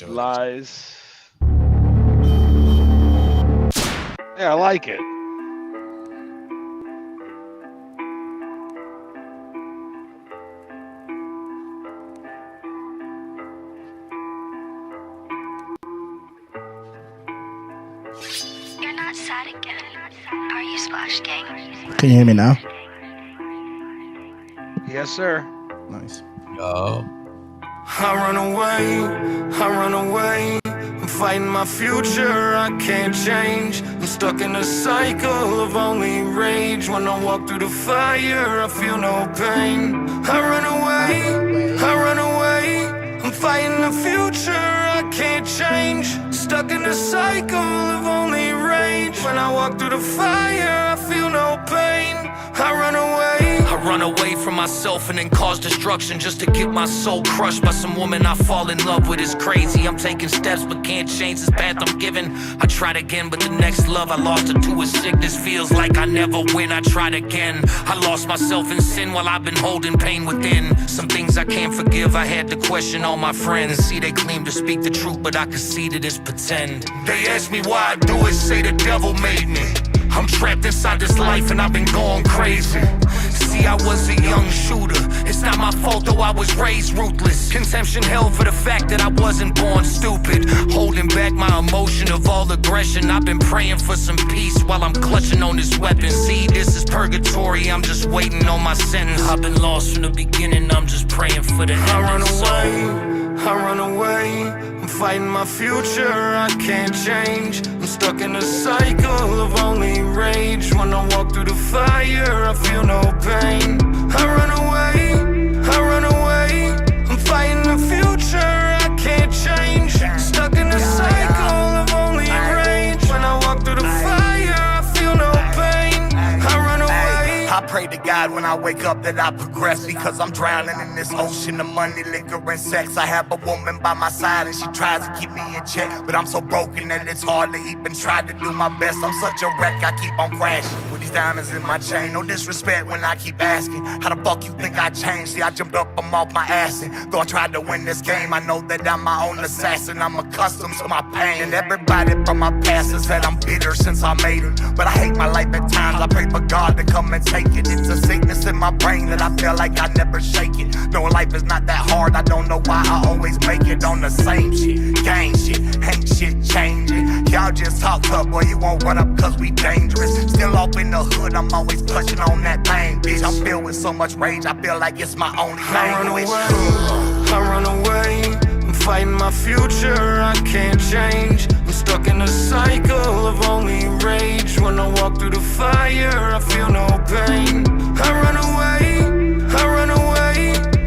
enjoyed it. Lies. Yeah, I like it. You're not sad again. Are you, Splash Gang? Can you hear me now? Yes, sir. Nice. Oh, I run away. I'm fighting my future, I can't change. I'm stuck in a cycle of only rage. When I walk through the fire, I feel no pain. I run away. I'm fighting the future, I can't change. Stuck in a cycle of only rage. When I walk through the fire, I feel no pain. I run away from myself and then cause destruction just to get my soul crushed by some woman I fall in love with. Is crazy. I'm taking steps but can't change this path I'm given. I tried again but the next love I lost her to is sickness. Feels like I never win. I tried again. I lost myself in sin while I've been holding pain within. Some things I can't forgive. I had to question all my friends. See, they claim to speak the truth but I can see that it's pretend. They ask me why I do it, say the devil made me. I'm trapped inside this life and I've been going crazy. See, I was a young shooter. It's not my fault though, I was raised ruthless. Consumption hell for the fact that I wasn't born stupid. Holding back my emotion of all aggression. I've been praying for some peace while I'm clutching on this weapon. See, this is purgatory, I'm just waiting on my sentence. I've been lost from the beginning, I'm just praying for the end. I run away. I'm fighting my future, I can't change. I'm stuck in a cycle of only rage. When I walk through the fire, I feel no pain. I run away. I'm fighting the future, I can't change. Stuck in a cycle of only rage. When I walk through the fire, I feel no pain. I run away. I pray to God when I wake up that I progress, because I'm drowning in this ocean of money, liquor, and sex. I have a woman by my side and she tries to keep me in check, but I'm so broken that it's hard to even try to do my best. I'm such a wreck, I keep on crashing with these diamonds in my chain. No disrespect when I keep asking, how the fuck you think I changed? See, I jumped up, I'm off my ass, and though I tried to win this game, I know that I'm my own assassin. I'm accustomed to my pain, and everybody from my past has said I'm bitter since I made it. But I hate my life at times, I pray for God to come and take it. It's a sickness in my brain that I feel like I never shake it. Knowing life is not that hard, I don't know why I always make it on the same shit. Gang shit, ain't shit changing. Y'all just talk tough, boy, you won't run up cause we dangerous. Still off in the hood, I'm always clutching on that thing, bitch. I'm filled with so much rage, I feel like it's my only language. I run away. I'm fighting my future, I can't change. I'm stuck in a cycle of only rage. When I walk through the fire, I feel no pain. I run away.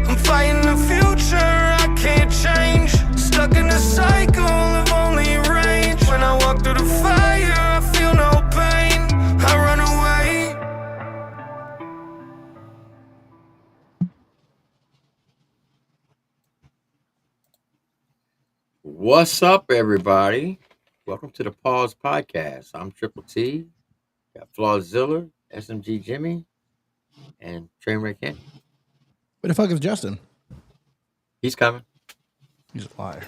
I'm fighting the future, I can't change. Stuck in a cycle of only rage. When I walk through the fire, I feel no pain. I run away. What's up, everybody? Welcome to the Pause Podcast. I'm TripleT. Got Flawd Ziller, SMG Jimmy, and Trainwreck Kenny. Where the fuck is Justin? He's coming. He's a liar.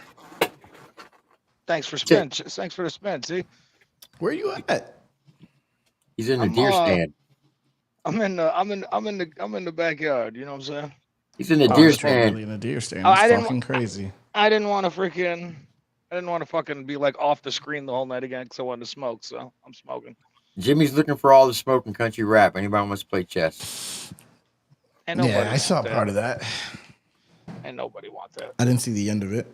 Thanks for the spin. See, Where you at? He's in the deer stand. I'm in the backyard. You know what I'm saying? He's in the deer stand. Really in a deer stand. Oh, It's I didn't fucking crazy. I didn't want to fucking be like off the screen the whole night again because I wanted to smoke. So I'm smoking. Jimmy's looking for all the smoking country rap. Anybody wants to play chess? Yeah, I saw part of that. And nobody wants that. I didn't see the end of it.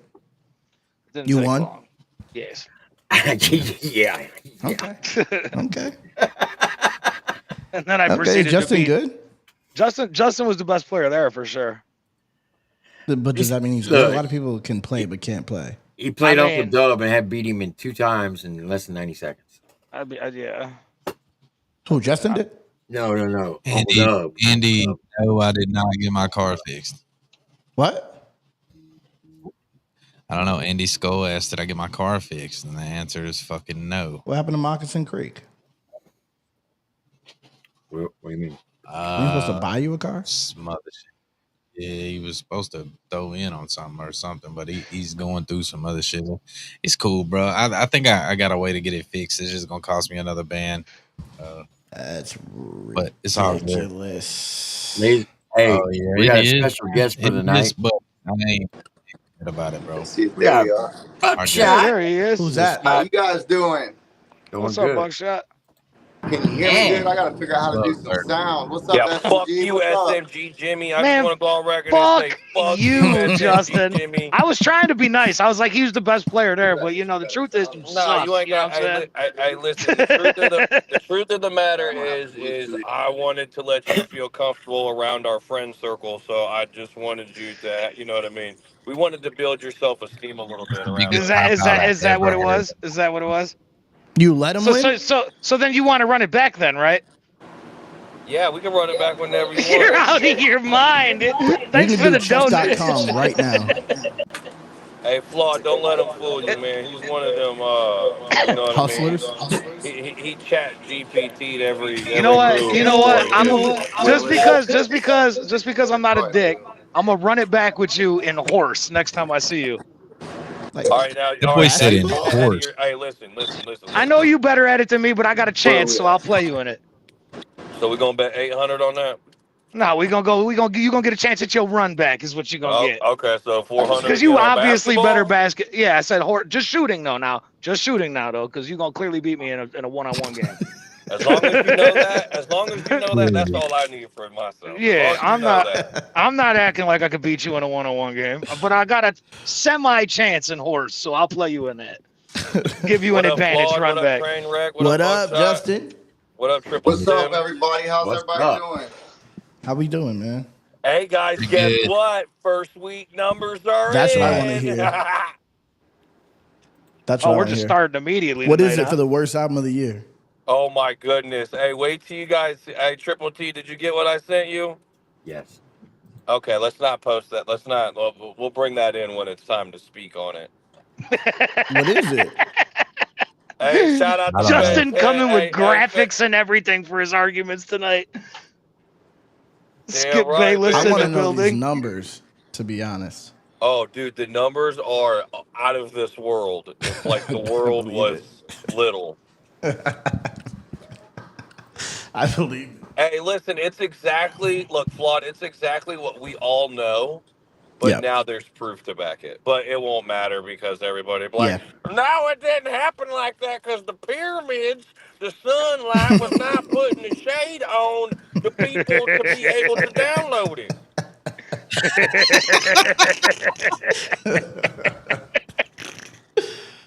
Didn't You take won? long. Yes. Yeah. Okay. Okay. And then I Okay, proceeded is Justin to beat good? Justin was the best player there for sure. But does that mean he's good? A lot of people can play but can't play. He played off the dub and had beat him in 2 times in less than 90 seconds. Yeah. Who, Justin did? No. Andy, no, I did not get my car fixed. What? I don't know. Andy Skull asked, did I get my car fixed? And the answer is fucking no. What happened to Moccasin Creek? What do you mean? Were you supposed to buy you a car? Some other shit. Yeah, he was supposed to throw in on something, but he's going through some other shit. It's cool, bro. I think I got a way to get it fixed. It's just gonna cost me another ban. That's But it's all good. ridiculous. Hey, Oh yeah, we got a it is. special guest for It the is, night. but I ain't mad about it, bro. Let's see if We there got we are. Yeah, Buckshot. there he is. Who's that? How you guys doing? Going What's up, good. Buckshot? Can you hear me good? I gotta figure out how to do some Sir. sound. What's up, Yeah, fuck SMG? you, What's up? SMG Jimmy. I Man, just want to go on record and say, fuck you, SMG Justin. Jimmy. I was trying to be nice. I was like, he was the best player there, but you know, the truth is, you Nah, suck. you ain't You know got. what I'm saying? Hey, listen. The truth of the matter is, I wanted to let you feel comfortable around our friend circle, so I just wanted you to, you know what I mean. We wanted to build your self-esteem a little bit around. Is that what it was? Is that what it was? You let him win? So then you want to run it back then, right? Yeah, we can run it back whenever you You're want. out of your mind. Thanks You for can the do donut. chess.com right now. Hey, Flawd, don't let him fool you, man. He's one of them, you know what Hustlers? I mean? He chat GPT'd every You know what? group You know what? before he Just because I'm not a dick, I'm gonna run it back with you in horse next time I see you. Like, All right, now, That boy said in horse. Hey, listen. I know you better at it than me, but I got a chance, so I'll play you in it. So we gonna bet 800 on that? No, you gonna get a chance at your run back is what you gonna get. Okay, so 400. Because you obviously better basket. Yeah, I said just shooting though now. Just shooting now though, because you're gonna clearly beat me in a one-on-one game. As long as you know that, that's all I need for myself. Yeah, I'm not acting like I could beat you in a one-on-one game, but I got a semi chance in horse, so I'll play you in that. Give you an advantage, Flawd, run back. What up, Justin? What up, Triple What's up, Tim? everybody? How's everybody doing? How we doing, man? Hey guys, Pretty guess good. what? First week numbers are That's in. what I want to hear. That's what I we're wanna just hear. starting immediately. What tonight, is it huh? for the worst album of the year? Oh my goodness. Hey, wait till you guys. Hey, Triple T, did you get what I sent you? Yes. Okay, let's not post that. Let's not. We'll bring that in when it's time to speak on it. What is it? Hey, shout out to Justin Fez. coming Hey, with graphics and everything for his arguments tonight. Skip right, Bayless I in want the to know these building. numbers, to be honest. Oh, dude, the numbers are out of this world. It's like the world was little. I believe it. Hey, listen, look, Flawd, it's exactly what we all know, but now there's proof to back it. But it won't matter because everybody be like, no, it didn't happen like that because the pyramids, the sunlight was not putting the shade on the people to be able to download it.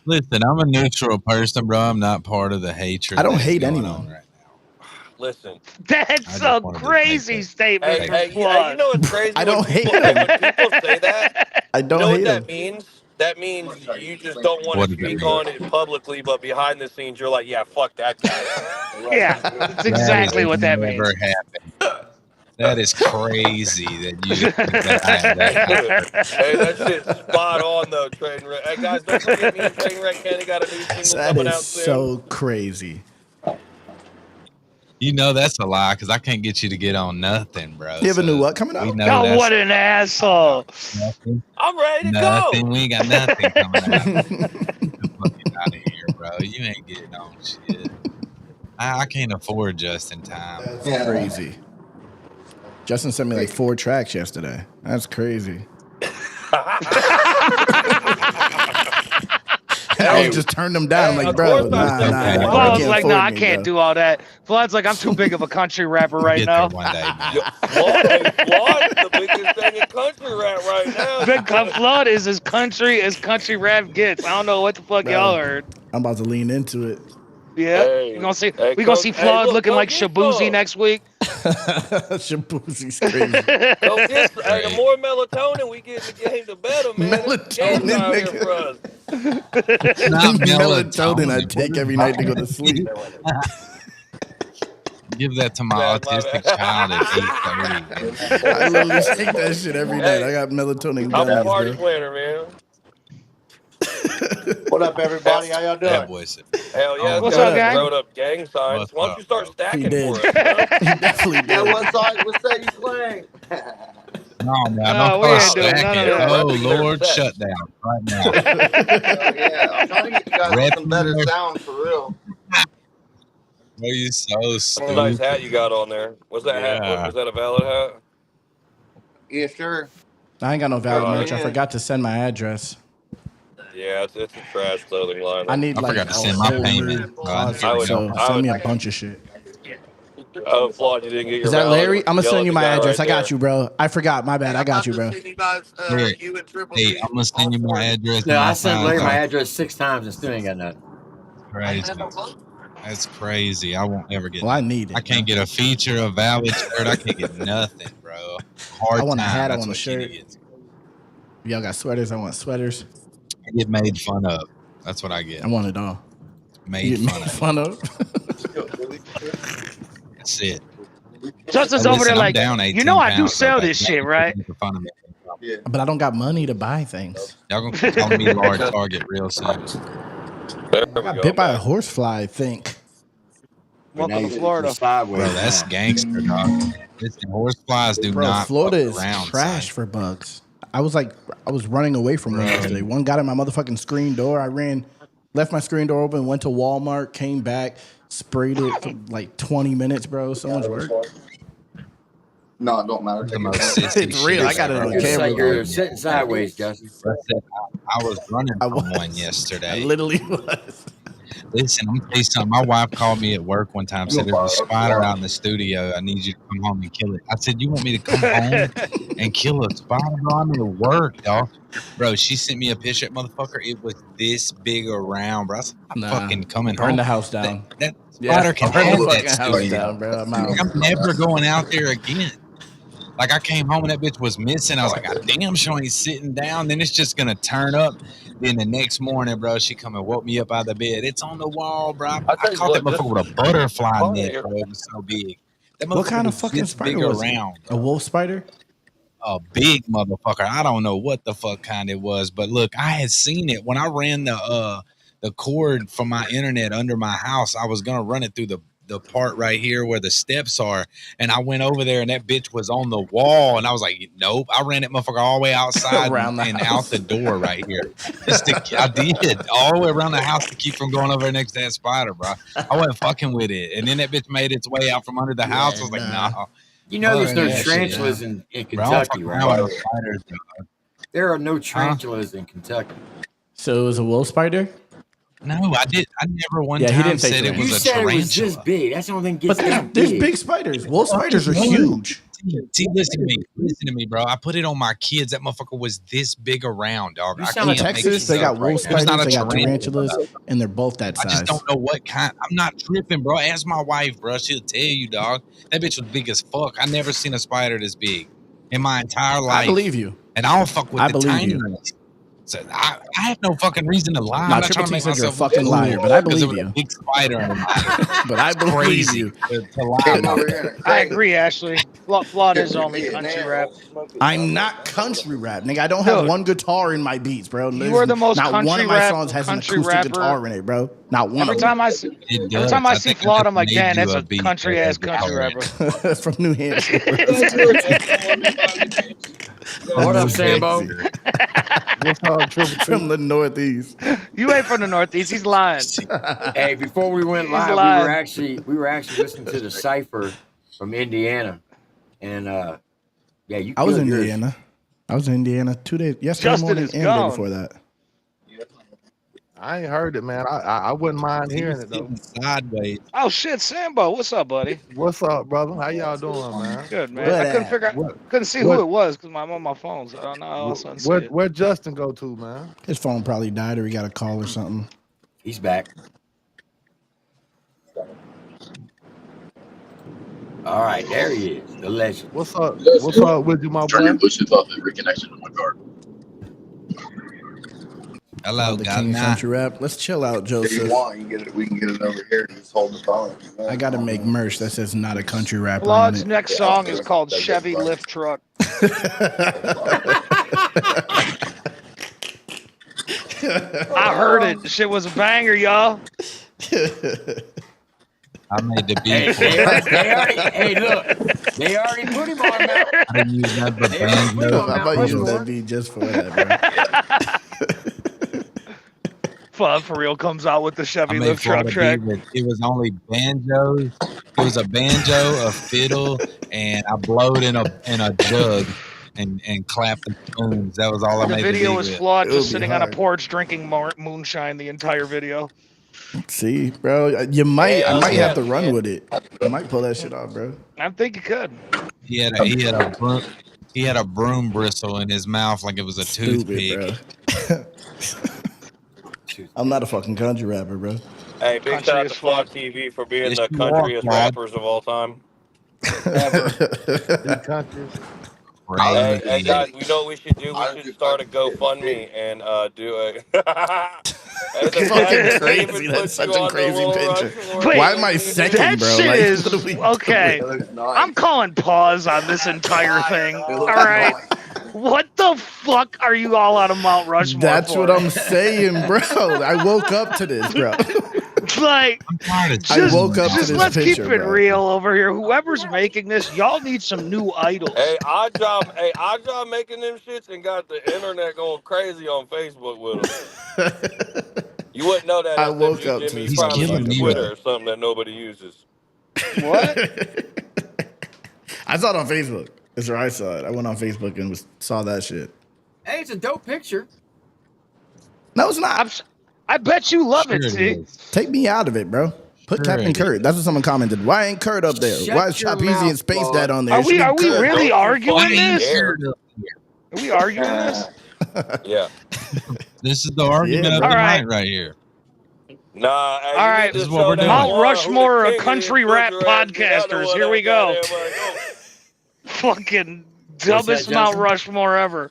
Listen, I'm a neutral person, bro. I'm not part of the hatred. I don't that's hate going anyone. on right now. Listen, That's a crazy statement. Hey, you know what's crazy? I don't hate when people say that. I don't you know hate what that them. means? That means you just don't want What to does that speak mean? on it publicly, but behind the scenes, you're like, yeah, fuck that guy. Yeah, that's exactly what that means. Never happened. That is crazy that you think that I am that. Hey, that shit's spot on though, Trainwreck. Hey guys, don't forget me and Trainwreck Kenny got a new single That coming is out soon. so crazy. You know that's a lie because I can't get you to get on nothing, bro. You have a new what coming out? We know Oh, that's what an asshole. nothing. I'm ready to Nothing. go. We ain't got nothing coming out. Get the fuck out of here, bro. You ain't getting on shit. I can't afford just in time. That's crazy. Justin sent me like 4 tracks yesterday. That's crazy. I would just turn them down. I'm like, bro, nah. Flawd's like, no, I can't do all that. Flawd's like, I'm too big of a country rapper right now. One day, man. Flawd's the biggest thing in country rap right now. Big Flawd is as country rap gets. I don't know what the fuck y'all heard. I'm about to lean into it. Yeah, Hey, we gonna see Flawd look, looking go like get Shabuzi some. next week. Shabuzi's crazy. Go get some. Hey, the more melatonin we get in the game, the better, man. Melatonin, Game's out here nigga. for us. Not Melatonin I take every night to go to sleep. Give that to my Yeah, my autistic bad. child at 8:30. I literally take that shit every night. I got melatonin I'm gummies, a party bro. planner, man. What up, everybody? How y'all That doing? boy said, Hell yeah, What's got up, gang? Wrote up gang signs. What's Why don't up, you start bro? stacking He did. for us? He definitely Yeah, did. what side? What side you playing? No, man, No, don't we start ain't doing none stacking. of that. Oh, Repping their Lord, sets. shut down right now. Yeah, I'm trying to get you guys on some Repping better their- sound for real. Bro, you so That's a nice hat you stupid. got on there. Was that hat? Yeah. Was that a valid hat? Yeah, sure. I ain't got no valid God. merch. I forgot to send my address. Yeah, it's a trash clothing line. I need I like forgot a to send my whole payment. new So I need closet. to would- So go. I send would- me a bunch of shit. Oh, Flawd, you didn't get your Is that valid. Larry? I'm gonna Yell send at you the my guy address. right I got there. you, bro. I forgot. My bad. I got you, bro. You guys, Rick, you and Triple Hey, T. I'm gonna send you my address No, and I my sent size. Larry my address 6 times and still ain't got nothing. Crazy. That's crazy. I won't ever get Well, I nothing. need it. I can't bro. get a feature, a valid shirt. I can't get nothing, bro. Hard I want a time. hat. I That's want a what Kenny shirt. gets. Y'all got sweaters. I want sweaters. I get made fun of. That's what I get. I want it all. Made You get fun made of. fun of. That's it. Justin's Hey, over listen, there I'm like, down 18 you know I do pounds, sell though, this baby. shit, right? Make fun of me. Yeah. But I don't got money to buy things. Y'all gonna call me large target real soon. There I we got go. bit by a man. horsefly, I think. But now Welcome to you're Florida. sideways. Bro, that's now. gangster, dog. Listen, horseflies do Bro, not Florida fuck is around, trash son. for bugs. I was running away from one Bro. yesterday. One got in my motherfucking screen door. I left my screen door open, went to Walmart, came back, sprayed it for like 20 minutes, bro. So much work. No, it don't matter. That's the Take most it. sissy It's real. shit I got it ever. on You're, camera. you're sitting sideways, Justin. I was running I from one was. yesterday. I literally was. Listen, I'm gonna tell you something. My wife called me at work one time, said there's a spider out in the studio. I need you to come home and kill it. I said, you want me to come home and kill a spider? Bro, I'm at work, dog. Bro, she sent me a picture, motherfucker. It was this big around, bro. I said, I'm fucking coming burn home. the house down. That spider can burn have the that fucking house studio. down, bro. I'm out. Like, I'm never going out there again. Like, I came home and that bitch was missing. I was like, God damn, she ain't sitting down. Then it's just going to turn up. Then the next morning, bro, she come and woke me up out of the bed. It's on the wall, bro. I tell you caught that what, motherfucker with a butterfly Oh, net, yeah. bro. It was so big. That What motherfucker kind of was fucking this spider big was it? around. A wolf spider? A big motherfucker. I don't know what the fuck kind it was, but look, I had seen it when I ran the cord from my internet under my house. I was gonna run it through the part right here where the steps are, and I went over there and that bitch was on the wall, and I was like, nope. I ran that motherfucker all the way outside Around the and house. out the door right here. I did all the way around the house to keep from going over there next to that spider, bro. I wasn't fucking with it, and then that bitch made its way out from under the house. I was like, nah. You know, there's no Fuck that shit, tarantulas in Bro, I don't Kentucky, fuck around with right? no spiders, dog. There are no tarantulas in Kentucky. So it was a wolf spider? No, I did. I never one Yeah, he time didn't say said it tarantula. was You a said it was tarantula. this big. That's the only thing But gets that there's big. big spiders. Wolf spiders are huge. See, listen to me, bro. I put it on my kids. That motherfucker was this big around, dog. You I sound In can't like make Texas, this they got up wolf right now. It's spiders, not a they got tarantula. tarantulas, and they're both that I size. just don't know what kind. I'm not tripping, bro. Ask my wife, bro. She'll tell you, dog. That bitch was big as fuck. I never seen a spider this big in my entire life. I believe you. And I don't fuck with I the believe tiny you. ones. So I have no fucking reason to lie. Nah, I'm not Triple trying to T make said you're a myself fucking look liar, cool but I because believe there was you. a big spider in my But I believe crazy you. to lie Came about over that. here. I agree, Ashley. Flawd is only Yeah, country man. rap. I'm not country rap, nigga. I don't have Dude. one guitar in my beats, bro. You are the most not one country of my rap- songs has an country acoustic rapper. guitar in it, bro. Not one Every of time I see, It every does. time I see think Flawd, just I'm like, made damn, you that's a beat country that ass has country guitar in it. rapper. from New Hampshire. What up, Sambo? What's up, Triple T? From the Northeast. You ain't from the Northeast. He's lying. Hey, before we went He's live, lying. we were actually listening to the cipher from Indiana, and yeah, you. I was in killed yours. Indiana. I was in Indiana 2 days, yesterday Justin morning is and the day gone. before that. I ain't heard it, man. I wouldn't mind He hearing was it though. sitting sideways. Oh shit, Sambo, what's up, buddy? What's up, brother? How y'all doing, man? Good man. What I couldn't at? figure out, What- couldn't see what- who it was because I'm on my phone. So I don't know. All of a sudden see it. Where Justin go to, man? His phone probably died or he got a call or something. He's back. All right, there he is, the legend. What's up? What's up with you, my boy? Bushes off the reconnection on my card. Hello, The King of Governor. Country Rap. Let's chill out, If you Joseph. want, we can get it over here. Just hold the phone. If you want. I gotta make merch that says not a country rapper on Flawd's it. next song is called Chevy Lift Truck. I heard it. The shit was a banger, y'all. I made the beat. Hey, they already. Hey, look, they already put him on Mount. I didn't use that but They already put him on I Mount might use Rushmore. that beat just for that, bro. Flawd for real comes out with the I Chevy made lift truck Flawd a track. beat with, it was only banjos. It was a banjo, a fiddle, and I blowed in a jug and clapped the spoons. That was all I The made video the was beat with. Flawd It would just be sitting on a hard. porch drinking moonshine the entire video. See, bro, I might yeah. have to run with it. I might pull that shit off, bro. I think you could. He had a broom bristle in his mouth like it was a toothpick. Stupid, bro. I'm not a fucking country rapper, bro. Hey, big Country shout out is to Flawd Flawd. TV for being Yes, the you are, countryest Flawd. rappers of all time. Big country. Hey, guys, we know what we should do. We should start a GoFundMe and do a. Fucking crazy. That's such a crazy picture. Why am I second, That bro? shit Like, is what are we okay. doing? I'm calling pause on this entire thing. All right. What the fuck are you all out of Mount Rushmore That's for? what I'm saying, bro. I woke up to this, bro. Like, I woke up to just this let's keep picture, it bro. real over here. Whoever's making this, y'all need some new idols. Hey, odd job making them shits and got the internet going crazy on Facebook with them. You wouldn't know that. I SMG woke up to Jimmy. this He probably motherfucker, uses bro. Twitter or something that nobody uses. What? I saw it on Facebook. That's where I saw it. I went on Facebook and saw that shit. Hey, it's a dope picture. No, it's not. I bet you love it, Sure see? is. Take me out of it, bro. Put Sure Captain it Kurt. That's what someone commented. Why ain't Kurt up there? Shut Why is your Chop Easy and mouth, Space Flawd. Dad on there? Are It we should be are we Kurt. really arguing Why you this? scared of Are we arguing this? Yeah. This is the argument Yeah, of bro. the All night right. right here. Nah, hey, All you right. need to This is what show we're that doing. Mount one who the Rushmore of king is, country put rap your ass together podcasters. with Here we that go. goddamn, Fucking that, dumbest Mount Justin? Rushmore ever.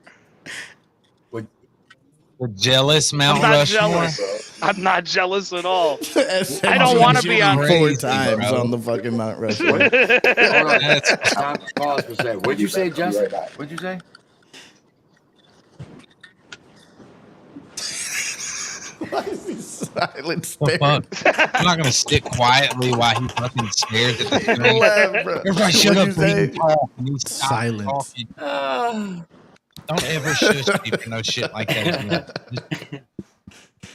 The jealous Mount I'm not Rushmore. jealous. I'm not jealous at all. SMG I don't wanna be on- 4 Crazy, times bro. on the fucking Mount Rushmore. Hold on. That's Stop. Pause for a second. What'd you say, Justin? What'd you say? Why is he silent the staring? fuck. I'm not gonna sit quietly while he fucking stares at the screen. Laugh, bro. Everybody shut What'd up you when you say? talk. And you stop Silence. talking. Don't ever shush people no shit like that.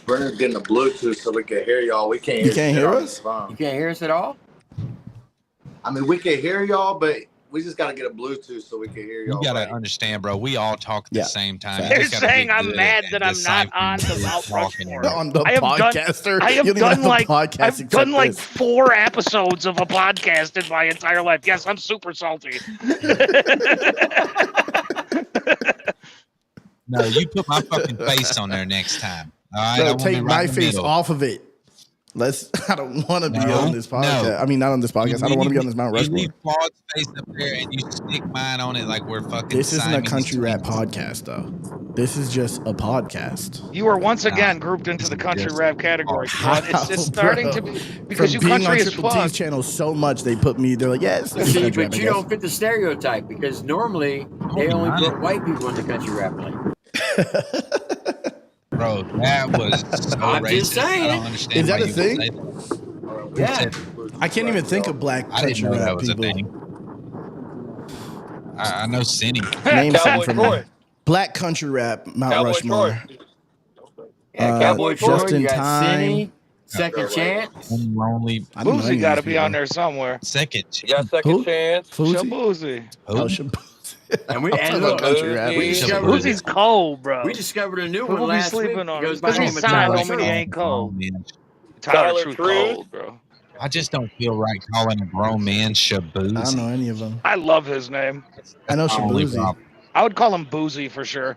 Brenner's getting a Bluetooth so we can hear y'all. We can't hear You can't shit hear on us? this phone. You can't hear us at all? I mean, we can hear y'all, but we just got to get a Bluetooth so we can hear You y'all. gotta right. understand, bro. We all talk at Yeah. the same time. You They're just gotta saying get I'm good mad at that I'm not on the deciphering Mount who's talking. Rushmore. On the I have done- podcaster. I have You don't even done a like podcast I've except done like this. 4 episodes of a podcast in my entire life. Yes, I'm super salty. No, you put my fucking face on there next time. All right, I Bro, want take me right my in the face middle. off of it. I don't want to be No, on this podcast. no. I mean, not on this podcast. I don't want to be on this Mount You Rushmore. leave Flawd's face up there and you stick mine on it like we're fucking. This isn't a Siamese country rap twins. podcast, though. This is just a podcast. You are once again Nah, grouped into the it's country just- rap category. How, It's starting to bro? be because From you being country on as Triple fuck. T's channel so much, they put me. They're like, yes, this is See, country but rap, you I don't fit the stereotype because normally they only not. put white people in the country rap lane. Bro, that was so I'm racist. just saying. I don't understand. Is that why a you thing? would say that. Yeah. I can't even think of black I didn't country know that rap was a people. thing. I know Cindy. Name some Cowboy for me. Troy. Black country rap, Mount Cowboy Rushmore. Yeah, Cowboy Troy, Just in you got time. Cindy, Second Chance. I'm lonely. I don't know Boozy any got to of these be on people. there somewhere. Second. You got second Who? chance. Fousey? Boozy. Oh, Shaboozey. And we I'm and talking look, about country rap. we discovered, Boozy's cold, bro. we discovered a new People one be last week. sleeping on It goes it. by the Because name he's of signed Tyler don't mean he Truth. ain't cold. Man, Tyler Tyler Truth Truth. cold, bro. I just don't feel right calling a grown man Shaboozey. I don't know any of them. I love his name. I know That's the only Shaboozey. problem. I would call him Boozy for sure.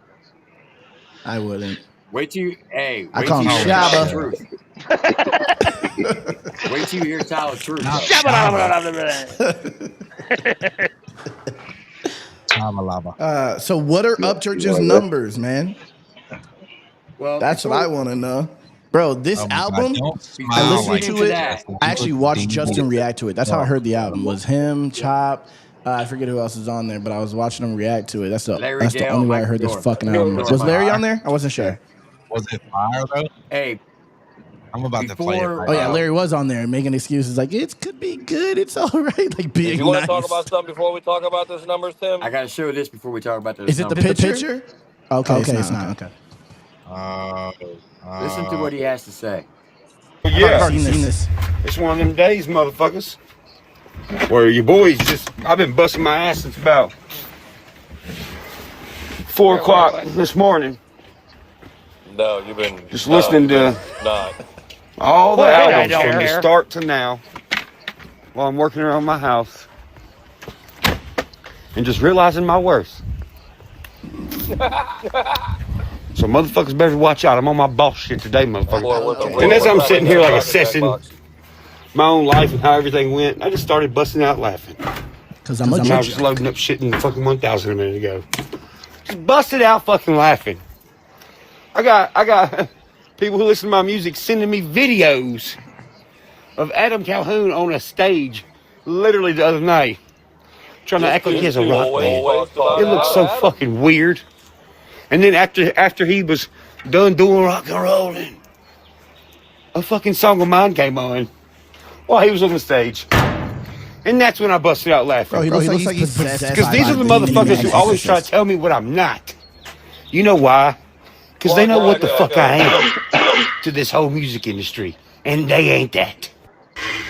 I wouldn't. Wait till you, hey, I wait call till you him hear Tyler Shabba. Truth. Wait till you hear Tyler Truth. Not Lava lava. So what are Upchurch's numbers, man? Well, That's what I want to know. Bro, this Oh my album, God, don't I smile listened like to that. it. I actually watched Justin react to it. That's how I heard the album. Oh. Was him, Chop. I forget who else is on there, but I was watching him react to it. That's the Larry the Dale, only way I Mike heard this Dorn. fucking Mike album. Dorn. Was Larry on there? I wasn't sure. Was it fire though? Hey, I'm about to play it Before, right Oh yeah, now. Larry was on there making excuses like it could be good, it's all right, like Did being you want nice. to talk about something before we talk about those numbers, Tim? I got to show this before we talk about those Is it the numbers. picture? Okay, it's not. Okay. Listen to what he has to say. Yeah, I've already seen this. It's one of them days, motherfuckers, where your boys I've been busting my ass since about 4 o'clock this morning. No, you've been just listening to not all the albums from the start to now while I'm working around my house and just realizing my worth. So motherfuckers better watch out. I'm on my boss shit today, motherfucker. And as I'm sitting here like assessing my own life and how everything went, I just started busting out laughing. Because I was just loading up shit in the fucking 1000 a minute ago. Just busted out fucking laughing. I got people who listen to my music sending me videos of Adam Calhoun on a stage literally the other night trying to act like he has a rock band. It looks so fucking weird. And then after he was done doing rock and rolling, a fucking song of mine came on while he was on the stage. And that's when I busted out laughing. Bro, he looks like he's possessed. Because these are the motherfuckers who always try to tell me what I'm not. You know why? Because they know what the fuck I am to this whole music industry. And they ain't that.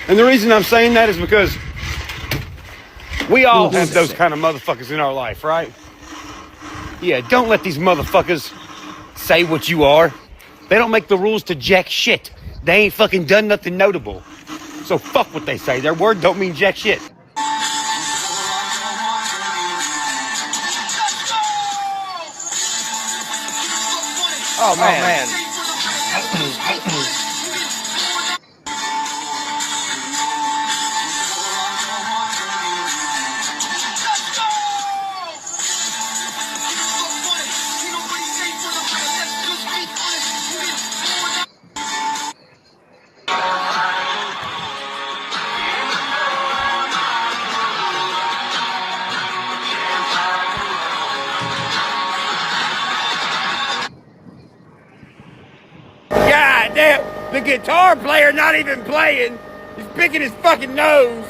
And the reason I'm saying that is because we all have those kind of motherfuckers in our life, right? Yeah, don't let these motherfuckers say what you are. They don't make the rules to jack shit. They ain't fucking done nothing notable. So fuck what they say. Their word don't mean jack shit. Oh man. God damn, the guitar player not even playing. He's picking his fucking nose.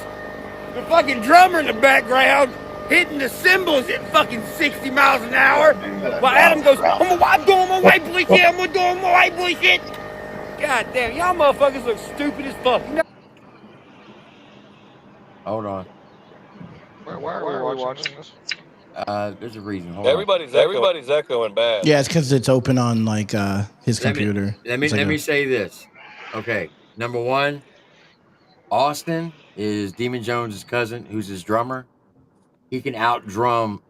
The fucking drummer in the background hitting the cymbals at fucking 60 miles an hour. While Adam goes, I'm doing my white boy shit, I'm doing my white boy shit. God damn, y'all motherfuckers look stupid as fuck. Hold on. Why are we watching this? There's a reason. Hold Everybody's echoing bad. Yeah, it's because it's open on like his computer. Let me say this. Okay, number one, Austin is Demon Jones' cousin, who's his drummer. He can out drum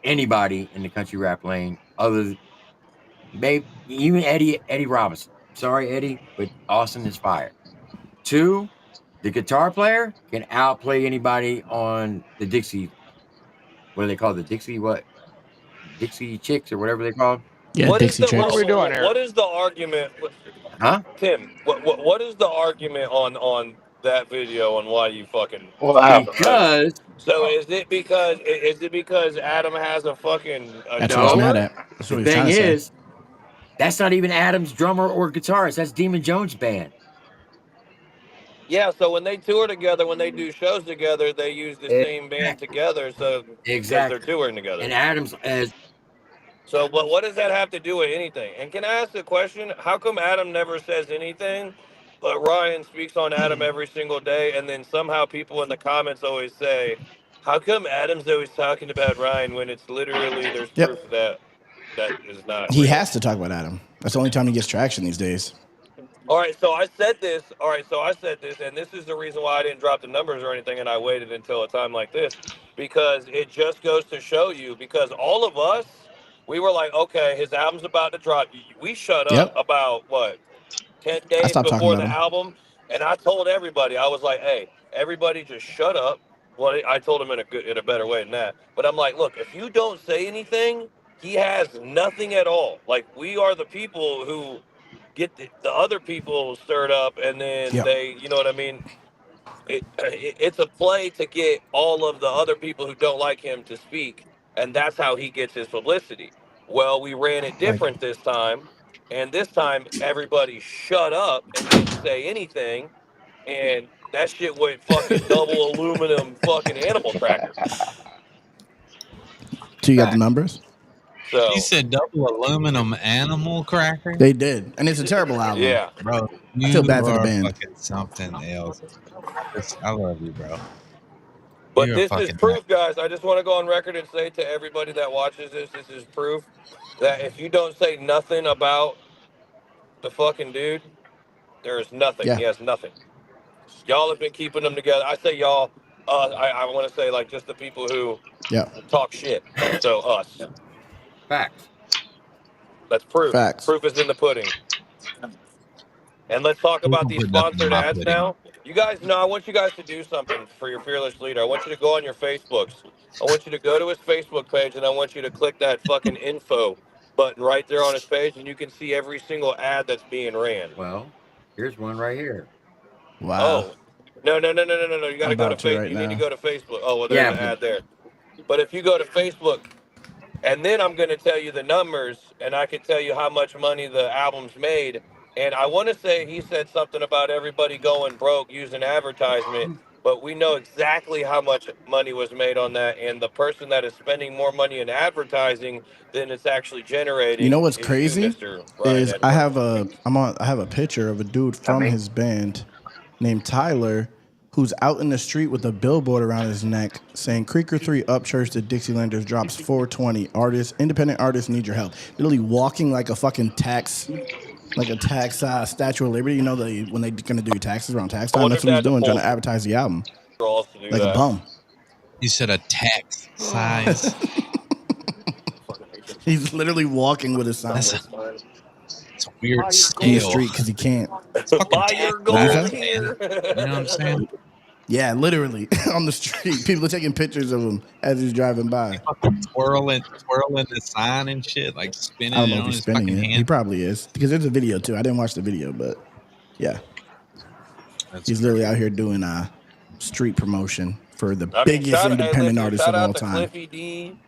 anybody in the country rap lane, other than maybe even Eddie Robinson. Sorry, Eddie, but Austin is fire. Two, the guitar player can outplay anybody on the Dixie. What do they call the Dixie? What? Dixie Chicks or whatever they call. Yeah, Dixie Chicks. What are we doing here? What is the argument? Huh? Tim, what is the argument on that video on why you fucking? Because So is it because Adam has a fucking That's what he's mad at. That's what the he's thing trying to is, that's not even Adam's drummer or guitarist. That's Demon Jones' band. Yeah, so when they tour together, when they do shows together, they use the same band together. So Exactly, they're touring together. And Adam's as So, but what does that have to do with anything? And can I ask a question? How come Adam never says anything, but Ryan speaks on Adam every single day, and then somehow people in the comments always say, "How come Adam's always talking about Ryan when it's literally there's proof that is not." He real? has to talk about Adam. That's the only time he gets traction these days. All right, so I said this. And this is the reason why I didn't drop the numbers or anything, and I waited until a time like this, because it just goes to show you. Because all of us, we were like, okay, his album's about to drop. We shut up about what 10 days before the album, and I told everybody, I was like, hey, everybody, just shut up. Well, I told him in a better way than that. But I'm like, look, if you don't say anything, he has nothing at all. Like, we are the people who get the other people stirred up, and then they, you know what I mean? It's a play to get all of the other people who don't like him to speak, and that's how he gets his publicity. Well, we ran it different this time. And this time, everybody shut up and didn't say anything. And that shit went fucking double aluminum fucking animal cracker. So you got the numbers? You So said double aluminum animal cracker? They did, and it's a terrible album. yeah, Bro, I feel you bad for the are band. fucking something else. I love you, bro. but You're this is fucking proof, guys. I just want to go on record and say to everybody that watches this is proof that if you don't say nothing about the fucking dude, there is nothing. Yeah. He has nothing. Y'all have been keeping them together. I say y'all. I want to say like just the people who Yeah. talk shit. So us. Facts. That's proof. Facts. Proof is in the pudding. And let's talk Who about gonna these put nothing in sponsored my ads pudding? now. You guys know I want you guys to do something for your fearless leader. I want you to go on your Facebooks. I want you to go to his Facebook page and I want you to click that fucking info button right there on his page and you can see every single ad that's being ran. Well, here's one right here. Wow. Oh. No. You got I'm to go to about to right You need to now. go to Facebook. Oh, well, there's Yeah, an but ad there. But if you go to Facebook, and then I'm going to tell you the numbers, and I can tell you how much money the album's made. And I want to say he said something about everybody going broke using advertisement, but we know exactly how much money was made on that. And the person that is spending more money in advertising than it's actually generating You know what's is you, crazy? Mr. Ryan Is I Edwards. have a picture of a dude I from mean, his band named Tyler who's out in the street with a billboard around his neck saying Creeker 3 Upchurch to Dixielanders drops 420. Independent artists need your help. Literally walking like a fucking tax Statue of Liberty. You know, when they're gonna do your taxes around tax I time, wonder that's if what they he's had to doing, trying pull to advertise the album. straws to do Like a that. bum. You said a tax size. He's literally walking with a sign That's it's a weird in the scale. street because he can't. Buy your What'd you gold say? here. You know what I'm saying? Yeah, literally on the street. People are taking pictures of him as he's driving by. Fucking twirling the sign and shit, like spinning I don't it know if on he's his spinning fucking it. He hand. probably is because there's a video too. I didn't watch the video, but yeah, That's he's literally out here doing street promotion for the I mean, biggest independent listen, artist shout of all out to time. Cliffy D.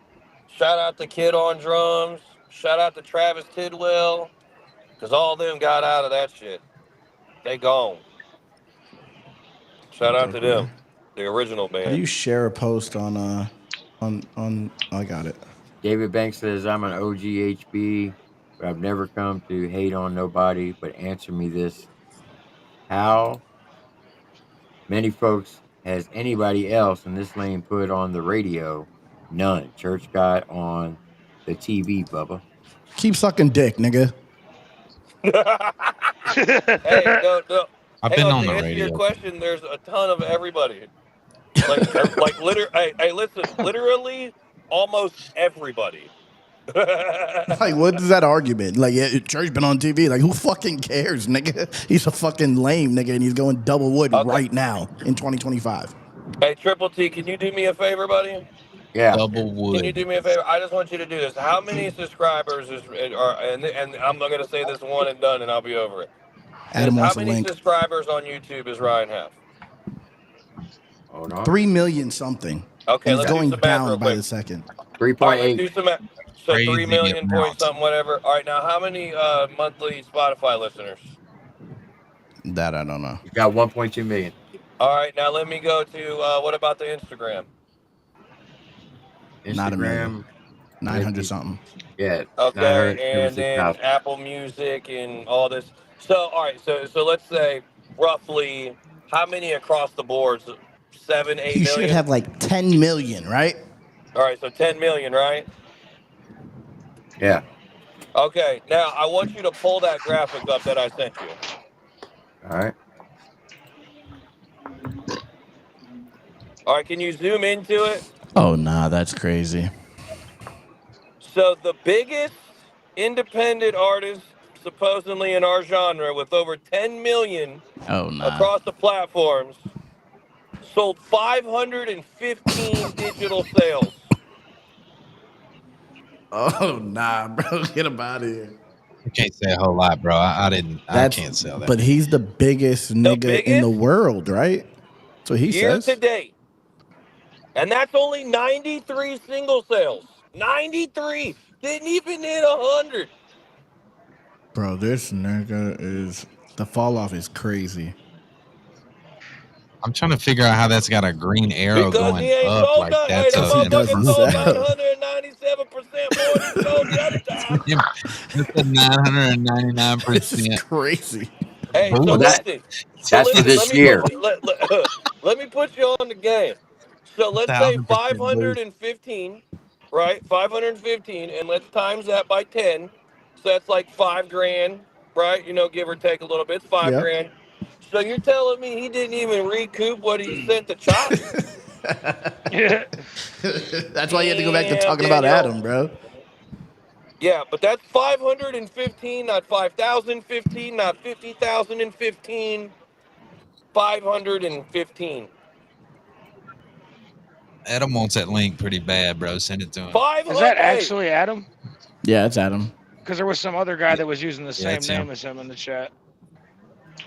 Shout out to Kid on drums. Shout out to Travis Tidwell. Because all of them got out of that shit. They gone. Shout out to them. The original How do band. you share a post on I got it. David Banks says, I'm an OGHB, but I've never come to hate on nobody. But answer me this. How many folks has anybody else in this lane put on the radio? None. Church got on the TV, Bubba. Keep sucking dick, nigga. Hey, no. I've Hang been on, on to the answer your radio. question, there's a ton of everybody. Like literally, hey, listen, literally almost everybody. Like, what is that argument? Like, yeah, church been on TV. Like, who fucking cares, nigga? He's a fucking lame nigga, and he's going double wood right now in 2025. Hey, Triple T, can you do me a favor, buddy? Yeah. Double wood. Can you do me a favor? I just want you to do this. How many subscribers are and I'm not gonna say this one and done, and I'll be over it. Adam How wants a many link. subscribers on YouTube does Ryan have? Hold on. 3 million something. Okay, And let's it's going do some math real down by quick. the second. All right, let's 3.8. do some math. So Crazy 3 million point amount. something, whatever. All right, now how many monthly Spotify listeners? That I don't know. You got 1.2 million. All right, now let me go to what about the Instagram? Not a million. Instagram. 900 something. Yeah. Okay, and 976,000. then Apple Music and all this. So all right, so let's say roughly how many across the board? 7, 8 He million? should have like 10 million, right? All right, so 10 million, right? Yeah. Okay, now I want you to pull that graphic up that I sent you. All right. All right, can you zoom into it? Oh, nah, that's crazy. So the biggest independent artist supposedly in our genre with over 10 million Oh, nah. across the platforms sold 515 digital sales. Oh, nah, bro. Get him out of here. I can't say a whole lot, bro. I can't sell that. But he's the biggest nigga in the world, right? So he Year says. to date. And that's only 93 single sales. 93. Didn't even hit 100. Bro, this nigga is the fall off is crazy. I'm trying to figure out how that's got a green arrow Because he going ain't up sold like none. Hey, that's that a He motherfucker doesn't sold sell. 997% more than he sold the other time. That's a 999%. This is crazy. Hey, so Well, listen. So that's for listen. this year. Let me put you on the game. So let's say 1,000% boost. 515, right? 515, and let's times that by 10. So that's like $5,000, right? You know, give or take a little bit. It's five Yep. grand. So you're telling me he didn't even recoup what he sent to Chop? That's why you had to go back to Damn, talking about Daniel. Adam, bro. Yeah, but that's 515, not 5,015, not 50,015, 515. Adam wants that link pretty bad, bro. Send it to him. 500. Is that actually Adam? Yeah, it's Adam. Because there was some other guy that was using the same it's name him. as him in the chat.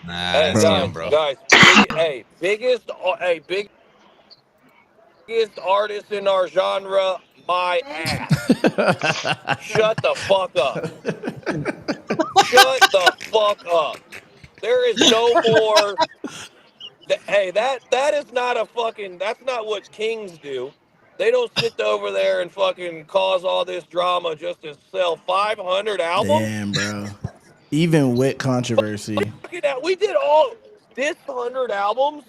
Nah, Hey that's Bro. him, bro. guys, biggest artist in our genre, my ass. Shut the fuck up. Shut the fuck up. There is no more. Hey, that is not a fucking. That's not what kings do. They don't sit over there and fucking cause all this drama just to sell 500 albums. Damn, bro. Even with controversy. Look at that. We did all this 100 albums.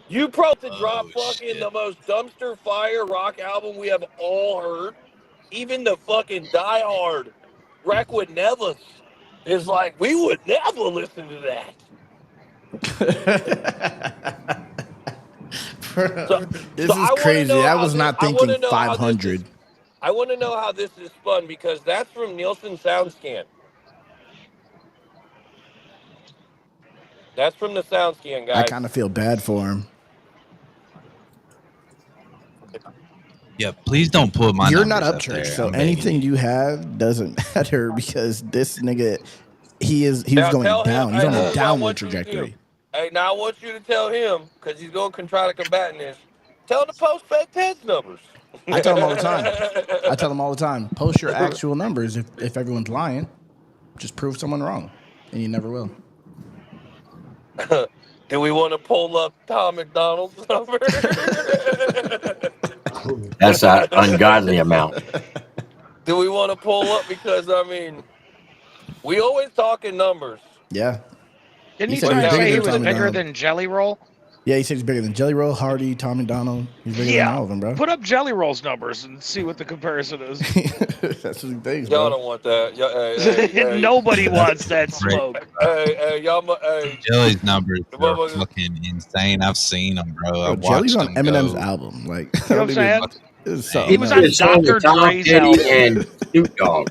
You probably drop fucking the most dumpster fire rock album we have all heard. Even the fucking diehard Wreck with Nevas is like, we would never listen to that. This is crazy. I was not thinking 500. I want to know how this is spun because that's from Nielsen SoundScan. That's from the SoundScan, guys. I kind of feel bad for him. Yeah, please don't put my. You're not numbers up church, there. so I'm anything you have doesn't matter because this nigga, he was going down. He's on a downward trajectory. Hey, now I want you to tell him because he's going to try to combat this. Tell him to post fake Ted's numbers. I tell him all the time. Post your actual numbers. If everyone's lying, just prove someone wrong, and you never will. Do we want to pull up Tom McDonald's number? That's an ungodly amount. Do we want to pull up? Because, I mean, we always talk in numbers. Yeah. Didn't he try to say he was bigger than Jelly Roll? Yeah, he said he's bigger than Jelly Roll, Hardy, Tom McDonald. He's bigger than all of them, bro. Put up Jelly Roll's numbers and see what the comparison is. That's what he thinks, Y'all bro. don't want that. Nobody wants that smoke. Jelly's numbers are fucking insane. I've seen them, bro. I Jelly's on watched them Eminem's go. album. Like, you know what I'm saying? He was on Dr. Dre's album. And Snoop Dogg.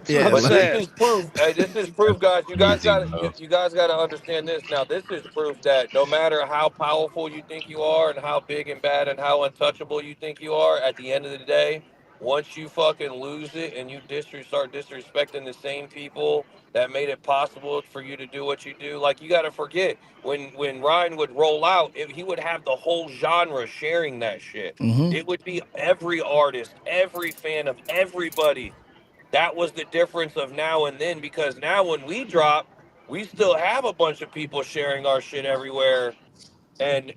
Yeah, but this is proof. Hey, this is proof, guys. You guys got to understand this. Now, this is proof that no matter how powerful you think you are, and how big and bad and how untouchable you think you are, at the end of the day, once you fucking lose it and you start disrespecting the same people that made it possible for you to do what you do, like you got to forget when Ryan would roll out, he would have the whole genre sharing that shit. Mm-hmm. It would be every artist, every fan of everybody. That was the difference of now and then, because now when we drop, we still have a bunch of people sharing our shit everywhere and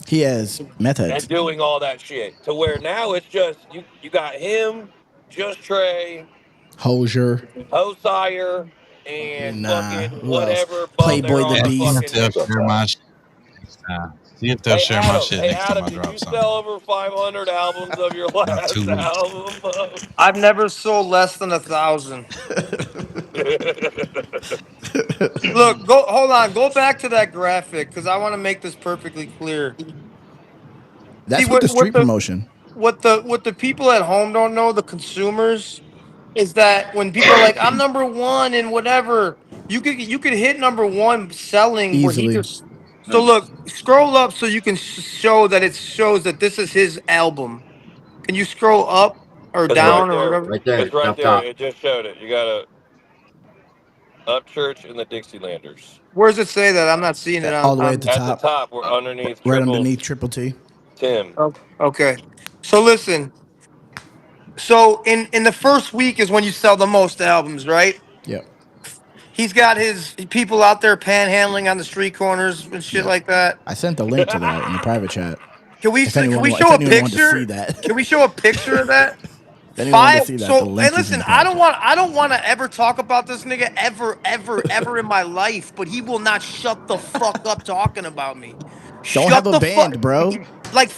he has methods and doing all that shit, to where now it's just you got him, Just Trey, Hosier, and fucking whatever Playboy the Beast. See if they'll share my shit next time I Did drop you something. sell over 500 albums of your last 2 weeks. album? I've never sold less than 1,000. Look, hold on. Go back to that graphic because I want to make this perfectly clear. That's with the street promotion. What the people at home don't know, the consumers, is that when people are like, "I'm number one" and whatever, you could hit number one selling easily. Where he just. So look, scroll up so you can show that it shows that this is his album. Can you scroll up or down or whatever? Right there. It's right up there. top. It just showed it. You gotta Upchurch and the Dixielanders. Where does it say that? I'm not seeing it. All the way at the top. At the top, we're underneath. Right underneath TripleT. Tim. Okay. So listen. So in the first week is when you sell the most albums, right? Yep. He's got his people out there panhandling on the street corners and shit Yep. like that. I sent the link to that in the private chat. Can we If show a anyone wanted to see picture? that, Can we show a picture of that? if anyone wanted to Five. see that, the So, hey, link is in listen, the private chat. I don't want to ever talk about this nigga ever in my life. But he will not shut the fuck up talking about me. Don't have Shut a the fuck. band, bro. Like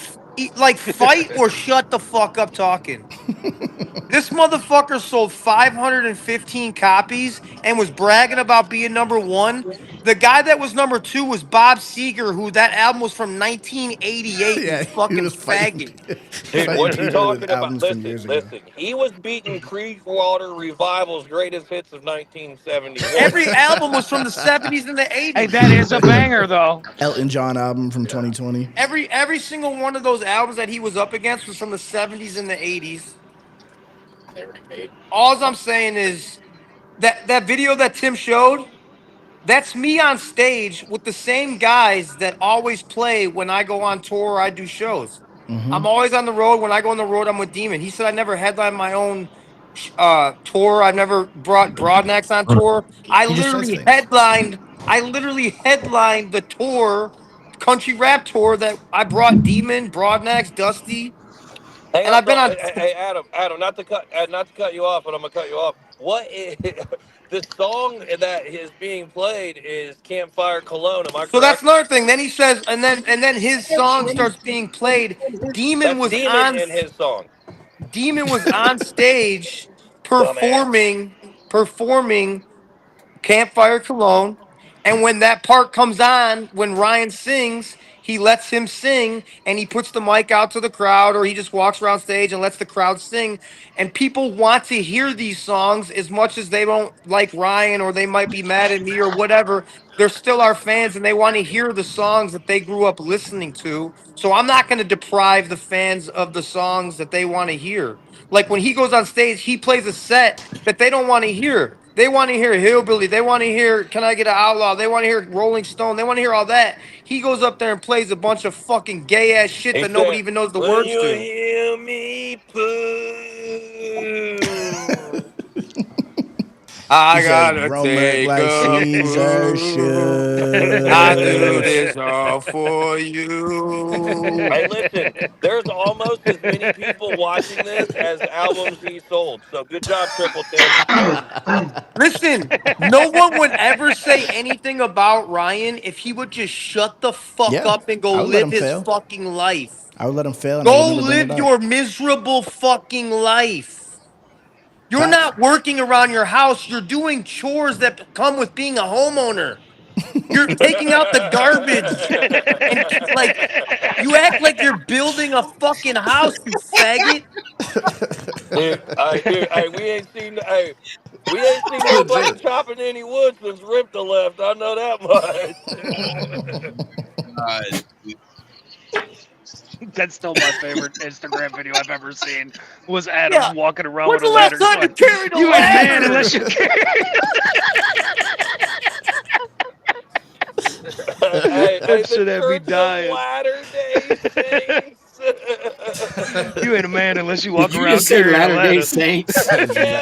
fight or shut the fuck up talking. This motherfucker sold 515 copies and was bragging about being number one. The guy that was number two was Bob Seger, who that album was from 1988. You Yeah, he fucking was fighting. faggot. Dude, Fighting what are you people with talking about? albums from Listen, years ago. listen. He was beating Creekwater Revival's greatest hits of 1971. Every album was from the 70s and the Hey, 80s. that is a banger though. Elton John album from 2020. Every single one of those albums that he was up against was from the 70s and the 80s. All I'm saying is that video that Tim showed, that's me on stage with the same guys that always play when I go on tour or I do shows. I'm always on the road. When I go on the road, I'm with Demon. He said I never headlined my own tour. I've never brought Broadnecks on tour. He just says things. I literally headlined the tour, country rap tour that I brought Demon, Broadnecks, Dusty, Hang and on, I've been no, on. hey, Adam, not to cut you off, but I'm gonna cut you off. What is the song that is being played is Campfire Cologne? Am I So that's correct? another thing. Then he says, and then his song starts being played. That's Demon in his song. Demon was on stage Dumbass. performing Campfire Cologne. And when that part comes on, when Ryan sings, he lets him sing and he puts the mic out to the crowd, or he just walks around stage and lets the crowd sing. And people want to hear these songs as much as they don't like Ryan or they might be mad at me or whatever. They're still our fans and they want to hear the songs that they grew up listening to. So I'm not going to deprive the fans of the songs that they want to hear. Like when he goes on stage, he plays a set that they don't want to hear. They want to hear Hillbilly. They want to hear Can I Get an Outlaw? They want to hear Rolling Stone. They want to hear all that. He goes up there and plays a bunch of fucking gay ass shit He that nobody said, even knows the "Will words you to. hear me poo?" I He says gotta Roma take like a Caesar poo. I do should. this all for you. Hey, listen, there's almost as many people watching this as albums he sold. So good job, TripleT. Listen, no one would ever say anything about Ryan if he would just shut the fuck Yeah, up and go I would let live him his fail. fucking life. I would let him fail, and I would Go never bring it live up. your miserable fucking life. You're Facts. not working around your house. You're doing chores that come with being a homeowner. You're taking out the garbage and like you act like you're building a fucking house, you faggot. Dude, we ain't seen nobody Legit. chopping any wood since Ripta left. I know that much. That's still my favorite Instagram video I've ever seen. Was Adam Yeah. walking around When's with the a last ladder? time you going, carried a you ain't man ladder? unless you carry. Hey, shit had me the Church dying. of Latter-day Saints. You ain't a man unless you walk Did you around just say carrying a Latter Day ladder. Saints?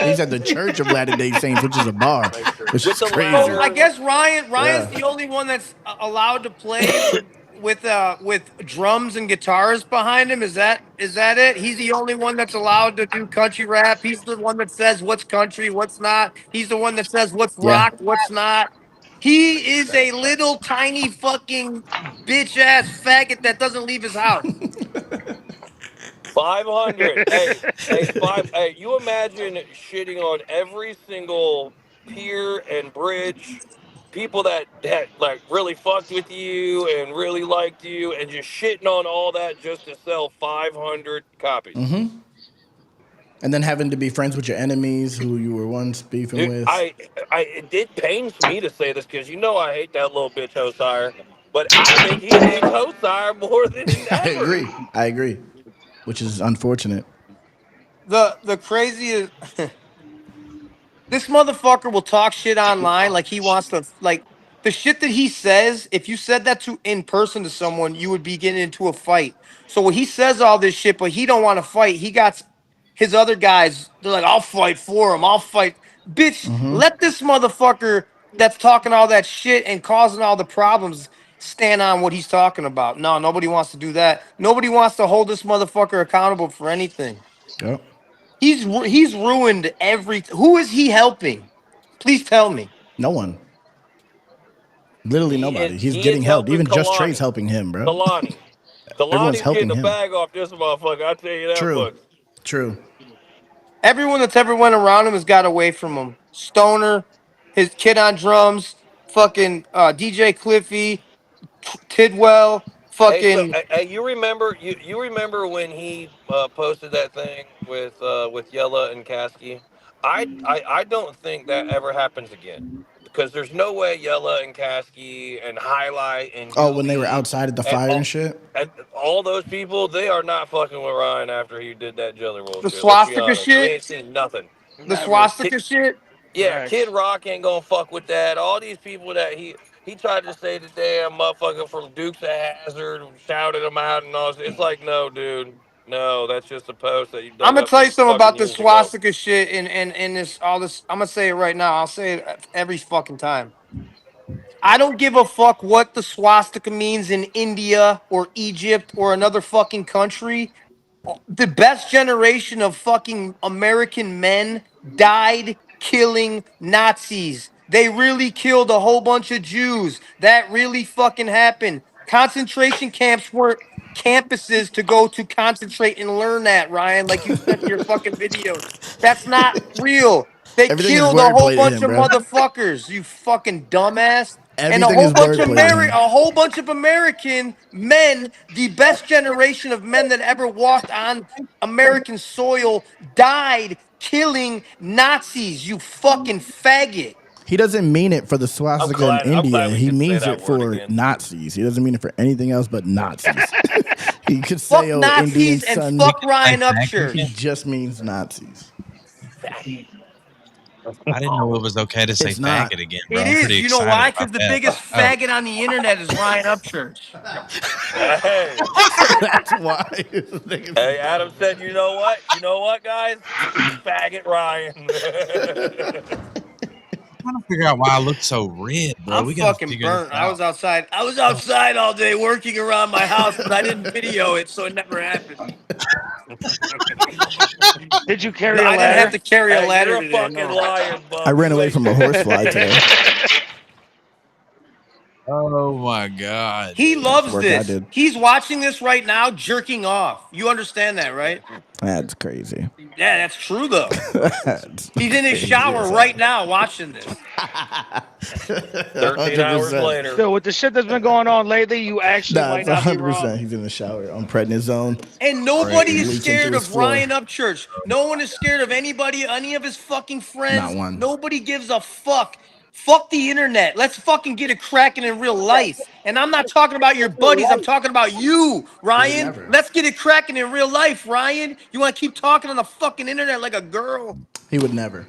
He said the Church of Latter-day Saints, which is a bar, which With is the crazy. ladder. I guess Ryan's Yeah. the only one that's allowed to play with drums and guitars behind him. Is that it? He's the only one that's allowed to do country rap. He's the one that says what's country, what's not. He's the one that says what's Yeah. rock, what's not. He is a little tiny fucking bitch ass faggot that doesn't leave his house. 500. Hey, you imagine shitting on every single pier and bridge, people that like really fucked with you and really liked you, and just shitting on all that just to sell 500 copies. Mm-hmm. And then having to be friends with your enemies who you were once beefing Dude, with. it pains me to say this because you know I hate that little bitch Hosire, but I think he hates Hosire more than ever. I agree. Which is unfortunate. The crazy is this motherfucker will talk shit online like he wants to like the shit that he says. If you said that to in person to someone, you would be getting into a fight. So when he says all this shit, but he don't want to fight, his other guys, they're like, I'll fight for him. I'll fight. Bitch, let this motherfucker that's talking all that shit and causing all the problems stand on what he's talking about. No, nobody wants to do that. Nobody wants to hold this motherfucker accountable for anything. Yep. He's ruined everything. Who is he helping? Please tell me. No one. Literally nobody. He's He getting is helped. helping Even Just Trey's Kalani. helping him, bro. Everyone's Kalani's helping getting a him. bag off this motherfucker. I tell you that True. much. True. Everyone that's ever went around him has got away from him. Stoner, his kid on drums, fucking DJ Cliffy, Tidwell, Hey, so fucking. you remember you remember when he posted that thing with Yella and Kasky? I don't think that ever happens again because there's no way Yella and Kasky and Highlight and Oh, when they were Gooby outside at the fire and shit? and all those people, they are not fucking with Ryan after he did that Jelly Roll The shit. Let's be swastika honest. We shit? ain't seen nothing. The swastika shit? Yeah, Kid Rock ain't gonna fuck with that. All these people that he tried to say the damn motherfucker from Dukes of Hazard shouted him out and all this. It's like, no, dude, no, that's just a post that you I'm dug gonna up tell you from something fucking about the years ago. swastika shit and this all this. I'm gonna say it right now. I'll say it every fucking time. I don't give a fuck what the swastika means in India or Egypt or another fucking country. The best generation of fucking American men died killing Nazis. They really killed a whole bunch of Jews. That really fucking happened. Concentration camps weren't campuses to go to concentrate and learn that, Ryan, like you said in your fucking videos. That's not real. They Everything is killed a whole wordplay to bunch him, of bro. motherfuckers, you fucking dumbass. And Everything is wordplay to him. A whole bunch of American men, the best generation of men that ever walked on American soil, died killing Nazis. You fucking faggot. He doesn't mean it for the swastika in I'm glad India. we He could say means that it word for again. Nazis. He doesn't mean it for anything else but Nazis. He could Fuck say, "Oh, Indian Nazis and son." fuck Ryan He Upchurch. just means Nazis. I didn't know it was okay to say It's not. faggot again, bro. It I'm is. pretty You know excited why? about Because the that. biggest Oh, faggot on the internet is Ryan Upchurch. Hey, That's why. hey, Adam said, you know what? You know what, guys? Faggot Ryan. I'm trying to figure out why I look so red, bro. I'm We gotta fucking figure this burnt. I out. was outside. I was outside all day working around my house, but I didn't video it, so it never happened. Did you carry No, a I didn't have ladder? to carry a Hey, ladder you're a today. fucking No. liar, I bub. ran You away ain't from a shit. horsefly today. Oh my god. He Dude. loves Work I this. did. He's watching this right now, jerking off. You understand that, right? That's crazy. Yeah, that's true though. That's He's in his crazy shower as hell. right now watching this. 13 hours 100%. later. So with the shit that's been going on lately, you actually Nah, might it's not be 100%. wrong. He's in the shower on prednisone. And nobody is Bleaching scared through his of floor. Ryan Upchurch. No one is scared of anybody, any of his fucking friends. Not one. Nobody gives a fuck. Fuck the internet. Let's fucking get it cracking in real life. And I'm not talking about your buddies. I'm talking about you, Ryan. never. Let's get it cracking in real life, Ryan. You want to keep talking on the fucking internet like a girl? He would never.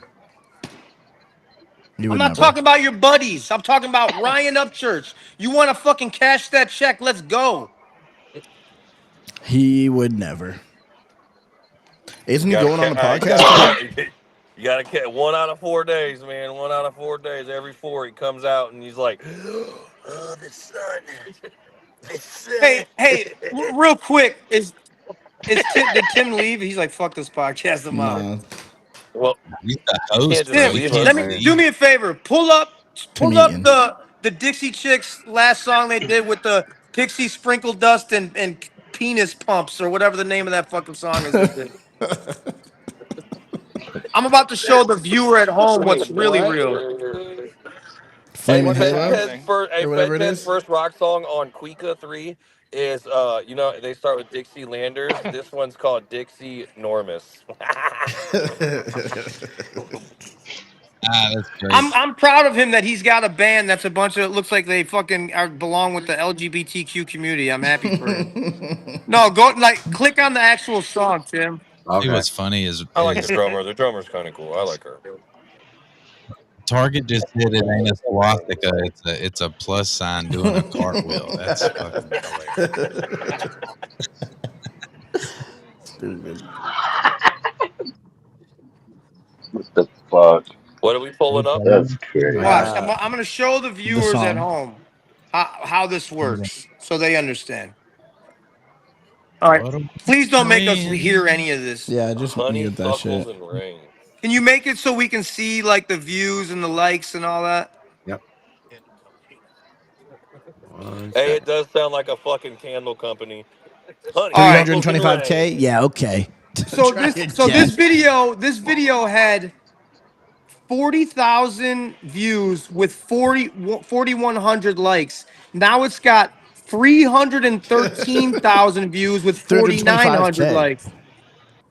He I'm would not never. talking about your buddies. I'm talking about Ryan Upchurch. You want to fucking cash that check? Let's go. He would never. Isn't he Gotta going on the ca- podcast? You gotta get 1 out of 4 days, man. 1 out of 4 days. Every 4 he comes out and he's like, oh, the sun. The sun. Hey, real quick, did Tim leave? He's like, fuck this podcast. I'm out. Nah. Well, He's the host, can't bro. just Tim, You leave can't us, let me man. do me a favor. Pull up Tim Eaton. the Dixie Chicks last song they did with the Pixie Sprinkle Dust and Penis Pumps or whatever the name of that fucking song is. I'm about to show the viewer at home what's really real. Hey, Flaming Ben Halo? 10's first, Or whatever Ben it 10's is? first rock song on Queka 3 is, they start with Dixie Landers. This one's called Dixie Normus. that's great. I'm proud of him that he's got a band that's a bunch of looks like they fucking belong with the LGBTQ community. I'm happy for him. No, go click on the actual song, Tim. Okay. What's funny is, I like the drummer. The drummer's kind of cool. I like her. Target just said it ain't a swastika. It's a plus sign doing a cartwheel. That's fucking hilarious. Stupid. Fuck. What are we pulling up? That's crazy. Watch. I'm going to show the viewers at song. home how this works so they understand. All right. Please don't make us hear any of this. Yeah, just mute that shit. Honeysuckles and rain. Can you make it so we can see like the views and the likes and all that? Yep. Hey, it does sound like a fucking candle company. Honey, 325K? Yeah, okay. So this video had 40,000 views with 4,100 likes. Now it's got 313,000 views with 4,900 likes.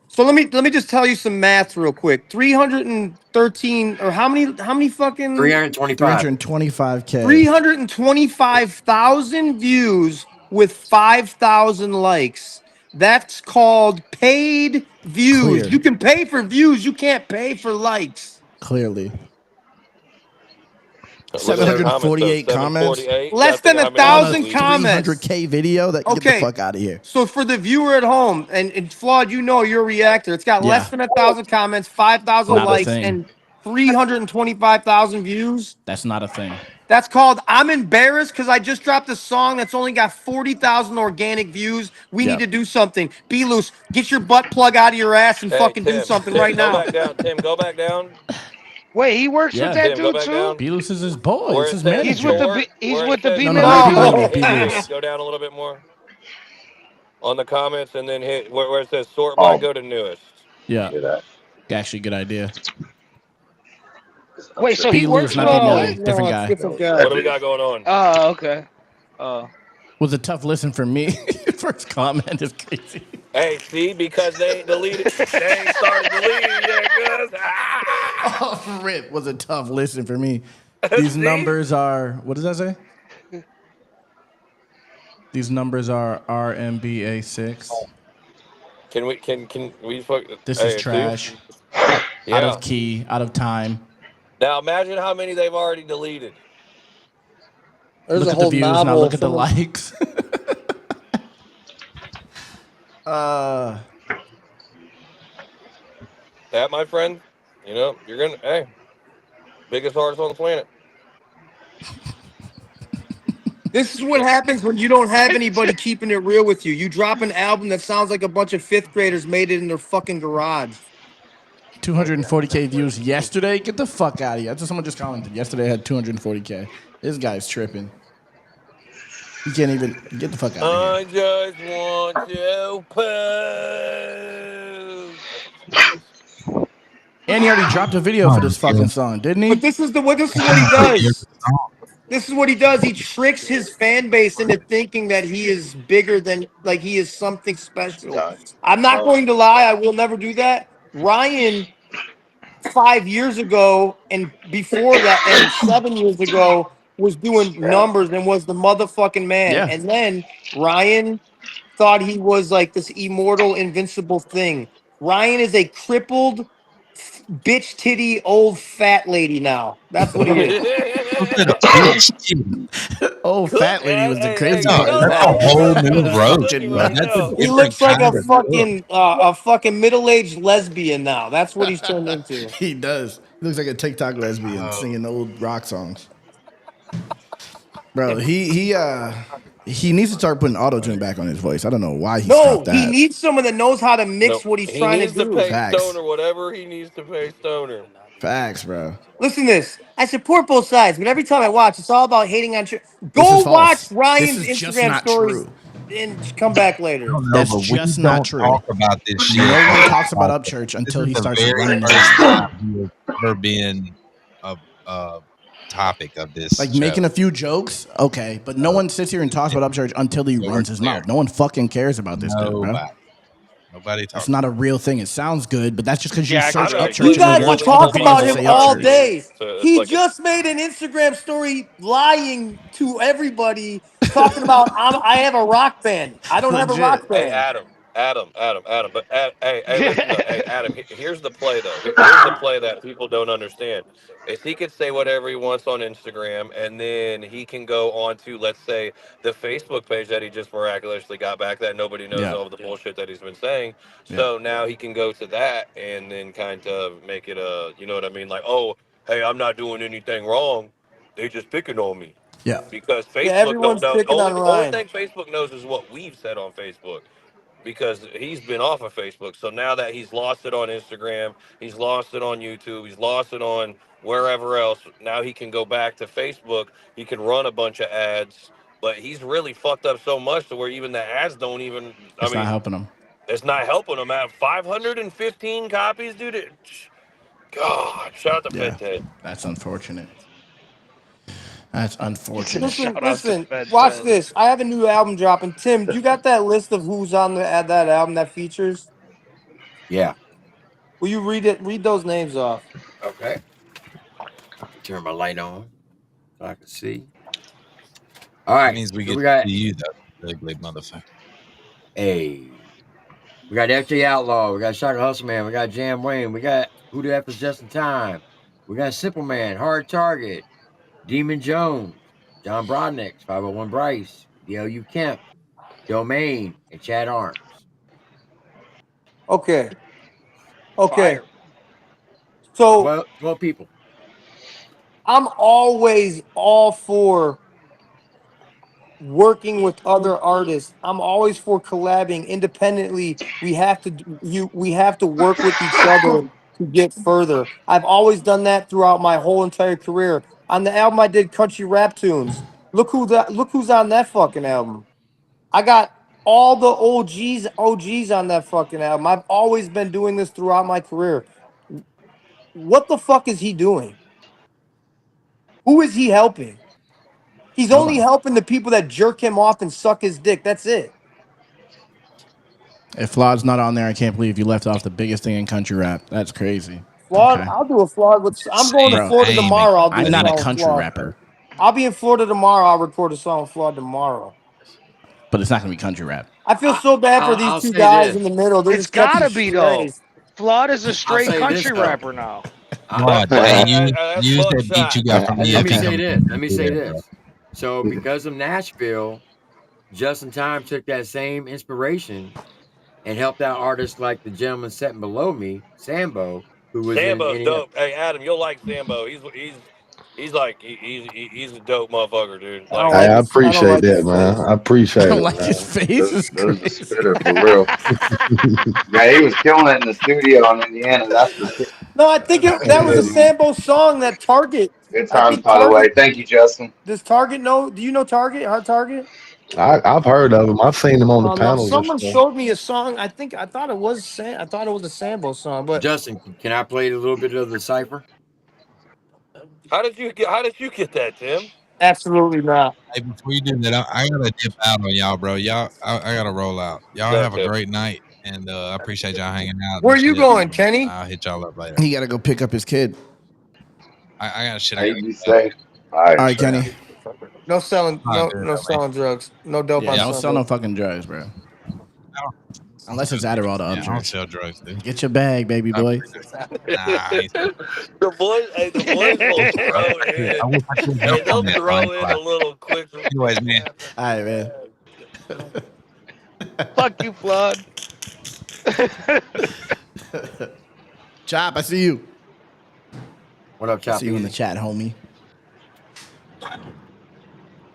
So let me just tell you some math real quick. 313 or how many fucking 325K. 325,000 views with 5,000 likes. That's called paid views. Clear. You can pay for views, you can't pay for likes. Clearly. 748 comments. Less than 1,000 comments. 300K video. Get the fuck out of here. So for the viewer at home, and Flawd, you know you're a reactor. It's got less than 1,000 comments, 5,000 likes, and 325,000 views. That's not a thing. That's called I'm embarrassed because I just dropped a song that's only got 40,000 organic views. We need to do something. Be loose. Get your butt plug out of your ass and fucking do something right now. Go back down. Tim, go back down. Wait, he works with that dude too? Belus is his boy. It's his manager. He's with the B No, Go down a little bit more. On the comments and then hit where it says sort by, go to newest. Yeah. Actually, good idea. Wait, so he works with different guy. What do we got going on? Oh, okay. Was a tough listen for me. First comment is crazy. Hey, see, because they ain't deleted. They ain't started deleting yet, cuz. Oh, rip. Was a tough listen for me. These numbers are, what does that say? These numbers are RMBA6. Can we This is trash. Yeah. Out of key, out of time. Now imagine how many they've already deleted. There's look a at the whole views novel. now. Look at the likes. That, my friend, you know, you're gonna biggest artist on the planet. This is what happens when you don't have anybody keeping it real with you. You drop an album that sounds like a bunch of fifth graders made it in their fucking garage. 240K views yesterday? Get the fuck out of here. That's what someone just commented. Yesterday I had 240K. This guy's tripping. You can't even get the fuck out of I just want to poo. And he already dropped a video for this fucking song, didn't he? But this is what he does. This is what he does. He tricks his fan base into thinking that he is bigger than, like, he is something special. I'm not going to lie. I will never do that. Ryan, 5 years ago and before that, and 7 years ago, was doing numbers and was the motherfucking man. Yeah. And then Ryan thought he was like this immortal, invincible thing. Ryan is a crippled, bitch titty, old fat lady now. That's what he is. Oh, fat lady was the crazy part. That's a whole new roast, bro. That's a He looks like a fucking middle-aged lesbian now. That's what he's turned into. He does. He looks like a TikTok lesbian singing old rock songs. Bro, he needs to start putting auto-tune back on his voice. I don't know why he stopped that. He needs someone that knows how to mix what he's trying to do. He needs to pay Facts. Stoner whatever he needs to pay Stoner. Facts, bro. Listen to this. I support both sides, but every time I watch, it's all about hating on. This Go is false. watch Ryan's This is just Instagram not stories true. and come back later. That's just not true. Talk about this shit. No one talks about Upchurch until he starts running. For being a topic of this, Like show. making a few jokes, okay, but no one sits here and talks about Upchurch until he runs his mouth. No one fucking cares about this dude, bro. Nobody talks. It's not a real thing. It sounds good, but that's just because you Yeah, search I- Upchurch. You guys and will watch talk other about videos him that say all Upchurch. day. it's He like just made an Instagram story lying to everybody, talking about I have a rock band. I don't have a rock Hey, band. Adam. Adam. But hey, listen though. Hey, Adam. Here's the play though. Here's the play that people don't understand. Is he could say whatever he wants on Instagram, and then he can go on to, let's say, the Facebook page that he just miraculously got back that nobody knows all the bullshit that he's been saying. So now he can go to that and then kind of make it a, you know what I mean? Like, oh, hey, I'm not doing anything wrong. They just picking on me. Yeah. Because Yeah, Facebook don't everyone's know. picking on Only Ryan. thing Facebook knows is what we've said on Facebook, because he's been off of Facebook. So now that he's lost it on Instagram, he's lost it on YouTube, he's lost it on wherever else, now he can go back to Facebook. He can run a bunch of ads, but he's really fucked up so much to where even the ads don't even. It's not helping him. It's not helping him out. 515 copies, dude. God, shout out to FedTed. That's unfortunate. That's unfortunate. Listen. Watch this. I have a new album dropping. Tim, you got that list of who's on that album that features? Yeah. Will you read it? Read those names off. Okay. Turn my light on so I can see. All right. That means we so get we got to see you, that ugly motherfucker. Hey. We got FJ Outlaw. We got Shaka Hustle Man. We got Jam Wayne. We got Who the F is Just in Time. We got Simple Man, Hard Target, Demon Jones, John Brodnick, 501 Bryce, DLU Kemp, Domain, and Chad Arms. Okay. So 12 people. I'm always all for working with other artists. I'm always for collabing independently. We have to work with each other to get further. I've always done that throughout my whole entire career. On the album I did Country Rap Tunes. Look who's on that fucking album. I got all the OGs on that fucking album. I've always been doing this throughout my career. What the fuck is he doing? Who is he helping? He's only helping the people that jerk him off and suck his dick. That's it. If Flawd's not on there, I can't believe you left off the biggest thing in country rap. That's crazy. Flawd, I'll do a Flawd with. I'm going to Florida tomorrow. I'll do I'm a not song a with country Flawd. rapper, I'll be in Florida tomorrow. I'll record a song with Flawd tomorrow. but it's not gonna be country rap. I feel so bad for these two guys in the middle. They're It's just catching gotta be though. strays. Flawd is a straight say this, country though. rapper now. Hey, use that beat you got from the Let me say this. So because of Nashville, Just in Time took that same inspiration and helped out artists like the gentleman sitting below me, Sambo, who was Sambo's in dope. Hey, Adam, you'll like Sambo. He's a dope motherfucker, dude. Like, I appreciate that, man. I appreciate it. Like his face is There's a spitter for real. Yeah, he was killing it in the studio in Indiana. That's for sure. No, I think that was a Sambo song. That Target. Good times, by the way. Thank you, Justin. Does Target know? Do you know Target? Hard Target? I've heard of him. I've seen him on the No, panels. someone and stuff. showed me a song. I thought it was a Sambo song, but Justin, can I play a little bit of the cipher? how did you get that, Tim? Absolutely not. Hey, before you do that, I gotta dip out on y'all, bro. I gotta roll out. Y'all have a great night, and I appreciate y'all hanging out. Where you going, Kenny? I'll hit y'all up later. He got to go pick up his kid. I got shit. Hey, be safe. All right, Kenny. No selling drugs. No dope on don't sell Sunday. no fucking drugs, bro. Unless it's Adderall to I don't upcharge. sell drugs, dude. Get your bag, baby boy. The boys will throw in. Hey, they'll throw in a little quick. Anyways, man. All right, man. Fuck you, Flawd. Chop, I see you. What up, Chop? See you in the chat, homie.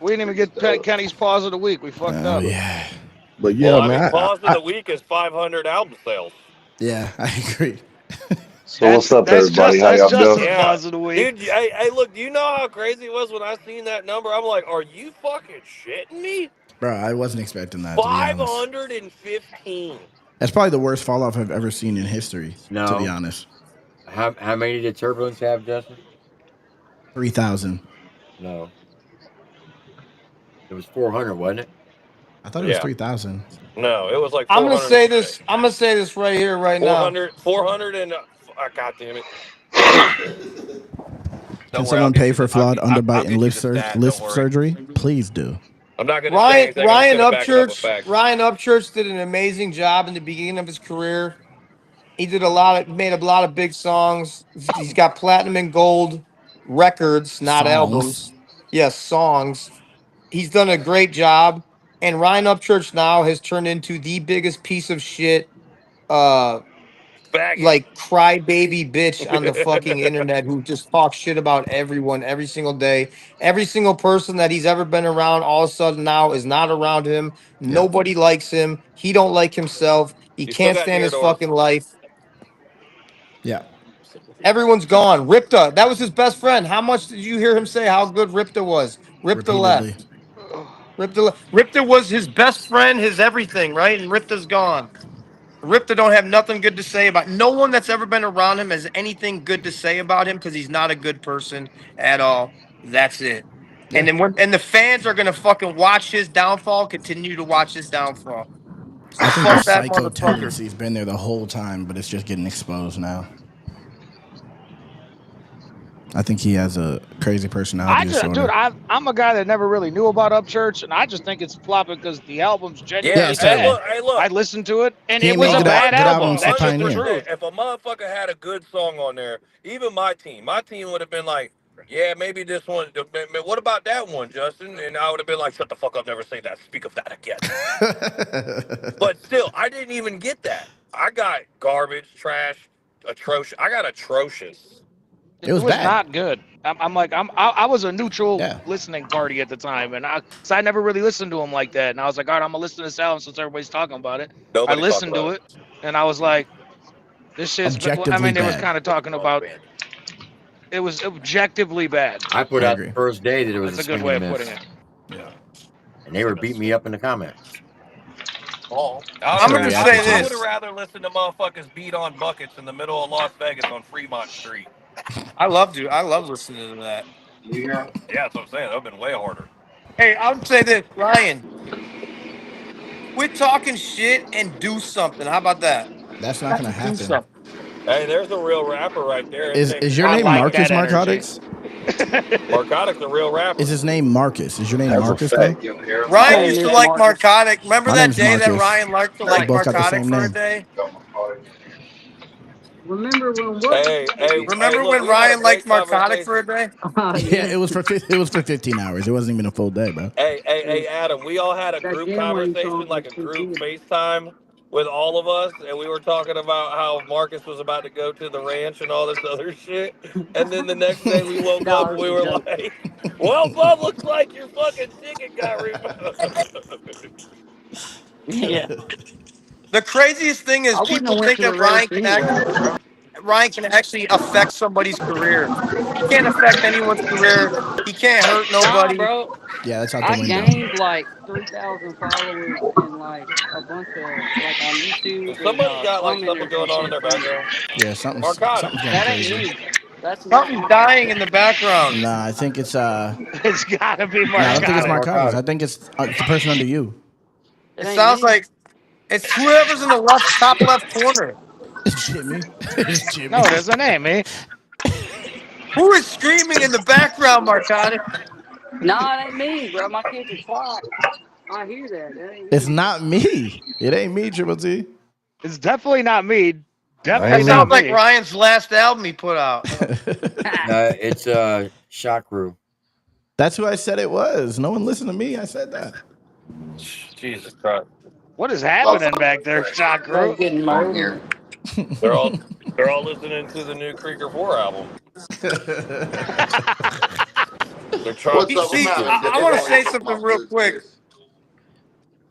We didn't even get Kenny's pause of the week. We fucked up. Yeah. But yeah, Well, man. pause of the week is 500 album sales. Yeah, I agree. So what's up, everybody? How y'all doing? Pause of the week. Dude, hey, look, do you know how crazy it was when I seen that number? I'm like, are you fucking shitting me? Bro, I wasn't expecting that, to be honest. 515. That's probably the worst fall off I've ever seen in history, No. to be honest. How many did Turbulence have, Justin? 3,000. No. It was 400, wasn't it? I thought it was 3,000. No, it was like 400. I'm gonna say this right here, right now. 400 and God damn it. Can someone pay for Flawd underbite and lisp surgery? Please do. I'm not going to say anything. I'm just going to back it up with facts. Ryan Upchurch did an amazing job in the beginning of his career. He did made a lot of big songs. He's got platinum and gold records, not albums. Yes, songs. He's done a great job. And Ryan Upchurch now has turned into the biggest piece of shit, like crybaby bitch on the fucking internet who just talks shit about everyone every single day. Every single person that he's ever been around all of a sudden now is not around him. Nobody likes him. He don't like himself. He You still can't got stand his Theodore. fucking life. Yeah. Everyone's gone. Ripta, that was his best friend. How much did you hear him say how good Ripta was? Ripta left. Ripta was his best friend, his everything, right? And Ripta's gone. Ripta don't have nothing good to say about. No one that's ever been around him has anything good to say about him because he's not a good person at all. That's it. Yeah. And then the fans are gonna fucking watch his downfall, continue to watch his downfall. I think Fuck the that psycho motherfucker. tendency's been there the whole time, but it's just getting exposed now. I think he has a crazy personality disorder. I'm a guy that never really knew about Upchurch, and I just think it's flopping because the album's genuinely Yeah, bad. hey, look. I listened to it, and He it was made a good bad album. albums, That's just the Pioneer. truth. If a motherfucker had a good song on there, even my team would have been like, yeah, maybe this one. What about that one, Justin? And I would have been like, shut the fuck up, never say that. Speak of that again. But still, I didn't even get that. I got garbage, trash, atrocious. I got atrocious. It was bad. Not good. I was a neutral listening party at the time, and I never really listened to him like that. And I was like, all right, I'm gonna listen to this album since everybody's talking about it. I listened to it, and I was like, this shit's. I mean, they was kind of talking about. It was objectively bad. I put out the first day that it was That's a good way of putting it. Yeah. And they were beating me up in the comments. I'm gonna say I this. would have rather listened to motherfuckers beat on buckets in the middle of Las Vegas on Fremont Street. I love listening to that. Yeah, that's what I'm saying. That would have been way harder. Hey, I would say this, Ryan. Quit talking shit and do something. How about that? That's not gonna happen. Hey, there's a real rapper right there. Is your name Marcus Narcotics? Narcotics, a real rapper. Is his name Marcus? Is your name Marcus though? Ryan used to like Narcotic. Remember My that name's day that Marcus. Ryan liked to We like both got the Narcotic same for a name. day? Remember when what? Remember when Ryan liked Narcotic for a day? Yeah, it was for 15 hours. It wasn't even a full day, bro. Hey, Adam, we all had a group conversation, like a group FaceTime with all of us, and we were talking about how Marcus was about to go to the ranch and all this other shit. And then the next day we woke up and we were like, well, Bob, looks like your fucking ticket got revoked. Yeah. The craziest thing is people think that Ryan can actually affect somebody's career. He can't affect anyone's career. He can't hurt nobody. Nah, bro. Yeah, that's out the I window. gained like 3,000 followers and like a bunch of like on YouTube. Somebody's got like something going on in their background. Yeah, something's going That ain't crazy. me. That's Something's dying in the background. Nah, I think it's It's gotta be Marcos. Nah, I don't think it's Marcos. I think it's the person under you. It sounds like it's whoever's in the top left corner. It's Jimmy. It's Jimmy. No, there's a name, eh? Who is screaming in the background, Marcotti? Nah, it ain't me, bro. My kids are quiet. I hear that. It's not me. It ain't me, Triple T. It's definitely not me. Definitely It sounds like Ryan's last album he put out. It's Shock Crew. That's who I said it was. No one listened to me. I said that. Jesus Christ. What is happening back there, Shock Crew? Getting murdered. They're all listening to the new Krieger 4 album. They're trying. See, I want to say something real quick.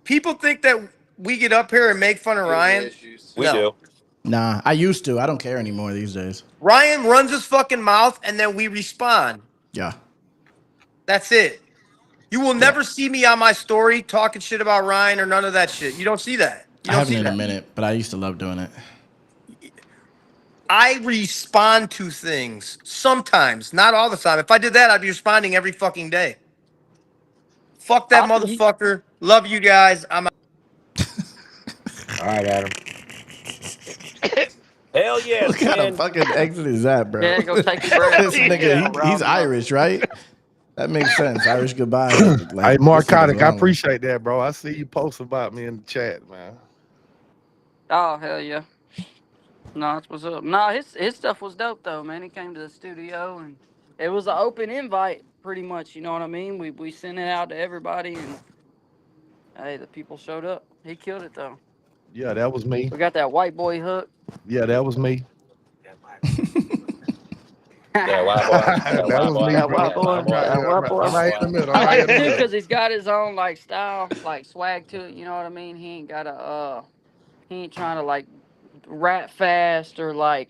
People think that we get up here and make fun of Ryan. We do. Nah, I used to. I don't care anymore these days. Ryan runs his fucking mouth and then we respond. Yeah. That's it. You will never see me on my story talking shit about Ryan or none of that shit. You don't see that. You I don't haven't see in that. a minute, but I used to love doing it. I respond to things sometimes, not all the time. If I did that, I'd be responding every fucking day. Fuck that motherfucker. Love you guys. I'm out. All right, Adam. Hell yeah. What kind of fucking exit is that, bro? Yeah, go take a break. This nigga, he's Irish, right? That makes sense. Irish goodbye. Like Hey, this nigga's Marcotic, I wildin'. appreciate that, bro. I see you post about me in the chat, man. Oh hell yeah. No, that's what's up. No, his stuff was dope though, man. He came to the studio and it was an open invite, pretty much. You know what I mean? We sent it out to everybody, and hey, the people showed up. He killed it though. Yeah, that was me. We got that white boy hook. Yeah, that was me. Yeah, white boy. Yeah, That white was boy. me, That bro. white Yeah, white boy. I'm boy. right That here. white boy. I'm White right boy. in the middle. I'm I right like in the it too middle. because he's got his own like style, like swag to it. You know what I mean? He ain't got he ain't trying to like rap fast or like,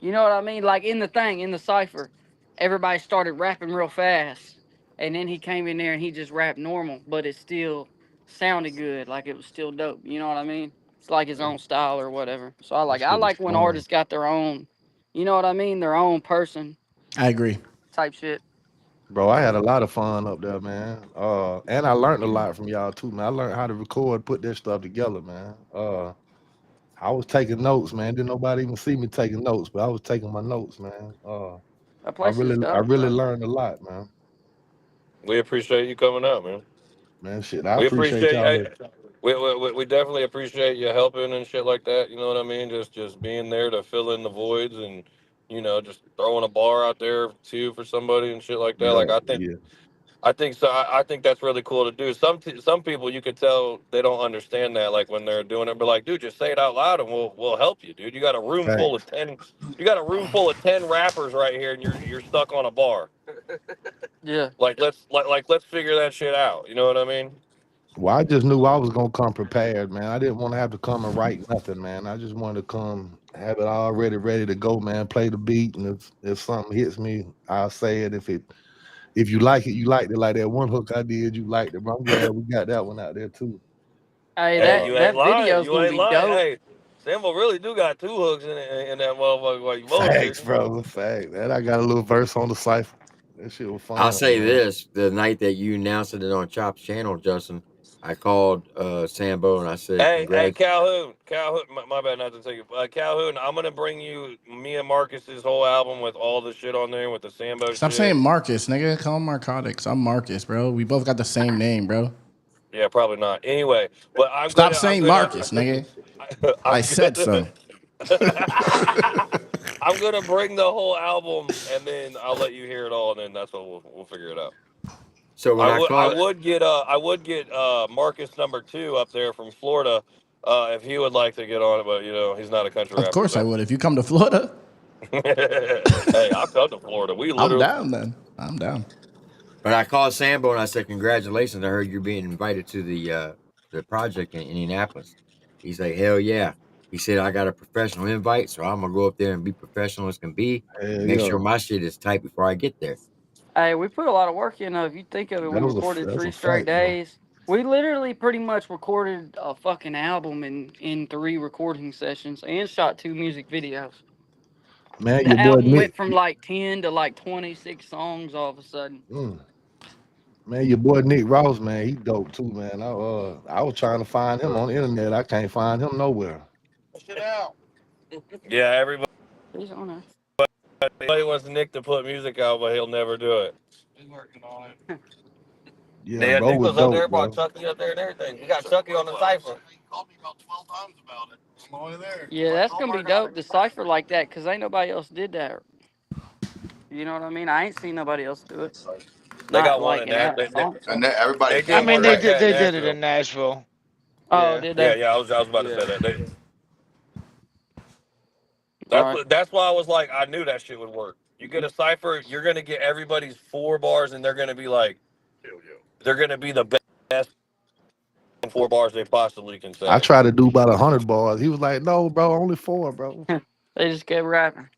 you know what I mean? Like in the cipher, everybody started rapping real fast, and then he came in there and he just rapped normal, but it still sounded good, like it was still dope. You know what I mean? It's like his own style or whatever. So I That like I shit was like when fun. artists got their own, you know what I mean? Their own person I agree. type shit. Bro, I had a lot of fun up there, man. And I learned a lot from y'all too, man. I learned how to record, put that stuff together, man. I was taking notes, man. Didn't nobody even see me taking notes, but I was taking my notes, man. That I place is really, I dope, really though. learned a lot, man. We appreciate you coming out, man. Man, shit, I We appreciate appreciate. y'all. We definitely appreciate you helping and shit like that. You know what I mean? Just being there to fill in the voids and just throwing a bar out there too for somebody and shit like that. Yeah, Like yeah. I think so. I think that's really cool to do. Some people you could tell they don't understand that. Like when they're doing it, but like, dude, just say it out loud and we'll help you, dude. You got a room full of Thanks. 10. You got a room full of 10 rappers right here, and you're stuck on a bar. Yeah. Let's figure that shit out. You know what I mean? Well, I just knew I was gonna come prepared, man. I didn't want to have to come and write nothing, man. I just wanted to come, have it already ready to go, man. Play the beat, and if something hits me, I'll say it. If you like it, you liked it. Like that one hook I did, you liked it. But I'm glad we got that one out there too. Hey, Hey, that you ain't that lying. video's You gonna ain't be lying. dope. Hey, Sambo really do got two hooks in that motherfucker while you Facts, bullshitting. bro. Facts. And I got a little verse on the cipher. That shit was I'll fun, say man. this: the night that you announced it on Chop's channel, Justin, I called Sambo and I said, Hey, "Congrats." Calhoun. My bad, not to take it. Calhoun, I'm gonna bring you me and Marcus's whole album with all the shit on there with the Sambo Stop saying shit. Marcus, nigga. Call him Narcotics. I'm Marcus, bro. We both got the same name, bro. Yeah, probably not. Anyway, but Stop saying Marcus, nigga. I I'm said so. gonna I'm gonna bring the whole album and then I'll let you hear it all and then that's what we'll figure it out. So when I I called, would get Marcus number 2 up there from Florida if he would like to get on it, but he's not a country Of rapper, course I so. would. If you come to Florida, Hey, I'll come to Florida. We I'm literally. down then. I'm down. but I called Sambo and I said, "Congratulations! I heard you're being invited to the project in Indianapolis." He's like, "Hell yeah!" He said, "I got a professional invite, so I'm gonna go up there and be professional as can be, Hell and make yeah. sure my shit is tight before I get there." Hey, we put a lot of work in. If you think of it, we recorded That's a 3 straight fact, bro. days. We literally pretty much recorded a fucking album in 3 recording sessions and shot 2 music videos. Man, The your boy album Nick. went from like 10 to like 26 songs all of a sudden. Man, your boy Nick Ross, man, he dope too, man. I was trying to find him on the internet. I can't find him nowhere. Yeah, everybody He's on there. wants Nick to put music out, but he'll never do it. Yeah, Yeah, bro Nick was was up dope, there, brought bro. Chucky up there and everything. We got Chucky on the cipher. Yeah, that's gonna be dope. The cipher like that, cause ain't nobody else did that. You know what I mean? I ain't seen nobody else do it. They Not got one like in in that. that song. And So. then everybody They I did came mean, one they like correct. did that in they did it Nashville. in Nashville. Oh, Yeah, did Yeah, they? yeah. I was about to say yeah. that. All right. That's why I was like, I knew that shit would work. You get a cipher, you're gonna get everybody's 4 bars, and they're gonna be like, they're gonna be the best 4 bars they possibly can I say. tried to do about 100 bars. He was like, "No, bro, only 4, bro." They just kept rapping.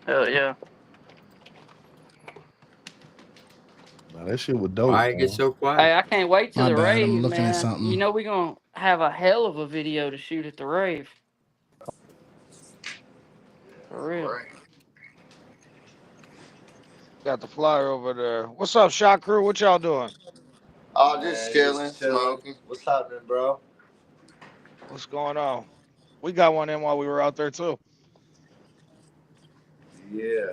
Hell yeah. Man, that shit was dope, Why it get man. so quiet? Hey, I can't wait to My the bad. I'm rave, looking at man. You something. know we gonna have a hell of a video to shoot at the rave. For real. Right. Got the flyer over there. What's up, shot crew? What y'all doing? Oh, just chilling, smoking. What's happening, bro? What's going on? We got one in while we were out there too. Yeah.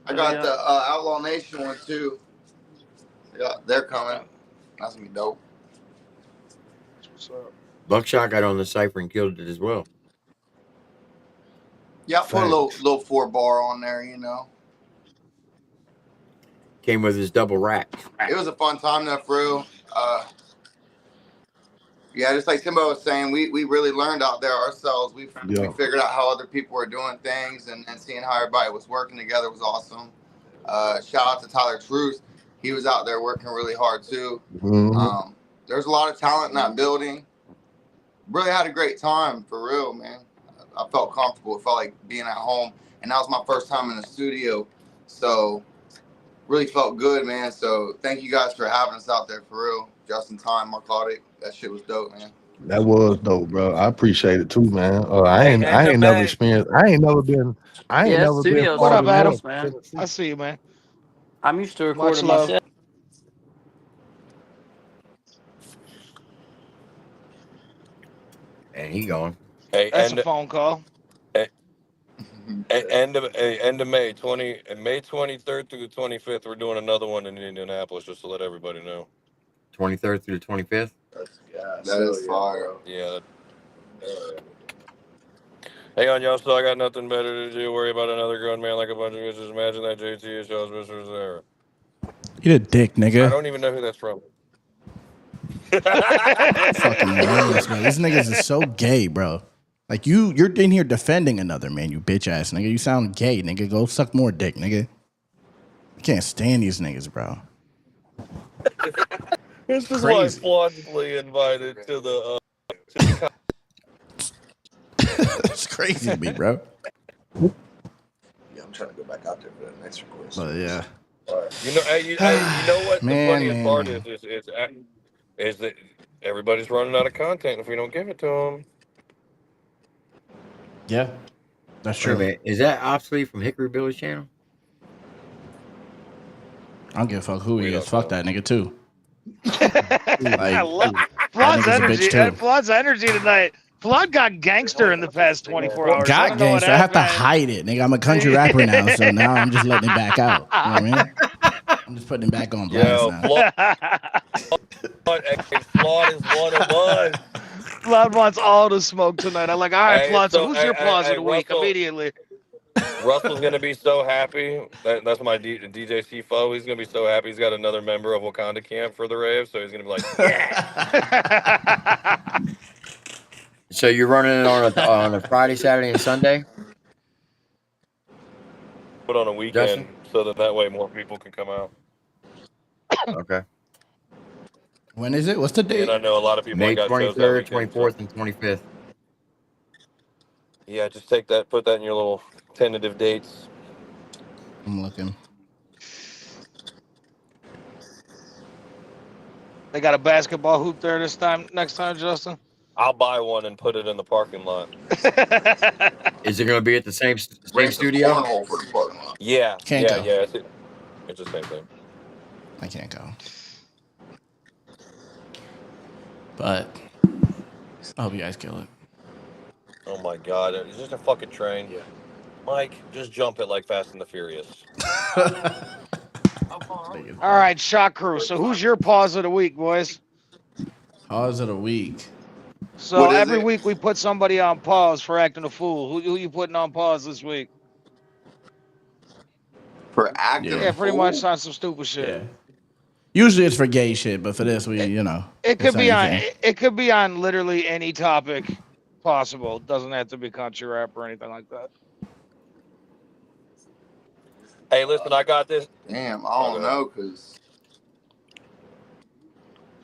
I got the Outlaw Nation one too. Yeah, they're coming. That's gonna be dope. What's up? Buckshot got on the cipher and killed it as well. Yeah, I put a little 4-bar on there, you know. Came with his double rack. It was a fun time though, for real. Yeah, just like Timbo was saying, we really learned out there ourselves. We figured out how other people were doing things, and then seeing how everybody was working together was awesome. Shout out to Tyler Truth. He was out there working really hard too. Mm-hmm. There's a lot of talent in that building. Really had a great time, for real, man. I felt comfortable. It felt like being at home, and that was my first time in the studio, so really felt good, man. So thank you guys for having us out there, for real. Just in time, Marcotic. That shit was dope, man. That was dope, bro. I appreciate it too, man. I ain't never experienced. I ain't never been. What up, Adam? Man. I see you, man. I'm used to recording myself. And he gone. Hey, that's a phone call. End of May, May 23rd through the 25th, we're doing another one in Indianapolis, just to let everybody know. 23rd through the 25th. That is fire. Yeah. Hang on, y'all. Still, I got nothing better to do. Worry about another grown man like a bunch of bitches. Imagine that JT is y'all's Mr. Zara. You a dick, nigga. I don't even know who that's from. Fucking worse, man. These niggas is so gay, bro. Like you're in here defending another man, you bitch ass nigga. You sound gay, nigga. Go suck more dick, nigga. I can't stand these niggas, bro. This is why Flawdly invited to the. It's crazy to me, bro. Yeah, I'm trying to go back out there for that next request. But yeah. You know what the funniest part is that everybody's running out of content if we don't give it to them. Yeah, that's true. Wait, is that obsolete from Hickory Billy's channel? I don't give a fuck who he is. Fuck that nigga too. I love Flawd's energy. Flawd's energy tonight. Flawd got gangster in the past 24 hours. Got gangster. I have to hide it, nigga. I'm a country rapper now, so now I'm just letting it back out. You know what I mean? I'm just putting it back on blast now. Flawd is one of us. Flawd wants all the smoke tonight. I'm like, all right, Flawd, so who's your applause of the week? Immediately. Russell's going to be so happy. That's my DJ C-Fo. He's going to be so happy. He's got another member of Wakanda camp for the rave, so he's going to be like, yeah. So you're running it on a Friday, Saturday, and Sunday? Put on a weekend so that way more people can come out. Okay. When is it? What's the date? And I know a lot of people May got 23rd, 24th, and 25th. Yeah, just put that in your little tentative dates. I'm looking. They got a basketball hoop there next time, Justin? I'll buy one and put it in the parking lot. Is it going to be at the same studio? Yeah. Can't go. Yeah. It's the same thing. I can't go. But I hope you guys kill it. Oh my God. It's just a fucking train. Yeah. Mike, just jump it like Fast and the Furious. All right, Shot Crew. So who's your pause of the week, boys? Pause of the week. So every week we put somebody on pause for acting a fool. Who you putting on pause this week? For acting? Yeah, pretty much on some stupid shit. Yeah. Usually it's for gay shit, but for this it could be on it could be on literally any topic possible. It doesn't have to be country rap or anything like that. Hey, listen, I got this. Damn, I don't know, cause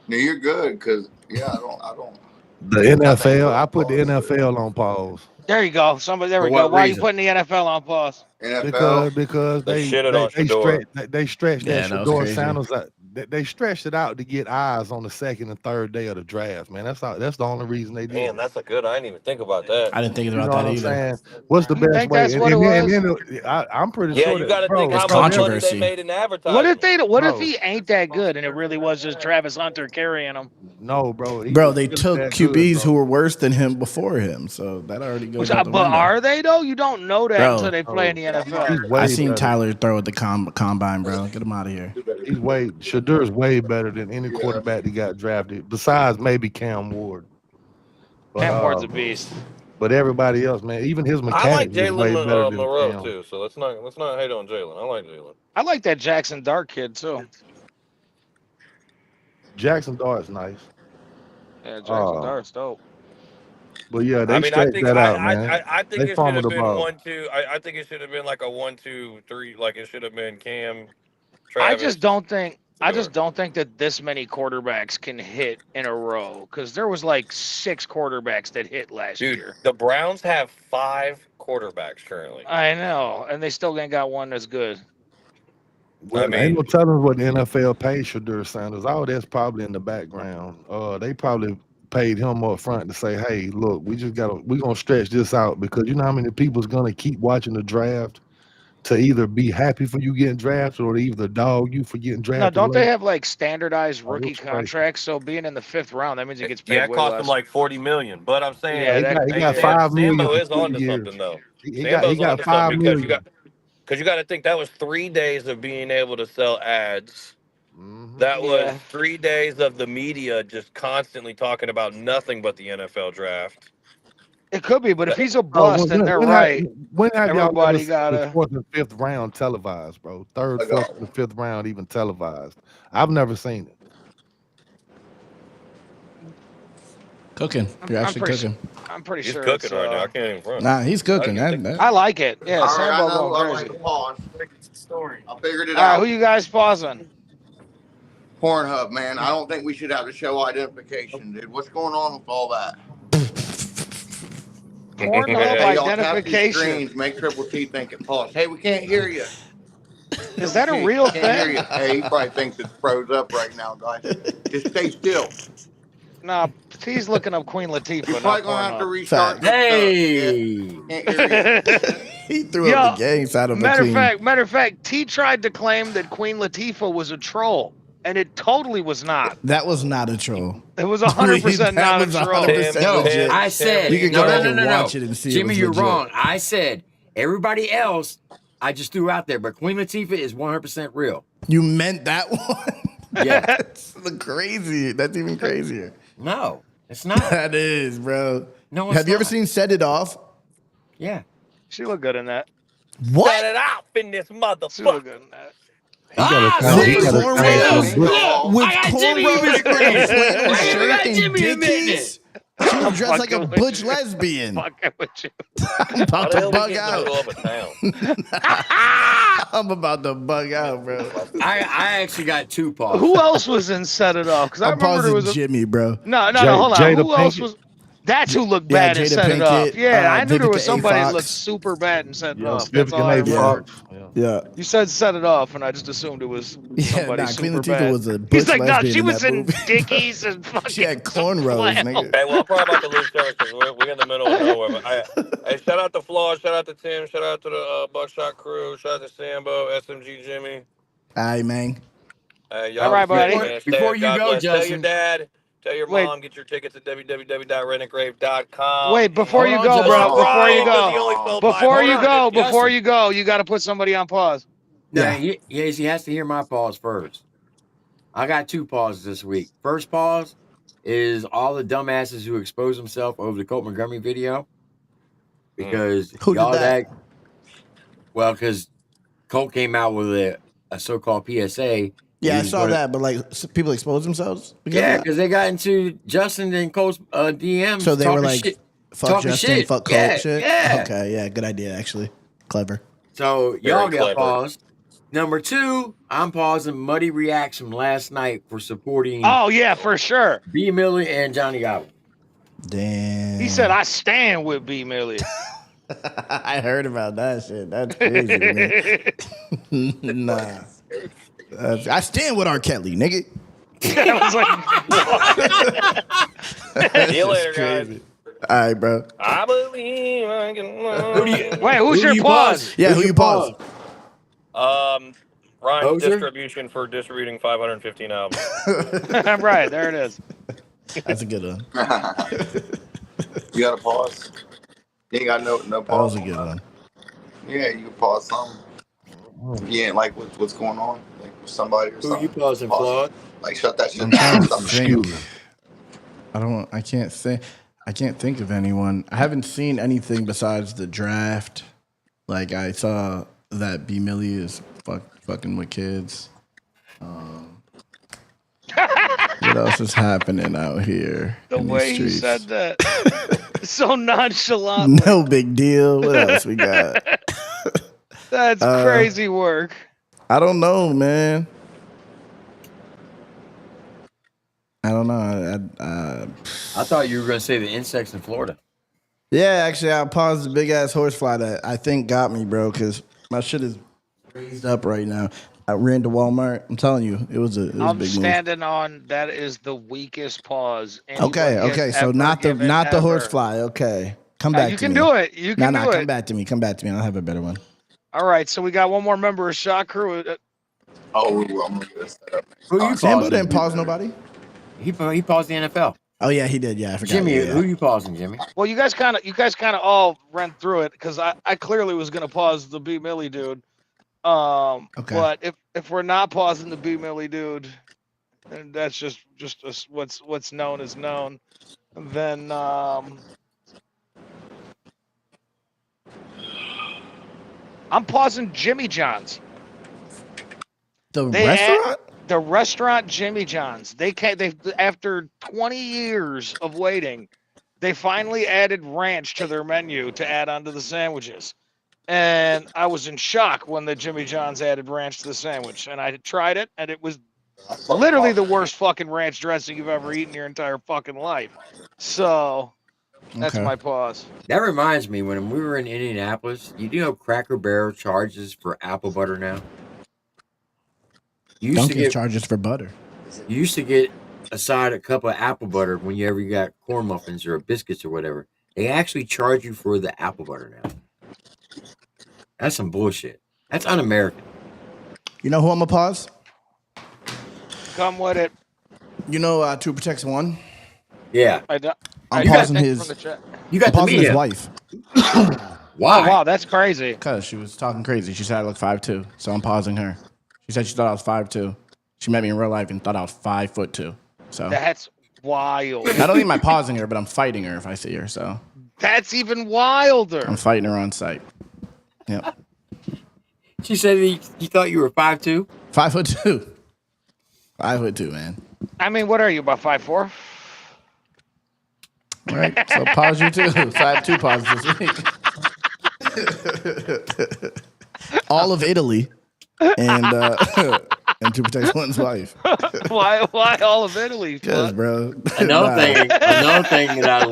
no, you're good, cause I don't. The NFL, I put the NFL on pause. There you go. There we go. Why are you putting the NFL on pause? Because they stretched that Shador Sanders out. they stretched it out to get eyes on the second and third day of the draft, man. That's the only reason they did. Man, that's a good. I didn't even think about that. I didn't think You about know that what I'm either. saying? What's the You best think way? that's what it was? I'm pretty Yeah, sure you that, got to think bro. how It's much money they controversy. made in advertising. What if Bro. he ain't that good and it really was just Travis Hunter carrying him? No, bro. Bro, they really took that QBs good, who were worse than him before him, so that already goes out the But window. are they though? You don't know that Bro. until they play in the NFL. He's way I seen better. Tyler throw at the combine, bro. Get him out of here. Shadur's way better than any quarterback that got drafted, besides maybe Cam Ward. Cam Ward's a beast. But everybody else, man, even his I like mechanics was way Jalen better than Moreau Cam. too. So let's not hate on Jalen. I like Jalen. I like that Jackson Dart kid too. Jackson Dart's nice. Yeah, Jackson Dart's dope. But yeah, they I mean, I stretched think that out, man. I think They it should fumbled have the been ball. 1-2. I think it should have been like a 1-2-3. Like it should have been Cam, I Travis. just don't think that this many quarterbacks can hit in a row because there was like 6 quarterbacks that hit last year. The Browns have 5 quarterbacks currently. I know, and they still ain't got one that's good. Well, I mean, ain't no telling what the NFL paid Shadur Sanders. All that's probably in the background. They probably paid him up front to say, "Hey, look, we're gonna stretch this out because you know how many people's gonna keep watching the draft to either be happy for you getting drafted or to either dog you for getting drafted." No, don't they late. have like standardized rookie it's crazy. contracts? So being in the 5th round, that means he gets paid yeah, it way cost less. him like $40 million. But I'm saying, Yeah, he got $5 million Sambo for is 2 onto years. something though. He Sambo's got onto $5 something million. because you got to think that was 3 days of being able to sell ads. Mm-hmm. That was 3 days of the media just constantly talking about nothing but the NFL draft. It could be, but if he's a bust and they're right, when have everybody y'all gotta. the 4th and 5th round televised, bro? 3rd, 4th, and 5th round even televised. I've never seen it. Cooking. You're actually cooking. I'm pretty He's sure cooking right now. I can't even front. Nah, he's cooking. I like it. Yeah, All right, Sambo I know. going I crazy. like the pause. I figured it All right, out. who you guys pausing? Pornhub, man. I don't think we should have to show identification, dude. What's going on with all that? Pornhub Hey, y'all tap these identification. screens, make Triple T think it pause. Hey, we can't hear you. Is that a real Can't hear thing? you. Hey, he probably thinks it's froze up right now, guys. Just stay still. Nah, he's looking up Queen Latifah. You're probably gonna have to restart. Hey, Can't hear you. He threw up the game side of the Matter Queen. of fact, T tried to claim that Queen Latifah was a troll, and it totally was not. That was not a troll. It was 100% not a was troll. 100% no, legit. I said You can go back and watch it and see. Jimmy, it was you're legit. wrong. I said everybody else. I just threw out there, but Queen Latifah is 100% real. You meant that one? Yeah, That's crazy. That's even crazier. No, it's not. That is, bro. No, it's Have you ever not. seen Set It Off? Yeah. She looked good in that. What? Set it off in this She looked motherfucker. good in that. With I got Jimmy in cornrows minute. flannel I shirt got and Jimmy in minute. dickies. She was dressed like a fucking with butch you. lesbian. Fucking with you. I'm How about the to hell we bug get in the out. middle of a town? I'm about to bug out, bro. I actually got 2 paws. Who else was in Set It Off? Because I I'm remember there pausing was a. Jimmy, bro. No, hold on. Jada Who else Pinkett. was? That's who looked Yeah, bad and Jada Set It Off. Pinkett, Yeah, I knew there Vivica was A. somebody that Fox. looked super bad and Set It Yeah, Off. That's Vivica all I A. remember. Fox. Yeah. You said Set It Off, and I just assumed it was somebody Queen super Latifah bad. was a He's butch like, no, lesbian she in was that in movie. dickies and fucking. She had cornrows, nigga. Hey, well, I'm probably about to lose service because we're in the middle of nowhere. But hey, shout out to Flawd, shout out to Tim, shout out to the Buckshot crew, shout out to Sambo, SMG Jimmy. All right, man. Y'all All right, buddy. Before you God go, bless. Tell your Justin. dad, tell your Wait. mom, get your tickets at www.redneckgrave.com. Wait, before you Hold on, go, bro. Justin. Before you Because he go. only sold Before 500 you go. tickets. Before you go. You got to put somebody on pause. No, Yeah. he has to hear my pause first. I got 2 pauses this week. First pause is all the dumbasses who expose themselves over the Colt Montgomery video. Because Who did y'all that? well, because Colt came out with a so-called PSA. Yeah, I He's saw gonna- that, but like people expose themselves. Because Yeah, of that? because they got into Justin and Colt's DMs. So they were talking like, shit. fuck Talking Justin, shit. fuck Colt Yeah, shit. yeah. Okay, yeah, good idea actually. Clever. So y'all Very got clever. paused. Number 2, I'm pausing Muddy Reacts from last night for supporting Oh, yeah, for sure. B. Millie and Johnny Godwin. Damn. He said, I stand with B. Millie. I heard about that shit. That's crazy to me. Nah. I stand with R. Kelly, nigga. I was like, See you later, guys. All right, bro. I believe I can. Wait, who's your pause? Yeah, who you pause? Ryan's Hoser? distribution for distributing 515 albums. Right, there it is. That's a good one. You got to pause. You ain't got no pause. That was a good one. Yeah, you can pause something. If you ain't like what's going on, like with somebody or something. Who you pausing, Flawd? Like shut that shit I'm down. trying to think. I can't think of anyone. I haven't seen anything besides the draft. Like I saw that B Millie is fucking with kids. What else is happening out here? The way he said that, so nonchalant. No big deal. What else we got? That's crazy work. I don't know, man. I don't know. I thought you were going to say the insects in Florida. Yeah, actually, I paused the big ass horsefly that I think got me, bro, because my shit is raised up right now. I ran to Walmart. I'm telling you, it was a big move. Standing on that is the weakest pause. Okay. So not the horsefly. Okay, come back. You to can me. do it. You can do it. Come back to me. Come back to me. I'll have a better one. All right, so we got one more member of Shot Crew. I'm gonna get this set up. Who you Sambo pausing? didn't pause nobody. He paused the NFL. Oh yeah, he did. Yeah, I forgot. Jimmy, Yeah. who you pausing, Jimmy? Well, you guys kind of all ran through it because I clearly was gonna pause the B Millie dude. Okay. But if we're not pausing the B Millie dude, and that's just what's known as known, then I'm pausing Jimmy John's. The restaurant? The restaurant Jimmy John's. They after 20 years of waiting, they finally added ranch to their menu to add onto the sandwiches. And I was in shock when the Jimmy John's added ranch to the sandwich. And I tried it, and it was literally the worst fucking ranch dressing you've ever eaten in your entire fucking life. So that's my pause. That reminds me, when we were in Indianapolis, you do know Cracker Barrel charges for apple butter now? You used to get charges for butter. You used to get a cup of apple butter whenever you got corn muffins or biscuits or whatever. They actually charge you for the apple butter now. That's some bullshit. That's un-American. You know who I'm gonna pause? Come with it. You know, Two Protects One. Yeah. I'm pausing his. You got to meet his him. wife. Why? Oh, wow, that's crazy. Because she was talking crazy. She said I look 5'2", so I'm pausing her. She said she thought I was 5'2". She met me in real life and thought I was 5'2". So that's wild. Not only am I pausing her, but I'm fighting her if I see her. So that's even wilder. I'm fighting her on sight. Yep. She said he thought you were 5'2". 5'2". 5'2", man. I mean, what are you, about 5'4"? All right, so pause you too. So I have two pauses this week. All of Italy and To Protect One's Wife. Why all of Italy? Because, bro. Another thing that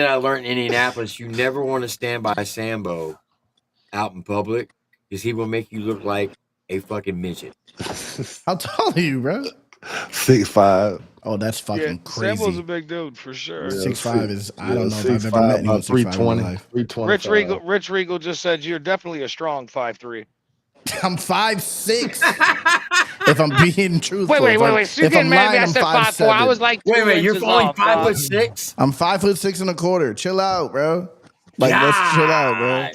I learned in Indianapolis, you never want to stand by Sambo out in public because he will make you look like a fucking midget. How tall are you, bro? 6'5". Oh, that's fucking crazy. Sambo's a big dude for sure. 6'5" is, I don't know if I've ever met anyone 6'5". Rich Regal just said you're definitely a strong 5'3". I'm 5'6". If I'm being truthful. Wait. So you're getting mad at me? I said 5'4". I was like, wait, you're only 5'6"? I'm 5'6" and a quarter. Chill out, bro. Like, let's chill out, bro.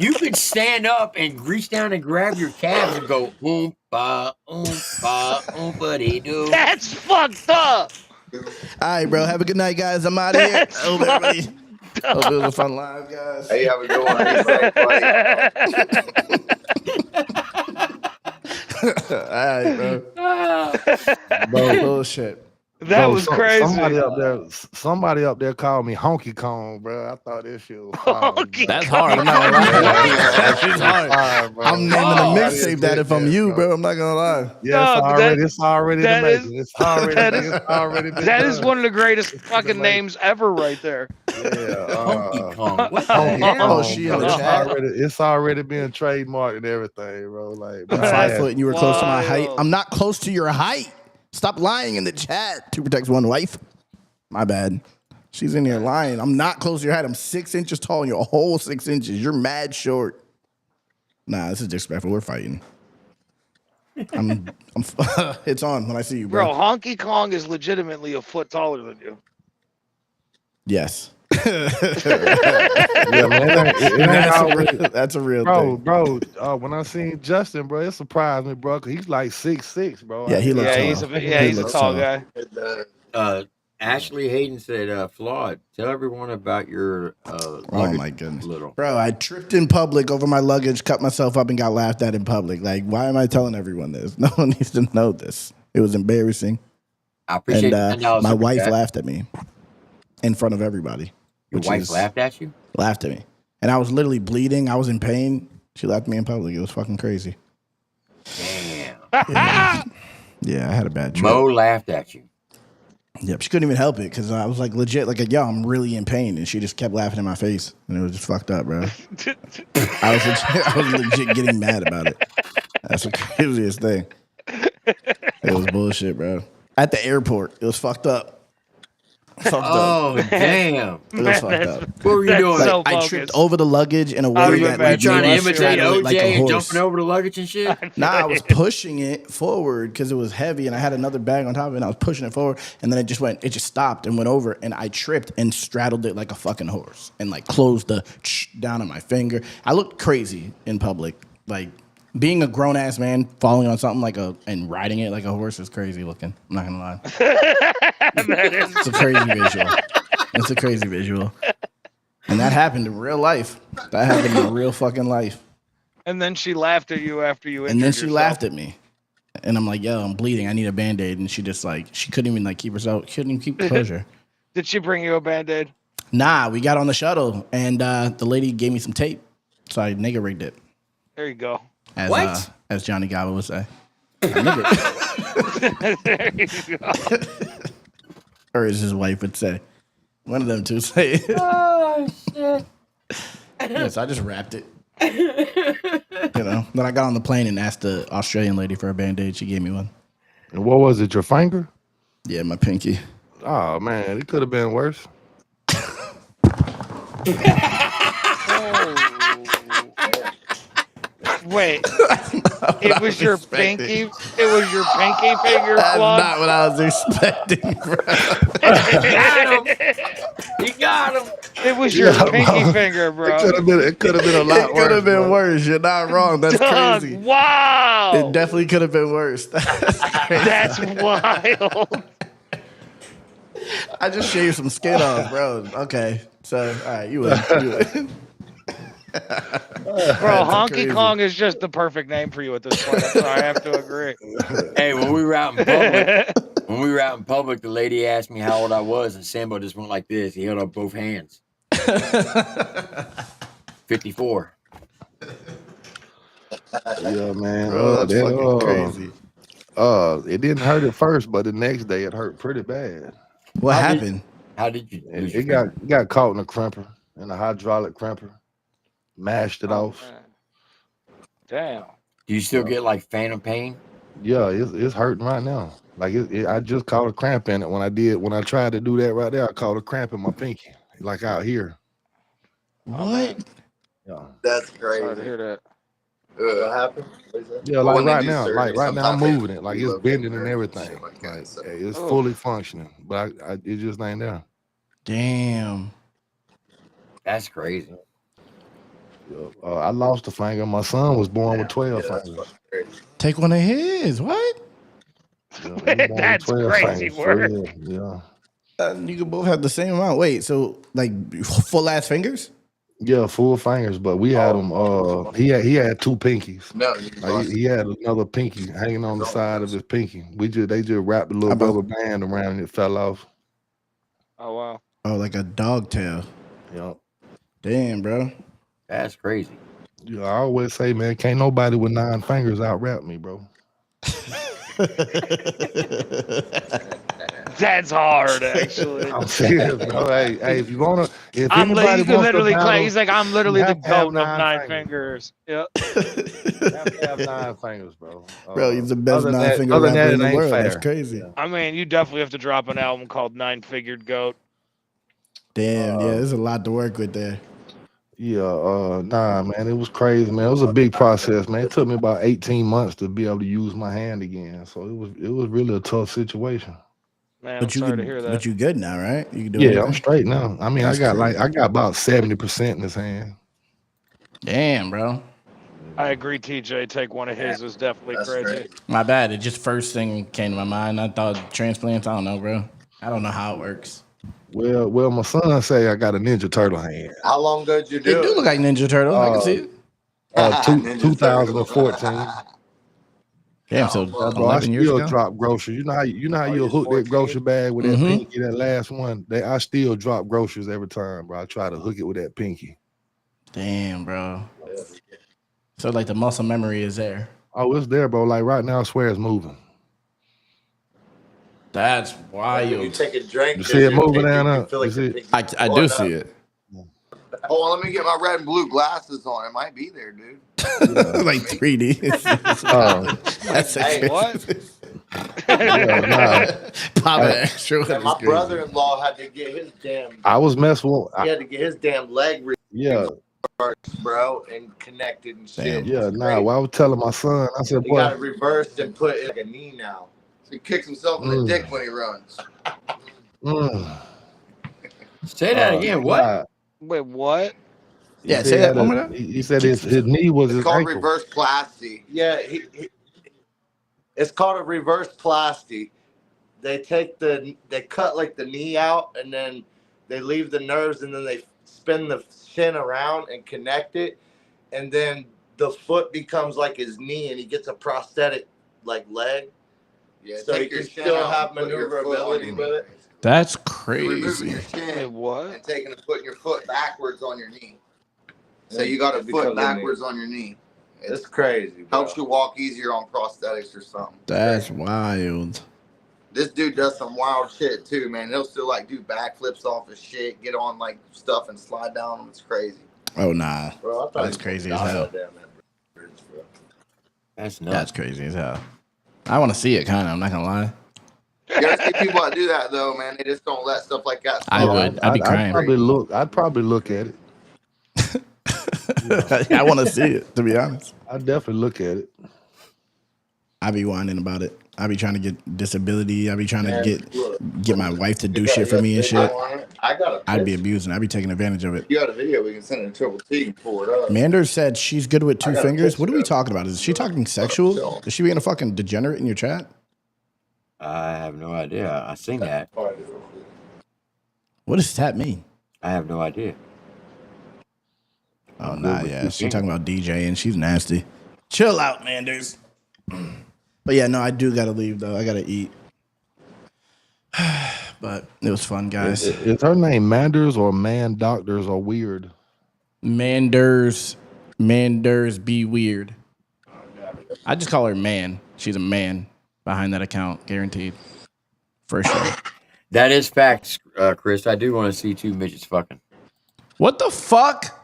You could stand up and reach down and grab your calves and go oompa oompa doo. That's fucked up. All right, bro. Have a good night, guys. I'm out of here. Hope it was a fun live, guys. Hey, have a good one. All right, bro. Bullshit. That was crazy. Somebody up there called me Honky Kong, bro. I thought this shit was That's hard. I'm not gonna lie. That's hard. I'm naming a mixtape that if I'm you, bro. I'm not gonna lie. Yeah, it's already that is one of the greatest fucking names ever, right there. Honky Kong. What the Honky hell? Kong, she in bro. the chat? It's already being trademarked and everything, bro. Like, I'm but 5 foot and you were close to my height. Wild. I'm not close to your height. Stop lying in the chat. 2 protects 1 wife. My bad. She's in here lying. I'm not close to your height. I'm 6 inches tall and you're a whole 6 inches. You're mad short. Nah, this is disrespectful. We're fighting. I'm it's on when I see you, bro. Bro, Honky Kong is legitimately a foot taller than you. Yes. yeah, man, that's a real bro, thing. bro. When I seen Justin, bro, it surprised me, bro, because he's like 6'6", bro. Yeah, he looks tall. He's a tall guy. Ashley Hayden said, Flawd, tell everyone about your luggage. Oh my goodness. Bro, I tripped in public over my luggage, cut myself up, and got laughed at in public. Like, why am I telling everyone this? No one needs to know this. It was embarrassing. I appreciate and my wife laughed at me in front of everybody. Your wife laughed at you? Laughed at me. And I was literally bleeding. I was in pain. She laughed at me in public. It was fucking crazy. Damn. Yeah, I had a bad trip. Mo laughed at you. Yep, she couldn't even help it because I was like legit, like, yo, I'm really in pain, and she just kept laughing in my face, and it was just fucked up, bro. I was legit getting mad about it. That's the craziest thing. It was bullshit, bro. At the airport, it was fucked up. Damn. It was fucked up. What were you doing? Like, I tripped over the luggage in a way that you trying to imitate OJ like and jumping over the luggage and shit? Nah, I was pushing it forward because it was heavy and I had another bag on top of it and I was pushing it forward and then it just stopped and went over and I tripped and straddled it like a fucking horse and like closed the down on my finger. I looked crazy in public. Like, being a grown ass man falling on something and riding it like a horse is crazy looking. I'm not gonna lie. It's a crazy visual. It's a crazy visual. And that happened in real life. That happened in real fucking life. And then she laughed at you after you injured And then she yourself. laughed at me. And I'm like, yo, I'm bleeding. I need a Band-Aid. And she just she couldn't even keep herself, couldn't keep composure. Did she bring you a Band-Aid? Nah, we got on the shuttle and the lady gave me some tape. So I nigga rigged it. There you go. As Johnny Gaba would say. There you go. Or as his wife would say. One of them two say it. Oh, shit. Yes, I just wrapped it. Then I got on the plane and asked the Australian lady for a Band-Aid. She gave me one. And what was it, your finger? Yeah, my pinky. Oh, man, it could have been worse. Wait, it was your pinky? It was your pinky finger? That's Flawd? not what I was expecting, bro. Got him. He got him. It was your pinky finger, bro. It could have been a lot worse. It could have been worse. You're not wrong. That's crazy. Wow. It definitely could have been worse. That's wild. I just shaved some skin off, bro. Okay. So, all right, you win. Bro, Honky Kong is just the perfect name for you at this point. So I have to agree. Hey, when we were out in public, the lady asked me how old I was, and Sambo just went like this. He held up both hands. 54. Yeah, man. Bro, that's fucking crazy. It didn't hurt at first, but the next day it hurt pretty bad. What happened? How did you? It got caught in a crimper, in a hydraulic crimper. Mashed it off. Man. Damn. Do you still get phantom pain? Yeah, it's hurting right now. I just caught a cramp in it when I tried to do that right there. I caught a cramp in my pinky, like out here. What? Yeah. That's crazy. Sorry to hear that. What happened? Yeah, right now, I'm moving it, it's bending and everything. It's fully functioning, but it just ain't there. Damn. That's crazy. I lost a finger. My son was born with 12 fingers. Take one of his. What? Yeah, that's crazy work. Yeah. You can both have the same amount. Wait, so full ass fingers? Yeah, full fingers, but we had him. He had two pinkies. No, he had another pinky hanging on the side of his pinky. They just wrapped a little rubber band around it. Fell off. Oh wow. Oh, like a dog tail. Yep. Damn, bro. That's crazy. Yeah, I always say, man, can't nobody with 9 fingers out rap me, bro. That's hard, actually. I'm serious, bro. Hey, if you wanna, if I'm anybody he could wants to literally claim battle, he's like, I'm you literally the have to have goat of 9 nine fingers. fingers. Yep. You have to have 9 fingers, bro. Bro, he's the best Other than 9-finger other than rapper that, in it the ain't world. That's fair. crazy. Yeah. I mean, you definitely have to drop an album called Nine Figured Goat. Damn, yeah, there's a lot to work with there. Yeah, nah, man, it was crazy, man. It was a big process, man. It took me about 18 months to be able to use my hand again. So it was really a tough situation. Man, But I'm sorry to hear that. But you good now, right? You can do Yeah, anything? I'm straight now. I mean, That's I got about 70% in this hand. Damn, bro. I agree, TJ. Take one of his is definitely crazy. My bad. It just first thing came to my mind. I thought transplants. I don't know, bro. I don't know how it works. Well, my son say I got a Ninja Turtle hand. How long ago did you It do do it? look like Ninja Turtle. I can see it. Ninja 2014. Damn, so Bro, I 11 years still ago. drop groceries. You know how you'll hook that grocery bag with that pinky, that last one. I still drop groceries every time, bro. I try to hook it with that pinky. Damn, bro. So like the muscle memory is there. Oh, it's there, bro. Like right now, I swear it's moving. That's wild. You take a drink. You see it moving down up? Feel like I do see it. Hold on, let me get my red and blue glasses on. It might be there, dude. Like 3D. That's Hey, what? Pop it extra. And my brother-in-law had to get his damn. I was messing with. He had to get his damn leg Yeah. bro, and connected and shit. Yeah, nah. Well, I was telling my son, I said, He boy, got it reversed and put it like a knee now. So he kicks himself in the dick when he runs. Say that again. What? Nah. Wait, what? Yeah, say that one more time. He said his knee was It's his called ankle. reverse plasty. Yeah, it's called a reverse plasty. They cut like the knee out, and then they leave the nerves, and then they spin the shin around and connect it, and then the foot becomes like his knee, and he gets a prosthetic like leg. Yeah, so he can still have maneuverability with it. That's Removing crazy. your chin what? and taking and putting your foot backwards on your knee. So you got a foot backwards on your knee. It's crazy. Bro. Helps you walk easier on prosthetics or something. That's wild. This dude does some wild shit too, man. He'll still like do backflips off his shit, get on like stuff and slide down them. It's crazy. Oh nah. Bro, I thought That's crazy as hell. That's nuts. That's crazy as hell. I want to see it, kind of. I'm not gonna lie. You gotta see people that do that though, man. They just don't let stuff like that. I would. I'd be crying. I'd probably look at it. I want to see it, to be honest. I'd definitely look at it. I be whining about it. I be trying to get disability. I be trying to get my wife to do shit for me and shit. I got I'd be abusing. I'd be taking advantage of it. You got a video we can send it to TripleT and pull it up. Mander said she's good with 2 fingers. What are we talking about? Is she talking sexual? Is she being a fucking degenerate in your chat? I have no idea. I seen that. What does that mean? I have no idea. Oh nah, yeah. She talking about DJ and she's nasty. Chill out, Manders. But yeah, no, I do gotta leave though. I gotta eat. But it was fun, guys. Is her name Manders or Man Doctors or Weird? Manders be weird. I just call her Man. She's a man behind that account, guaranteed. For sure. That is facts, Chris. I do want to see 2 midgets fucking. What the fuck?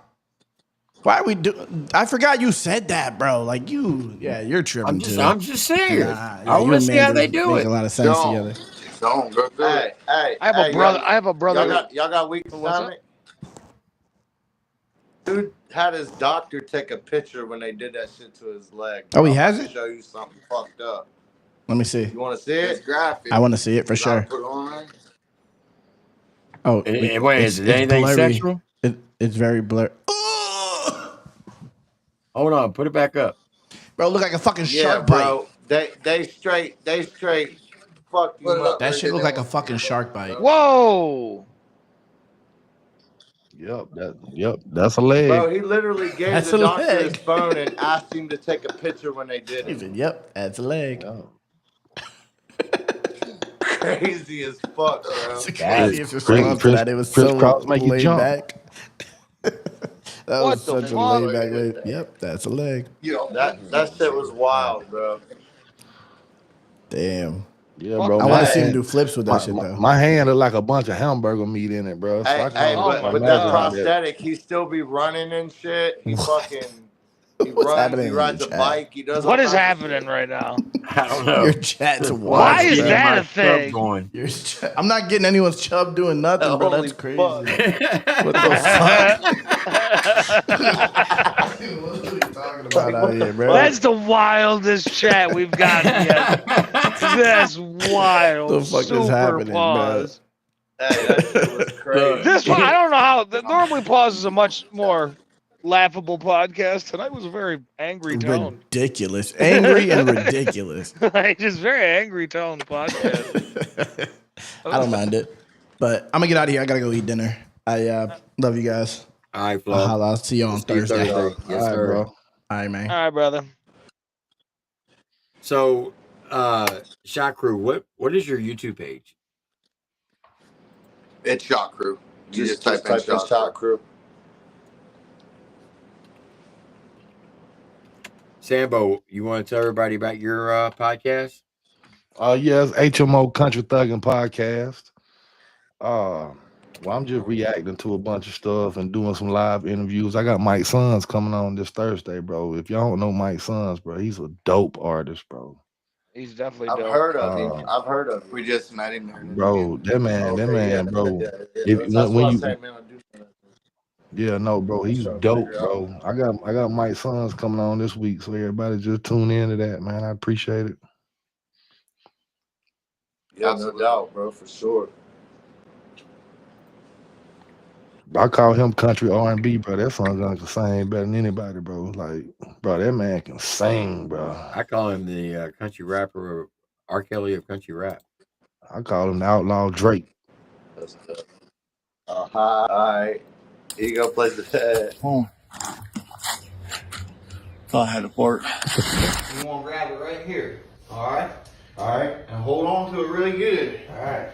Why are we do? I forgot you said that, bro. Like you're tripping too. I'm just saying. I want to you see and how they Manders do make it. a lot of sense together. Don't go through it. Hey, I have a brother. Y'all got weak stomach? Dude had his doctor take a picture when they did that shit to his leg. Oh, he has it? Show you something fucked up. Let me see. You want to see it? It's graphic. I want to see it for sure. Put it on. Oh, And wait, is it anything blurry. sexual? It's very blurry. Hold on, put it back up. Bro, look like a fucking shark bro. bite. They straight fuck you up. That shit look like a fucking shark bite. Whoa. Yep, that's a leg. Bro, he literally gave That's the a doctor leg. his phone and asked him to take a picture when they did He it. said, "Yep, that's a leg." Oh. Crazy as fuck, bro. It's the craziest Chris- response to Chris- that. It was Chris so Cross make you laid jump. back. That What was the such a fuck? laid back way. Yep, that's a leg. That shit was wild, bro. Damn. Yeah, Fuck bro. I want to see him do flips with that shit though. My hand look like a bunch of hamburger meat in it, bro. So I Hey, can't Oh my but that imagine God. prosthetic, he still be running and shit. He fucking, he What's runs, happening he in your rides a chat? bike, he does all What is kinds of happening shit. right now? I don't know. Your chat's Why wild, is bro. that my a chub thing? going. I'm not getting anyone's chub doing nothing, bro. Holy That's crazy. fuck. What the fuck? What are you talking about out here, bro? That's the wildest chat we've gotten yet. That's wild. The fuck is Super happening, bro? pause. Hey, that shit was crazy. This one, I don't know how. Normally, pause is a much more laughable podcast. Tonight was a very angry tone. Ridiculous, angry and ridiculous. Like, just very angry tone podcast. I don't mind it, but I'm gonna get out of here. I gotta go eat dinner. I love you guys. All right, Flo. I'll see you on See you Thursday. Thursday. Yes, All right, sir. bro. All right, man. All right, brother. So, Shot Crew, what is your YouTube page? It's Shot Crew. You just type in Shot Shot Crew. Sambo, you want to tell everybody about your podcast? Yes, HMO Country Thuggin' Podcast. Well, I'm just reacting to a bunch of stuff and doing some live interviews. I got Mike Sons coming on this Thursday, bro. If y'all don't know Mike Sons, bro, he's a dope artist, bro. He's definitely I've dope. heard of him. I've heard of him. We just, I didn't hear him. Bro, that man, bro. No, bro, he's dope, bro. I got Mike Sons coming on this week, so everybody just tune into that, man. I appreciate it. Yeah, no doubt, bro, for sure. I call him country R&B, bro. That song's gonna sing better than anybody, bro. Like, bro, that man can sing, bro. I call him the country rapper, R. Kelly of country rap. I call him the outlaw Drake. That's tough. All right. Here you go, place the bed. Thought I had to fart. You want to grab it right here. All right? All right. And hold on to it really good. All right.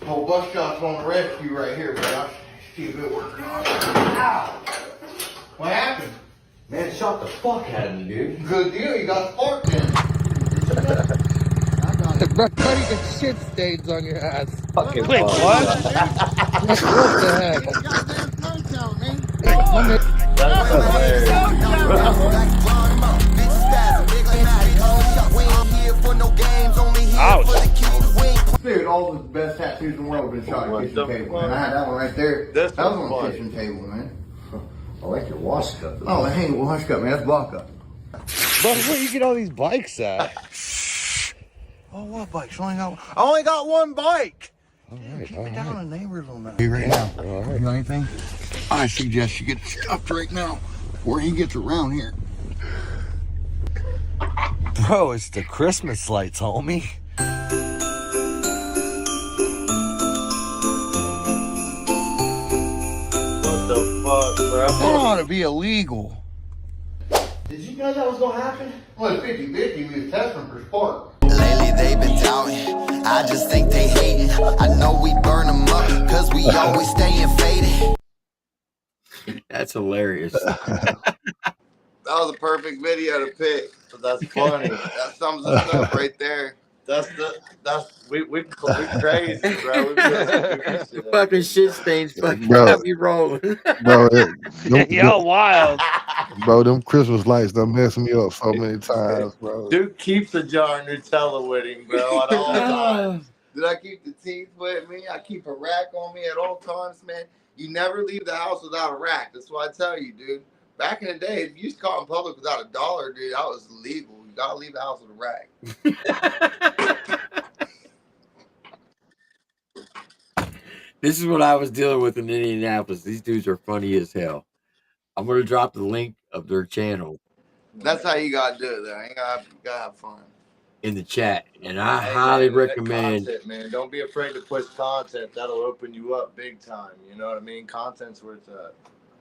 Whole bus shot's on the rescue right here, but I'll see if it works. Ow! What happened? Man, it shot the fuck out of me, dude. Good deal. You got the fart then. Buddy, the shit stains on your ass. Wait, what? What the heck? That's hilarious. Ouch. Dude, all the best tattoos in the world have been shot at the kitchen table, man. I had that one right there. That was on the kitchen table, man. I like your wash cup. Oh, that ain't a wash cup, man. That's block up. But where you get all these bikes at? Oh, what bike? I only got one bike. Keep it down in the neighbors on that. Right now. You know anything? I suggest you get it stuffed right now before he gets around here. Bro, it's the Christmas lights, homie. What the fuck, bro? That ought to be illegal. Did you know that was going to happen? Well, it's 50-50. We was testing for spark. Lately they've been doubting, I just think they hating. I know we burn them up, cause we always staying faded. That's hilarious. That was a perfect video to pick. That's funny. That sums us up right there. We crazy, bro. The fucking shit stains fucking Bro. got me rolling. Bro, Y'all wild. Bro, them Christmas lights done messed me up so many times, bro. Dude keeps a jar of Nutella with him, bro, at all times. Did I keep the teeth with me? I keep a rack on me at all times, man. You never leave the house without a rack. That's what I tell you, dude. Back in the day, if you was caught in public without $1, dude, that was illegal. You gotta leave the house with a rack. This is what I was dealing with in Indianapolis. These dudes are funny as hell. I'm gonna drop the link of their channel That's how you gotta do it, though. You gotta have fun. in the chat, and I highly recommend. Content, man. Don't be afraid to push content. That'll open you up big time. You know what I mean? Content's where it's at.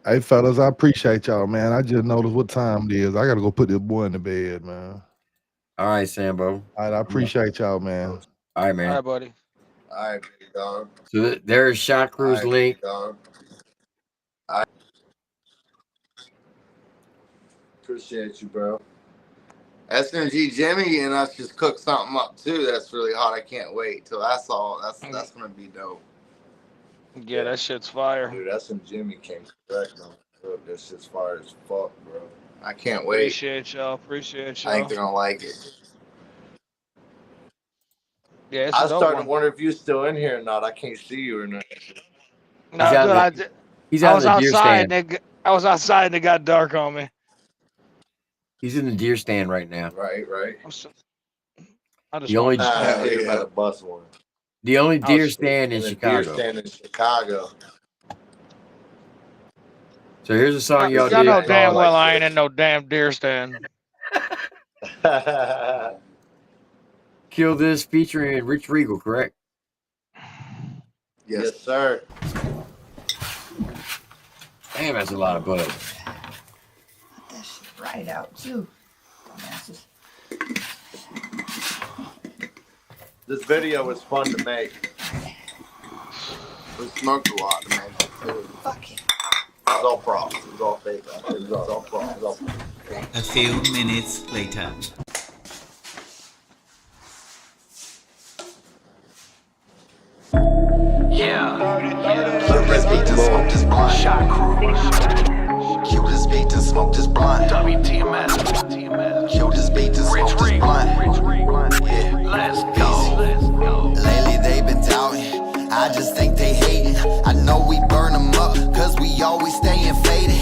Hey, fellas, I appreciate y'all, man. I just noticed what time it is. I got to go put this boy in the bed, man. All right, Sambo. All right, I appreciate y'all, man. All right, man. All right, buddy. All right, big dog. So there's Shot Crew's All right, link. big dog. Appreciate you, bro. SMG Jimmy and us just cooked something up too. That's really hot. I can't wait till that's all. That's gonna be dope. Yeah, that shit's fire. Dude, SMG Jimmy came correct on. That shit's fire as fuck, bro. I can't wait. Appreciate y'all. Appreciate y'all. I think they're gonna like it. Yeah, it's I a was dope starting one. to wonder if you're still in here or not. I can't see you or not. No, dude, I was outside. I was outside and it got dark on me. He's in the deer stand right now. Right. I just The only by the bus one. The only deer stand in Chicago. Deer stand in Chicago. So here's a song y'all Y'all did. know damn well I ain't in no damn deer stand. Kill This featuring Rich Regal, correct? Yes, sir. Damn, that's a lot of bud. That shit right out too. This video was fun to make. We smoked a lot to make it too. Fuck it. It was all props. It was all fake. It was all props. A few minutes later. Kill this beat to smoke this blunt. Kill this beat to smoke this blunt. Kill this beat to smoke this blunt. Yeah. Let's go. Lately they been doubting. I just think they hating. I know we burn them up, cause we always staying faded.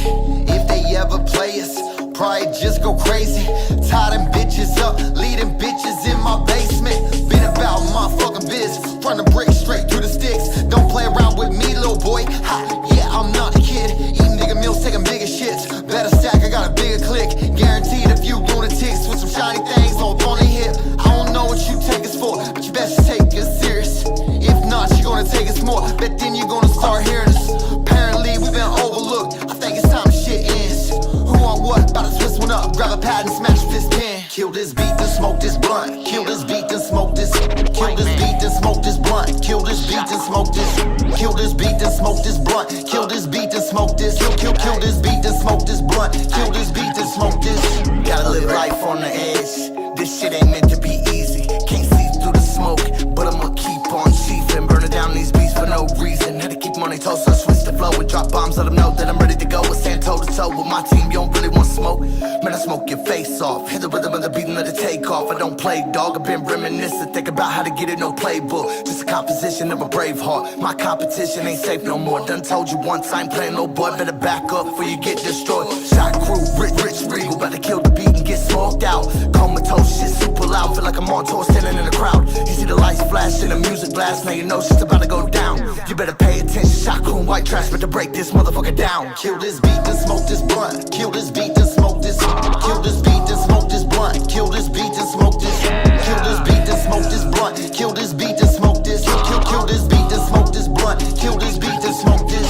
If they ever play us, probably just go crazy. Tie them bitches up, leading bitches in my basement. Been about my fucking business, run the brick straight through the sticks. Don't play around with me, little boy. Ha, yeah, I'm not a kid. Eating nigga meals, taking bigger shits. Better stack, I got a bigger click. Guaranteed a few lunatics with some shiny things on the hip. I don't know what you take us for, but you best take us serious. If not, you're gonna take us more. Bet then you're gonna start hearing us. Apparently, we've been overlooked. I think it's time the shit ends. Who on what? About to twist one up. Grab a pad and smash this pen. Kill this beat, then smoke this blunt. Kill this beat, then smoke this. Kill this beat, then smoke this blunt. Kill this beat, then smoke this. Kill this beat, then smoke this blunt. Kill this beat, then smoke this. Kill this beat, then smoke this blunt. Kill this beat, then smoke this. Gotta live life on the edge. This shit ain't meant to be easy. Can't see through the smoke, but I'ma keep on chiefing. Burning down these beats for no reason. Had to keep money toast, so I switch the flow and drop bombs. Let them know that I'm ready to go. And stand toe to toe with my team. You don't really want smoke. Man, I smoke your face off. Hit the rhythm of the beat and let it take off. I don't play dog. I've been reminiscing. Think about how to get it, no playbook. Just a composition of a brave heart. My competition ain't safe no more. Done told you once I ain't playing no boy. Better back up before you get destroyed. Shot crew, rich regal. About to kill the beat and get smoked out. Comatose shit super loud. Feel like I'm on tour standing in the crowd. You see the lights flash and the music blast. Now you know shit's about to go down. You better pay attention. Shot crew, white trash. Better break this motherfucker down. Kill this beat, then smoke this blunt. Kill this beat, then smoke this. Kill this beat, then smoke this blunt. Kill this beat, then smoke this. Kill this beat, then smoke this blunt. Kill this beat, then smoke this. Kill this beat, then smoke this blunt. Kill this beat, then smoke this.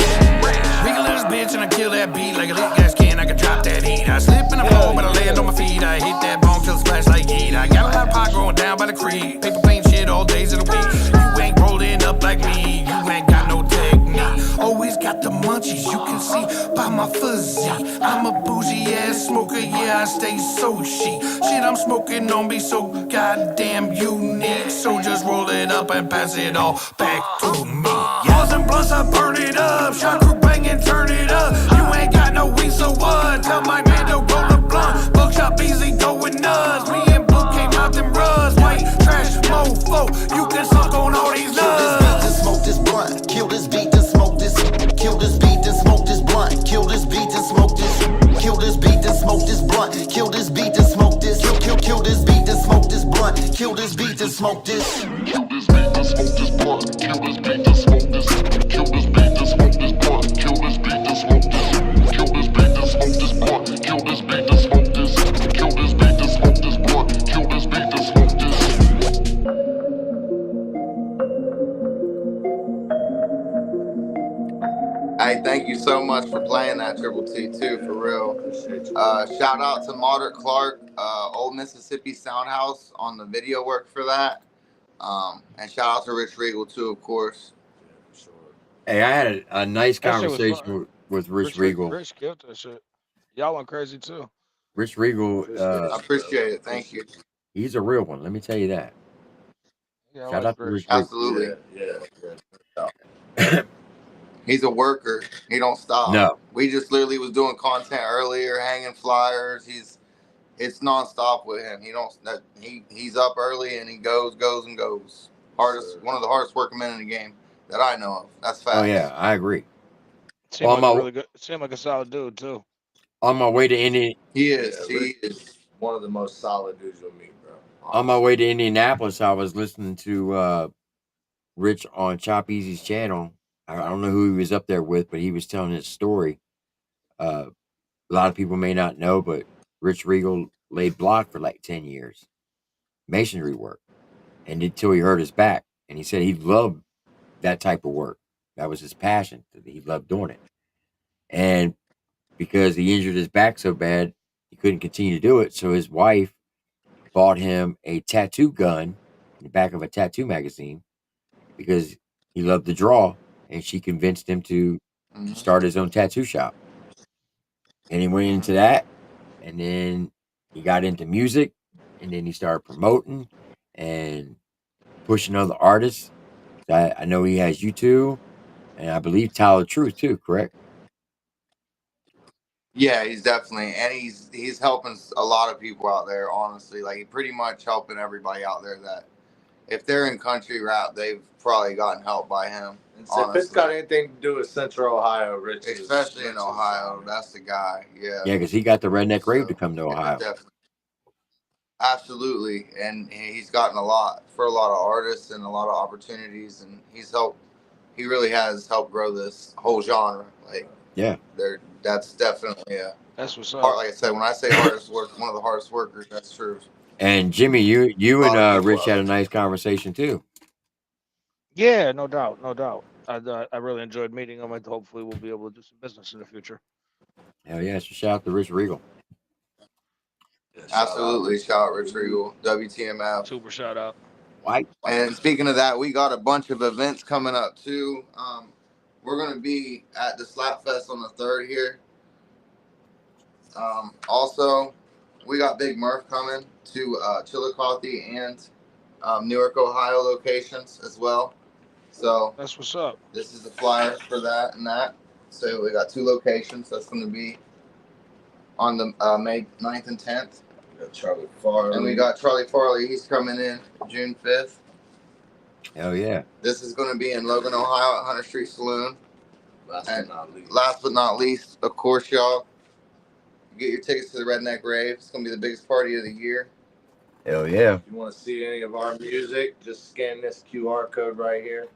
Wiggle this bitch and I kill that beat like a lit gas can. I can drop that heat. I slip in the floor, but I land on my feet. I hit that bone till it splash like heat. I got a hot pot going down by the creek. Paper paint shit all days of the week. You ain't rolling up like me. You ain't got no technique. Always got the munchies. You can see by my fuzzy. I'm a bougie ass smoker. Yeah, I stay so chic. Shit I'm smoking on me so goddamn unique. So just roll it up and pass it all back to me. Balls and blunts, I burn it up. Shot crew bang and turn it up. You ain't got no weed, so what? Tell my man to roll a blunt. Buckshot Beasley going nuts. Me and Blue came out them runs. White trash mofo. You can suck on all these nuts. Kill this beat, then smoke this blunt. Kill this beat, then smoke this. Kill this beat, then smoke this blunt. Kill this beat, then smoke this. Kill this beat, then smoke this blunt. Kill this beat, then smoke this. Kill this beat, then smoke this blunt. Kill this beat, then smoke this. Kill this beat, then smoke this blunt. Kill this beat, then smoke this. Kill this beat, then smoke this blunt. Kill this beat, then smoke this. Kill this beat, then smoke this blunt. Kill this beat, then smoke this. Kill this beat, then smoke this blunt. Kill this beat, then smoke this. Hey, thank you so much for playing that TripleT too, for real. Shout out to Moderate Clark, Old Mississippi Soundhouse on the video work for that. And shout out to Rich Regal too, of course. Hey, I had a nice conversation with Rich Regal. Rich killed that shit. Y'all went crazy too. Rich Regal. I appreciate it. Thank you. He's a real one. Let me tell you that. Yeah, I Shout like out to Rich. Rich Regal. Absolutely. Yeah. He's a worker. He don't stop. No. We just literally was doing content earlier, hanging flyers. It's nonstop with him. He's up early and he goes and goes. One of the hardest working men in the game that I know of. That's facts. Oh yeah, I agree. Seemed like a really good. Seemed like a solid dude too. On my way to Indian. He is. Yeah, he is one of the most solid dudes you'll meet, bro. On my way to Indianapolis, I was listening to Rich on Chop Easy's channel. I don't know who he was up there with, but he was telling his story. A lot of people may not know, but Rich Regal laid block for like 10 years, masonry work, and until he hurt his back. And he said he loved that type of work. That was his passion. He loved doing it. And because he injured his back so bad, he couldn't continue to do it. So his wife bought him a tattoo gun in the back of a tattoo magazine because he loved to draw, and she convinced him to start his own tattoo shop. And he went into that, and then he got into music, and then he started promoting and pushing other artists. I know he has you two, and I believe Tyler Truth too, correct? Yeah, he's definitely, and he's helping a lot of people out there. Honestly, like he pretty much helping everybody out there that if they're in country rap, they've probably gotten help by him. If it's got anything to do with Central Ohio, Rich, especially in Ohio, that's the guy. Yeah. Yeah, because he got the Redneck Rave to come to Ohio. Definitely. Absolutely, and he's gotten a lot for a lot of artists and a lot of opportunities, and he really has helped grow this whole genre. Like, yeah, that's definitely that's what's up. Like I said, when I say hardest work, one of the hardest workers, that's true. And Jimmy, you and Rich had a nice conversation too. Yeah, no doubt, no doubt. I really enjoyed meeting him, and hopefully we'll be able to do some business in the future. Hell yeah! So shout out to Rich Regal. Absolutely, shout out Rich Regal, WTMF. Super shout out. White. And speaking of that, we got a bunch of events coming up too. We're gonna be at the Slap Fest on the 3rd here. Also, we got Big Murph coming to Chillicothe and Newark, Ohio locations as well. So that's what's up. This is the flyer for that and that. So we got 2 locations. That's going to be on the May 9th and 10th. We got Charlie Farley. And we got Charlie Farley. He's coming in June 5th. Hell yeah. This is going to be in Logan, Ohio at Hunter Street Saloon. Last but not least, of course, y'all, get your tickets to the Redneck Rave. It's going to be the biggest party of the year. Hell yeah. If you want to see any of our music, just scan this QR code right here.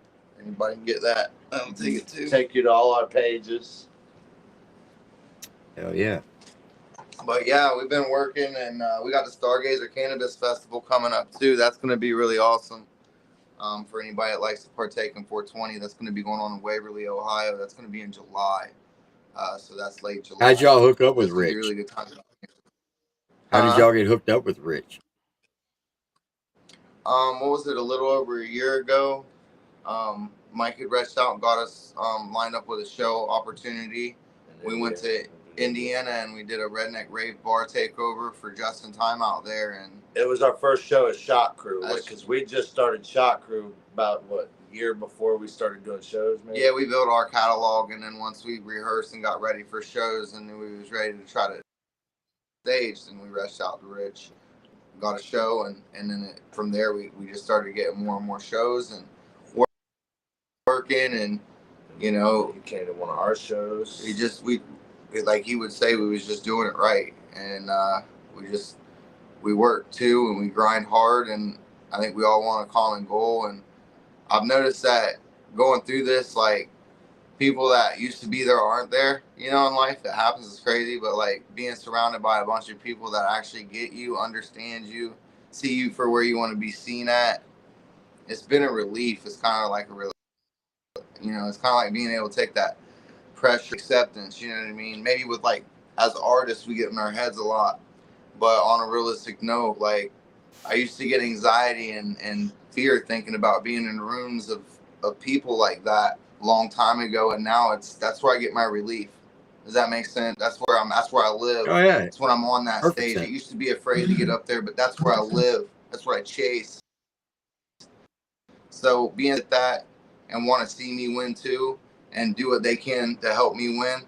Anybody can get that. I'll take it too. Take you to all our pages. Hell yeah. But yeah, we've been working, and we got the Stargazer Cannabis Festival coming up too. That's going to be really awesome for anybody that likes to partake in 420. That's going to be going on in Waverly, Ohio. That's going to be in July. So that's late July. How'd y'all hook up with Rich? Really good time. How did y'all get hooked up with Rich? What was it? A little over a year ago. Mike had reached out and got us lined up with a show opportunity. We went to Indiana and we did a Redneck Rave bar takeover for Just in Time out there, and it was our first show as Shot Crew because we just started Shot Crew about a year before we started doing shows. Maybe? Yeah, we built our catalog, and then once we rehearsed and got ready for shows, and then we was ready to try to stage, and we rushed out to Rich, got a show, and then from there we just started getting more and more shows and working, and he came to one of our shows. We like he would say, we was just doing it right, and we work too, and we grind hard, and I think we all want a common goal. And I've noticed that going through this, like, people that used to be there aren't there, in life. That happens. It's crazy, but like being surrounded by a bunch of people that actually get you, understand you, see you for where you want to be seen at, it's been a relief. It's kind of like a relief. It's kind of like being able to take that pressure, acceptance, you know what I mean? Maybe with, like, as artists, we get in our heads a lot, but on a realistic note, like, I used to get anxiety and fear thinking about being in rooms of people like that a long time ago, and now that's where I get my relief. Does that make sense? That's where I live. Oh yeah. That's when I'm on that Perfect stage. I sense. used to be afraid to get up there, but that's where I live. That's what I chase. So being at that and want to see me win too and do what they can to help me win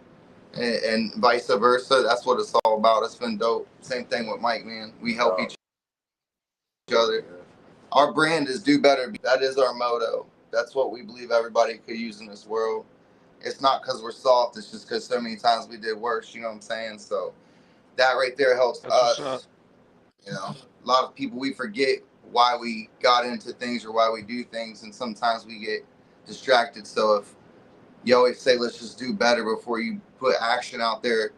and vice versa, that's what it's all about. It's been dope. Same thing with Mike, man. We help each other. Our brand is do better. That is our motto. That's what we believe everybody could use in this world. It's not because we're soft. It's just because so many times we did worse. You know what I'm saying? So that right there helps us. You know, a lot of people, we forget why we got into things or why we do things, and sometimes we get distracted. So if you always say, let's just do better before you put action out there,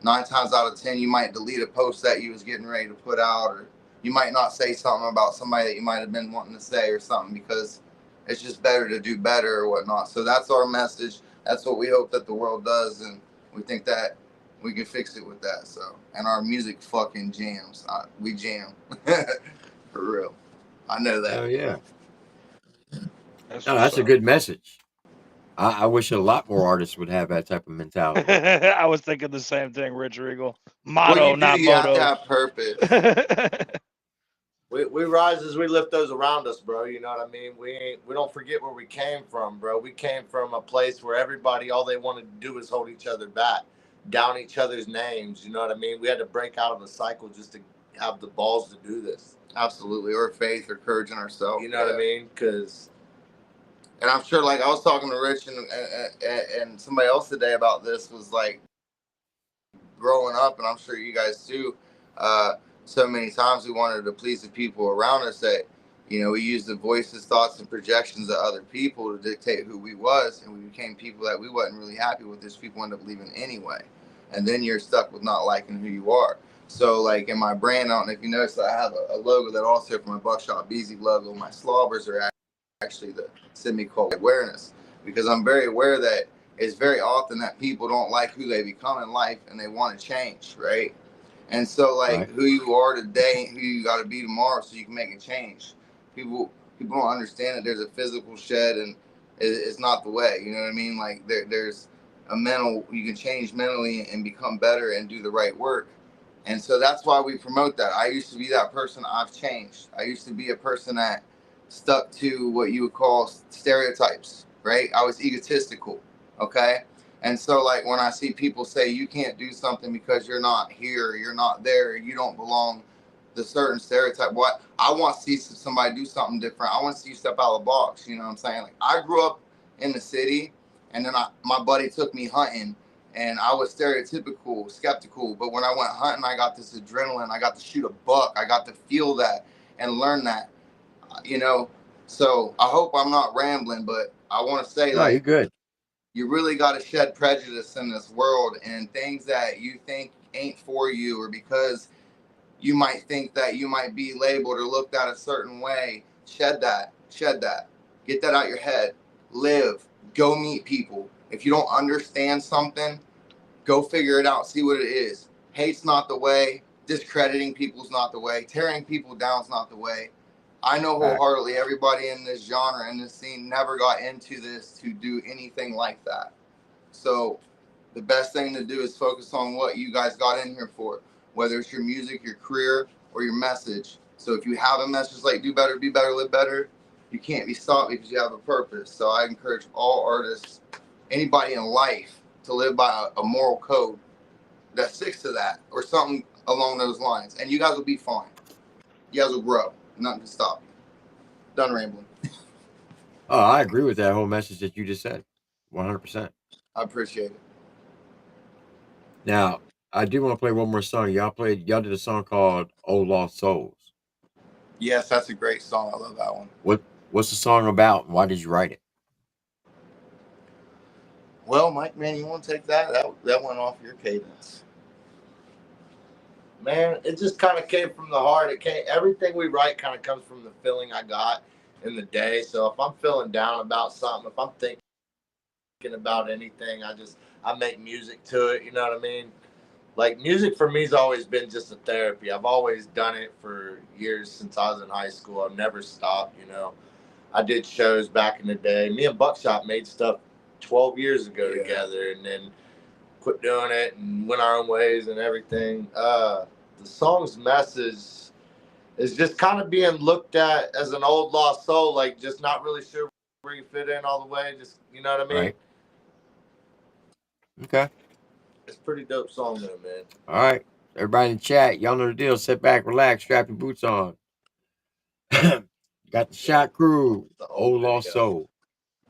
9 times out of 10, you might delete a post that you was getting ready to put out, or you might not say something about somebody that you might have been wanting to say or something, because it's just better to do better or whatnot. So that's our message. That's what we hope that the world does, and we think that we can fix it with that. So, and our music fucking jams. We jam. For real. I know that. Oh yeah. That's a good message. I wish a lot more artists would have that type of mentality. I was thinking the same thing, Rich Regal. Motto, Well, not you have moto. to have purpose. We rise as we lift those around us, bro. You know what I mean? We don't forget where we came from, bro. We came from a place where everybody, all they wanted to do was hold each other back, down each other's names. You know what I mean? We had to break out of a cycle just to have the balls to do this. Absolutely. Or faith or courage in ourselves. You know what I mean? Because and I'm sure, like, I was talking to Rich and somebody else today about this, was like, growing up, and I'm sure you guys too, so many times we wanted to please the people around us that, you know, we used the voices, thoughts, and projections of other people to dictate who we was, and we became people that we wasn't really happy with. This people end up leaving anyway, and then you're stuck with not liking who you are. So, like, in my brand, I don't know if you noticed, I have a logo that also for my Buckshot Beezy logo. My slobbers are actually the semicolon awareness, because I'm very aware that it's very often that people don't like who they become in life and they want to change, right? And so, like, who you are today and who you got to be tomorrow so you can make a change. People don't understand that there's a physical shed and it's not the way, you know what I mean? Like, there's a mental, you can change mentally and become better and do the right work. And so that's why we promote that. I used to be that person. I've changed. I used to be a person that stuck to what you would call stereotypes, right? I was egotistical, okay? And so, like, when I see people say you can't do something because you're not here, you're not there, you don't belong, the certain stereotype, what I want to see somebody do something different. I want to see you step out of the box. You know what I'm saying? Like, I grew up in the city, and then my buddy took me hunting, and I was stereotypical, skeptical. But when I went hunting, I got this adrenaline. I got to shoot a buck. I got to feel that and learn that. You know, so I hope I'm not rambling, but I want to say, like, you're good. You really got to shed prejudice in this world, and things that you think ain't for you, or because you might think that you might be labeled or looked at a certain way. Shed that. Get that out your head. Live. Go meet people. If you don't understand something, go figure it out. See what it is. Hate's not the way. Discrediting people's not the way. Tearing people down's not the way. I know wholeheartedly everybody in this genre, in this scene, never got into this to do anything like that. So the best thing to do is focus on what you guys got in here for, whether it's your music, your career, or your message. So if you have a message like do better, be better, live better, you can't be stopped because you have a purpose. So I encourage all artists, anybody in life, to live by a moral code that sticks to that or something along those lines. And you guys will be fine. You guys will grow. Nothing can stop you. Done rambling. Oh, I agree with that whole message that you just said. 100%. I appreciate it. Now, I do want to play one more song. Y'all did a song called Old Lost Souls. Yes, that's a great song. I love that one. What's the song about, and why did you write it? Well, Mike, man, you want to take that? That went off your cadence. Man, it just kind of came from the heart. Everything we write kind of comes from the feeling I got in the day. So if I'm feeling down about something, if I'm thinking about anything, I make music to it. You know what I mean? Like, music for me has always been just a therapy. I've always done it for years since I was in high school. I've never stopped, you know. I did shows back in the day. Me and Buckshot made stuff 12 years ago together, and then quit doing it and went our own ways and everything. The song's message is just kind of being looked at as an old lost soul, like just not really sure where you fit in all the way. Just, you know what I mean? Right. Okay. It's a pretty dope song though, man. All right. Everybody in the chat, y'all know the deal. Sit back, relax, strap your boots on. Got the shot crew, old lost soul.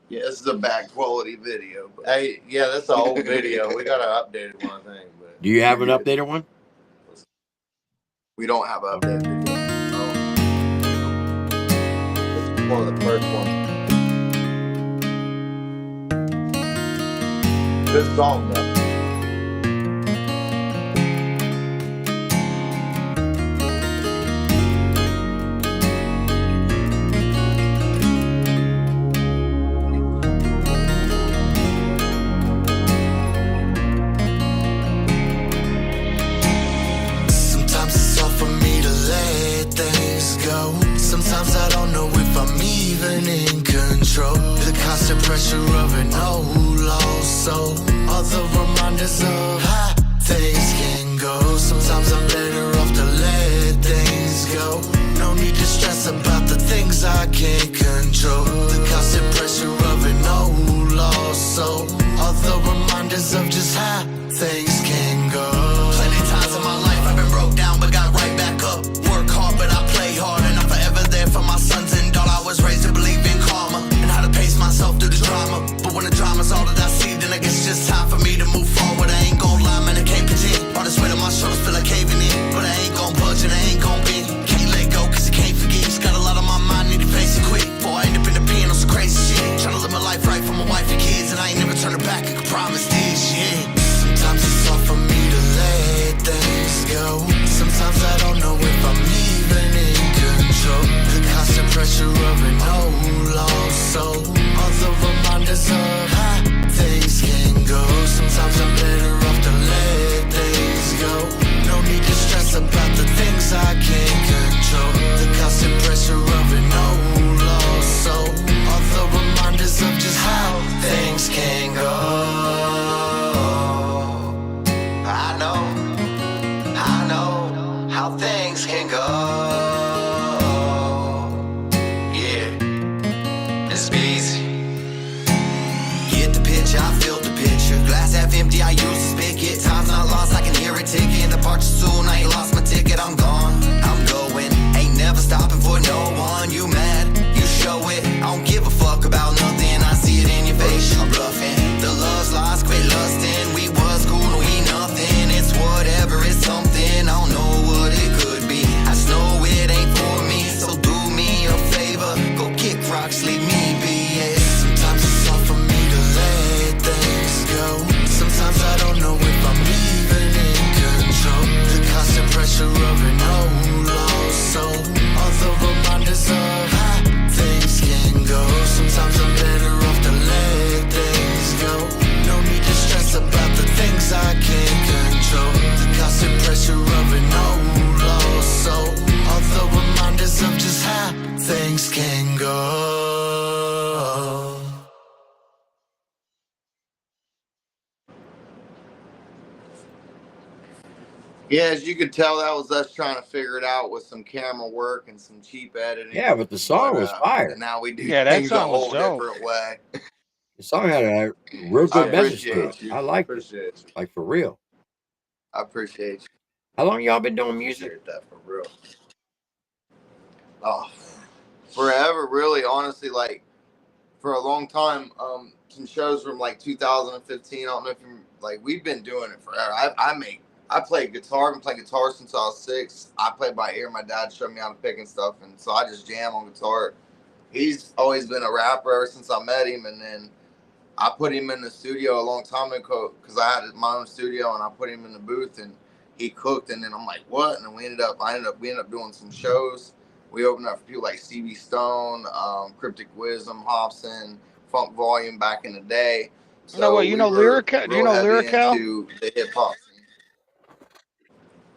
Yeah, this is a bad quality video. But hey, yeah, that's an old video. We got an updated one, I think. But do you have an updated one? We don't have an updated video. It's one of the first ones. Good song though. Sometimes I don't know if I'm even in control. The constant pressure of an old lost soul. All the reminders of how things can go. Sometimes I'm better off to let things go. No need to stress about the things I can't control. The constant pressure of an old lost soul. All the reminders of just how things can go. Plenty times in my life I've been broke down but got right back up. Work hard but I play hard and I'm forever there for my sons and daughter. I was raised to believe in karma and how to pace myself through the drama. But when the drama's all that I see, then I guess it's just time for me to move forward. I ain't gon' lie, man, I can't pretend. All this weight on my shoulders feel like caving in, but I ain't gon' budge and I ain't gon' bend. Can't let go cause I can't forget. Just got a lot on my mind, need to face it quick before I end up in the pen on some crazy shit. Tryna live my life right for my wife and kids, and I ain't never turning back, I can promise this, yeah. Sometimes it's hard for me to let things go. Sometimes I don't know if I'm even in control. The constant pressure of an old lost soul. All the reminders of how things can go. Sometimes I'm better off to let things go. No need to stress about the things I can't control. The constant pressure of an old lost soul. All the reminders of just how things can go. I know how things can go. Yeah, it's easy. Get the picture, I feel the picture. Glass half empty, I use the spigot. Time's not lost, I can hear it ticking. Departure soon, I ain't lost my ticket, I'm gone. I'm going, ain't never stopping for no one. You mad, you show it. I don't give a fuck about nothing, I see it in your face, you're bluffing. The love's lost, quit lusting. We was cool, we nothing. It's whatever, it's something. I don't know what it could be. I just know it ain't for me. So do me a favor, go kick rocks, leave me be. Yeah. Sometimes it's hard for me to let things go. Sometimes I don't know if I'm even in control. The constant pressure of an old lost soul. All the reminders of how things can go. Sometimes I'm better off to let things go. No need to stress about the things I can't control. The constant pressure of an old lost soul. All the reminders of just how things can go. Yeah, as you could tell, that was us trying to figure it out with some camera work and some cheap editing. Yeah, but the song was fire. And now we do Yeah, that things a song was whole dope. different way. The song had a real good message to appreciate it. you. I liked it. Like for real. I appreciate you. How long y'all been doing music? Appreciate that for real. Oh, forever, really, honestly, like for a long time. Some shows from like 2015. I don't know if you like. We've been doing it forever. I play guitar. I've been playing guitar since I was 6. I play by ear. My dad showed me how to pick and stuff, and so I just jam on guitar. He's always been a rapper ever since I met him, and then I put him in the studio a long time ago because I had my own studio, and I put him in the booth, and he cooked, and then I'm like, what? And then we ended up doing some shows. We opened up for people like Stevie Stone, Cryptic Wisdom, Hobson, Funk Volume back in the day. So No, what, you know Lyrica? Do you know Lyrica? into the hip hop scene.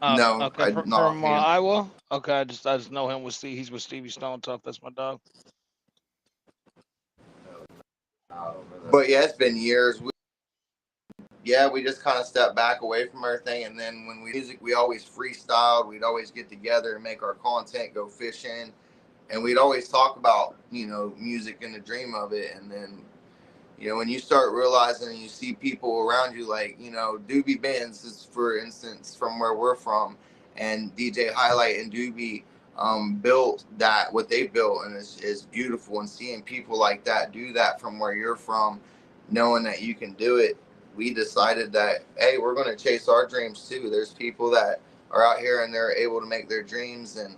No, okay, from Iowa. Okay, I just know him with He's with Stevie Stone Tough. That's my dog. But yeah, it's been years. yeah, we just kind of stepped back away from everything. And then when we always freestyled. We'd always get together and make our content, go fishing, and we'd always talk about, you know, music and the dream of it. And then, you know, when you start realizing and you see people around you, like, you know, Doobie Bands is, for instance, from where we're from, and DJ Highlight and Doobie built that, what they built, and is beautiful. And seeing people like that do that from where you're from, knowing that you can do it, we decided that, hey, we're going to chase our dreams too. There's people that are out here and they're able to make their dreams and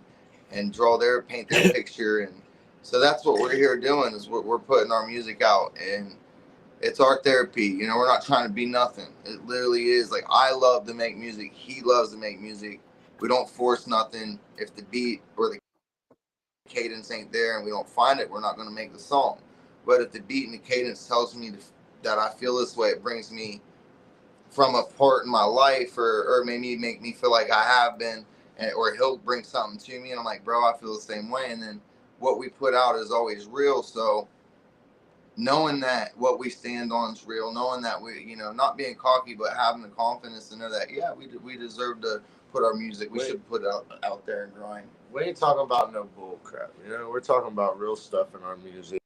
paint their picture. And so that's what we're here doing, is we're putting our music out, and it's our therapy. You know, we're not trying to be nothing. It literally is. Like, I love to make music. He loves to make music. We don't force nothing. If the beat or the cadence ain't there and we don't find it, we're not going to make the song. But if the beat and the cadence tells me that I feel this way, it brings me from a part in my life, or maybe make me feel like I have been, or he'll bring something to me and I'm like, bro, I feel the same way. And then what we put out is always real. So knowing that what we stand on is real, knowing that we, you know, not being cocky, but having the confidence to know that, yeah, we deserve to put our music, we should put it out there and grind. We ain't talking about no bull crap, you know. We're talking about real stuff in our music,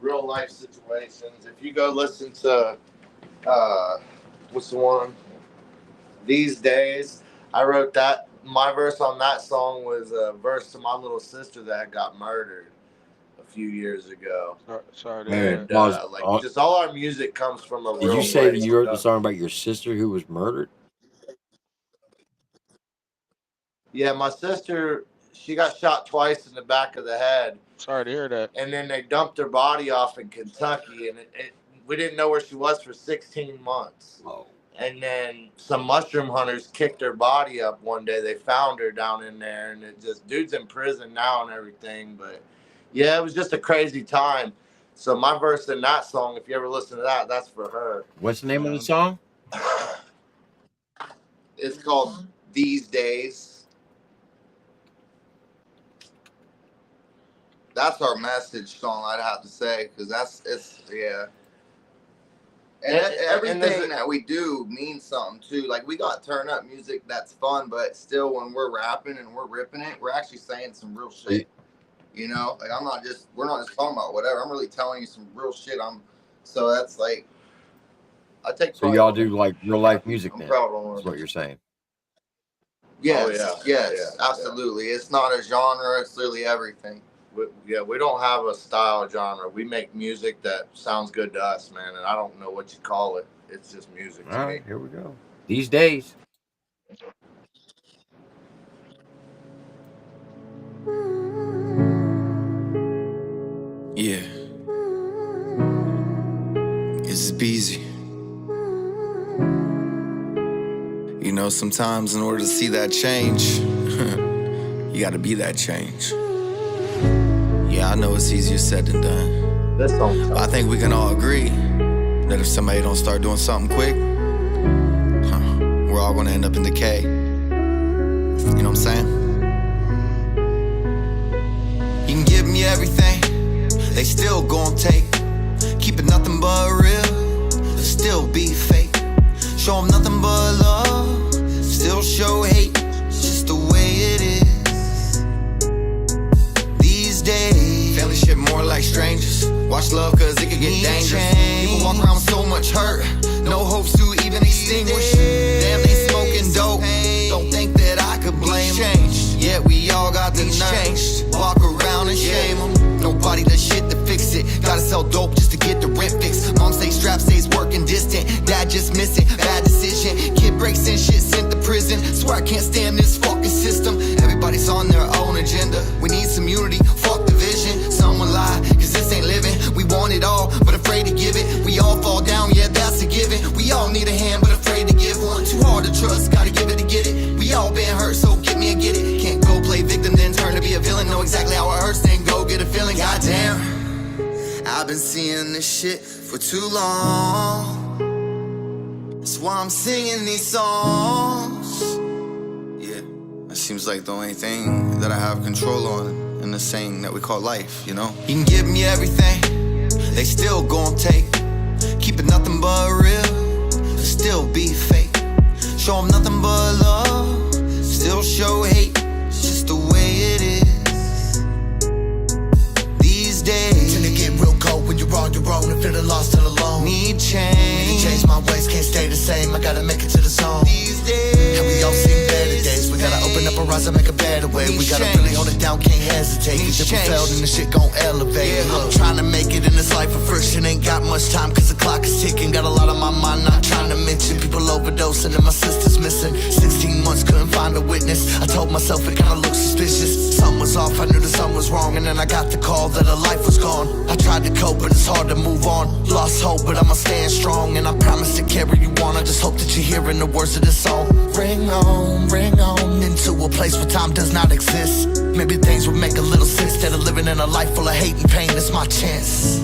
real life situations. If you go listen to what's the one, These Days, I wrote that. My verse on that song was a verse to my little sister that got murdered a few years ago. Sorry. Man, like, just all our music comes from a real Did you say that place. you wrote the song about your sister who was murdered? Yeah, my sister, she got shot twice in the back of the head. Sorry to hear that. And then they dumped her body off in Kentucky, and we didn't know where she was for 16 months. Oh. And then some mushroom hunters kicked her body up one day. They found her down in there, and it just, dude's in prison now and everything. But yeah, it was just a crazy time. So my verse in that song, if you ever listen to that, that's for her. What's the name of the song? It's called These Days. That's our message song, I'd have to say, because yeah. And everything that we do means something too. Like, we got turn up music that's fun, but still, when we're rapping and we're ripping it, we're actually saying some real shit. You know, like, we're not just talking about whatever. I'm really telling you some real shit. So that's like, I take. So y'all do like real life music I'm now? proud of That's what you're saying. Yes, yes, absolutely. Yeah. It's not a genre. It's literally everything. We don't have a style genre. We make music that sounds good to us, man. And I don't know what you call it. It's just music to me. Here we go. These Days. Yeah. It's Beezy. You know, sometimes in order to see that change, you gotta be that change. Yeah, I know it's easier said than done. But I think we can all agree that if somebody don't start doing something quick, we're all gonna end up in decay. You know what I'm saying? You can give me everything, they still gon' take. Keep it nothing but real, they'll still be fake. Show them nothing but love, still show hate. It's just the way it is these days. Family shit more like strangers. Watch love cause it can get dangerous. People walk around with so much hurt, no hopes to even extinguish. Damn, they smoking dope, don't think that I could blame them. Yeah, we all got the nerve, walk around and shame them. Nobody does shit to fix it. Gotta sell dope just to get the rent fixed. Mom stays strapped, stays working distant. Dad just missing, bad decision. Kid breaks in, shit sent to prison. Swear I can't stand this fucking system. Everybody's on their own agenda. We need some unity, fuck division. Someone lie, cause this ain't living. We want it all, but afraid to give it. We all fall down, yeah, that's a given. We all need a hand, but afraid to give one. Too hard to trust, gotta give it to get it. We all been hurt, so get me and get it. Can't go play victim, then turn to be a villain. Know exactly how it hurts, then go get a feeling. Goddamn, I've been seeing this shit for too long. That's why I'm singing these songs. Yeah, that seems like the only thing that I have control on in this thing that we call life, you know? You can give me everything, they still gon' take. Keep it nothing but real, they'll still be fake. Show them nothing but love, still show hate. It's just the way it is. These days tend to get real cold when you're on your own and feeling lost and alone. Need change my ways, can't stay the same. I gotta make it to the zone. These days, and we all seen better days. We gotta open up our eyes and make a better way. We gotta really hold it down, can't hesitate. Cause if we failed, then the shit gon' elevate. I'm trying to make it in this life of friction. Ain't got much time cause the clock is ticking. Got a lot on my mind, not trying to mention. People overdosing and my sister's missing. 16 months, couldn't find a witness. I told myself it kinda looked suspicious. Something was off, I knew that something was wrong. And then I got the call that her life was gone. I tried to cope, but it's hard to move on. Lost hope, but I'ma stand strong. And I promise to carry you on. I just hope that you're hearing the words of this song. Ring on into a place where time does not exist. Maybe things would make a little sense. Instead of living in a life full of hate and pain, it's my chance.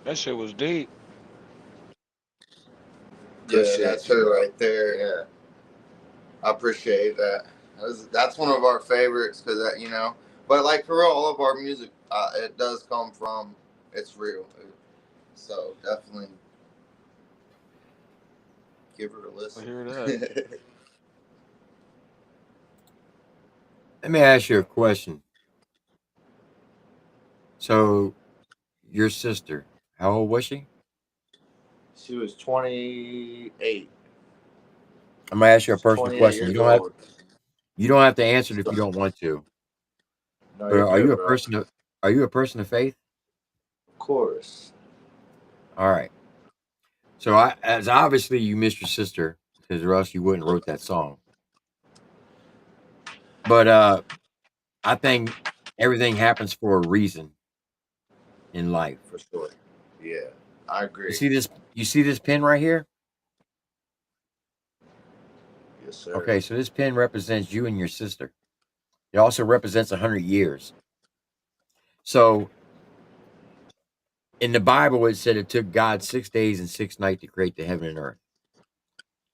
That shit was deep. Yeah, that's it right there. Yeah, I appreciate that. That's one of our favorites because that, you know. But like for real, all of our music, it does come from it's real. So definitely give her a listen. I hear that. Let me ask you a question. So, your sister, how old was she? She was 28. I'm gonna ask you a personal question. You don't have old. you don't have to answer it if you don't want to. No, But you're are good, you a bro. person of faith? Of course. All right. So as obviously you missed your sister because or else you wouldn't wrote that song. But I think everything happens for a reason in life. For sure. Yeah, I agree. You see this pin right here? Yes, sir. Okay, so this pin represents you and your sister. It also represents 100 years. So in the Bible, it said it took God 6 days and 6 nights to create the heaven and earth.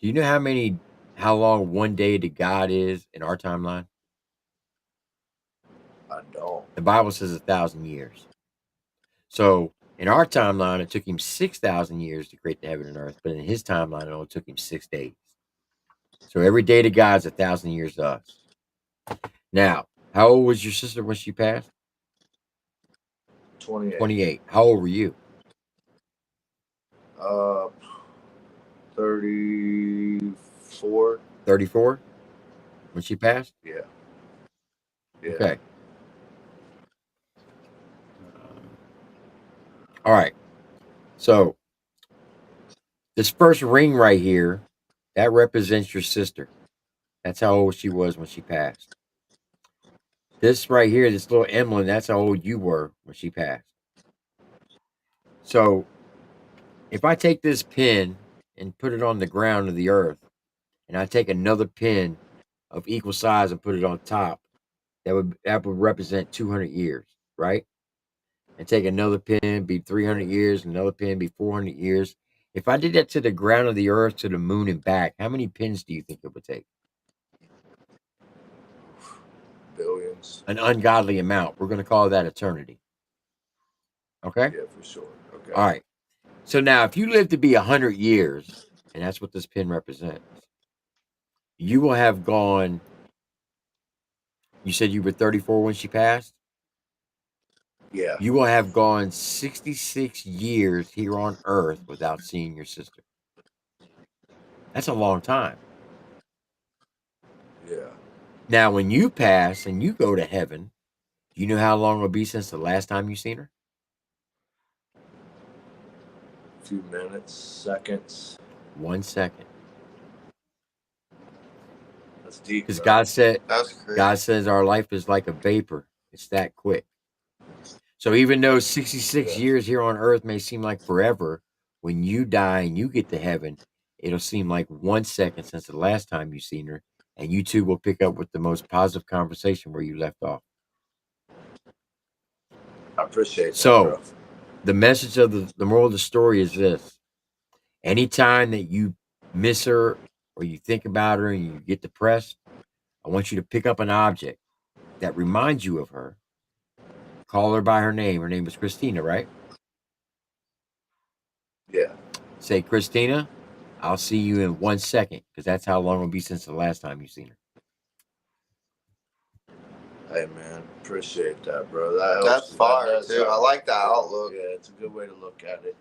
Do you know how long one day to God is in our timeline? I don't. The Bible says 1,000 years. So in our timeline, it took him 6,000 years to create the heaven and earth, but in his timeline, it only took him 6 days. So every day to God is 1,000 years to us. Now, how old was your sister when she passed? 28. 28. How old were you? 34. 34 when she passed? Yeah. Yeah. Okay. All right. So this first ring right here, that represents your sister. That's how old she was when she passed. This right here, this little emblem, that's how old you were when she passed. So if I take this pin and put it on the ground of the earth, and I take another pin of equal size and put it on top, that would represent 200 years, right? And take another pin, be 300 years, another pin, be 400 years. If I did that to the ground of the earth, to the moon and back, how many pins do you think it would take? Billions. An ungodly amount. We're going to call that eternity. Okay? Yeah, for sure. Okay. All right. So now, if you live to be 100 years, and that's what this pin represents, you will have gone. You said you were 34 when she passed? Yeah. You will have gone 66 years here on earth without seeing your sister. That's a long time. Yeah. Now, when you pass and you go to heaven, do you know how long it'll be since the last time you seen her? A few minutes, seconds. 1 second. That's deep. Because Bro. God says our life is like a vapor. It's that quick. So even though 66 years here on earth may seem like forever, when you die and you get to heaven, it'll seem like 1 second since the last time you seen her, and you two will pick up with the most positive conversation where you left off. I appreciate that, so bro. the message of the moral of the story is this: Anytime that you miss her or you think about her and you get depressed, I want you to pick up an object that reminds you of her. Call her by her name. Her name is Christina, right? Yeah. Say, Christina, I'll see you in 1 second, because that's how long it'll be since the last time you've seen her. Hey man, appreciate that, bro. That helps. That's fire That too. I like that outlook. Yeah, it's a good way to look at it.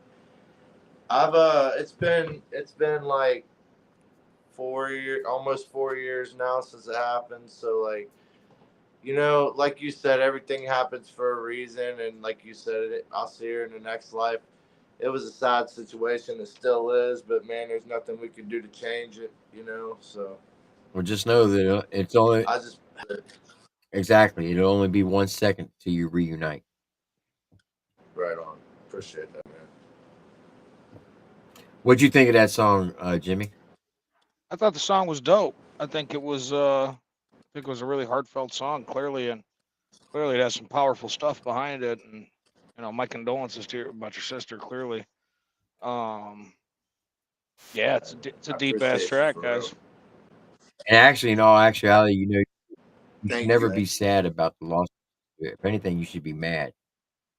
I've it's been like 4 years, almost 4 years now since it happened. So like, you know, like you said, everything happens for a reason, and like you said, I'll see her in the next life. It was a sad situation. It still is, but man, there's nothing we can do to change it. You know, so. Well, just know that it's only I just. exactly. It'll only be 1 second till you reunite. Right on. Appreciate that, man. What'd you think of that song, Jimmy? I thought the song was dope. I think it was a really heartfelt song, clearly, and clearly it has some powerful stuff behind it. And my condolences to you about your sister. Clearly, yeah, it's a deep ass track, guys. And actually, in all actuality, you should Thank never you. be sad about the loss. If anything, you should be mad.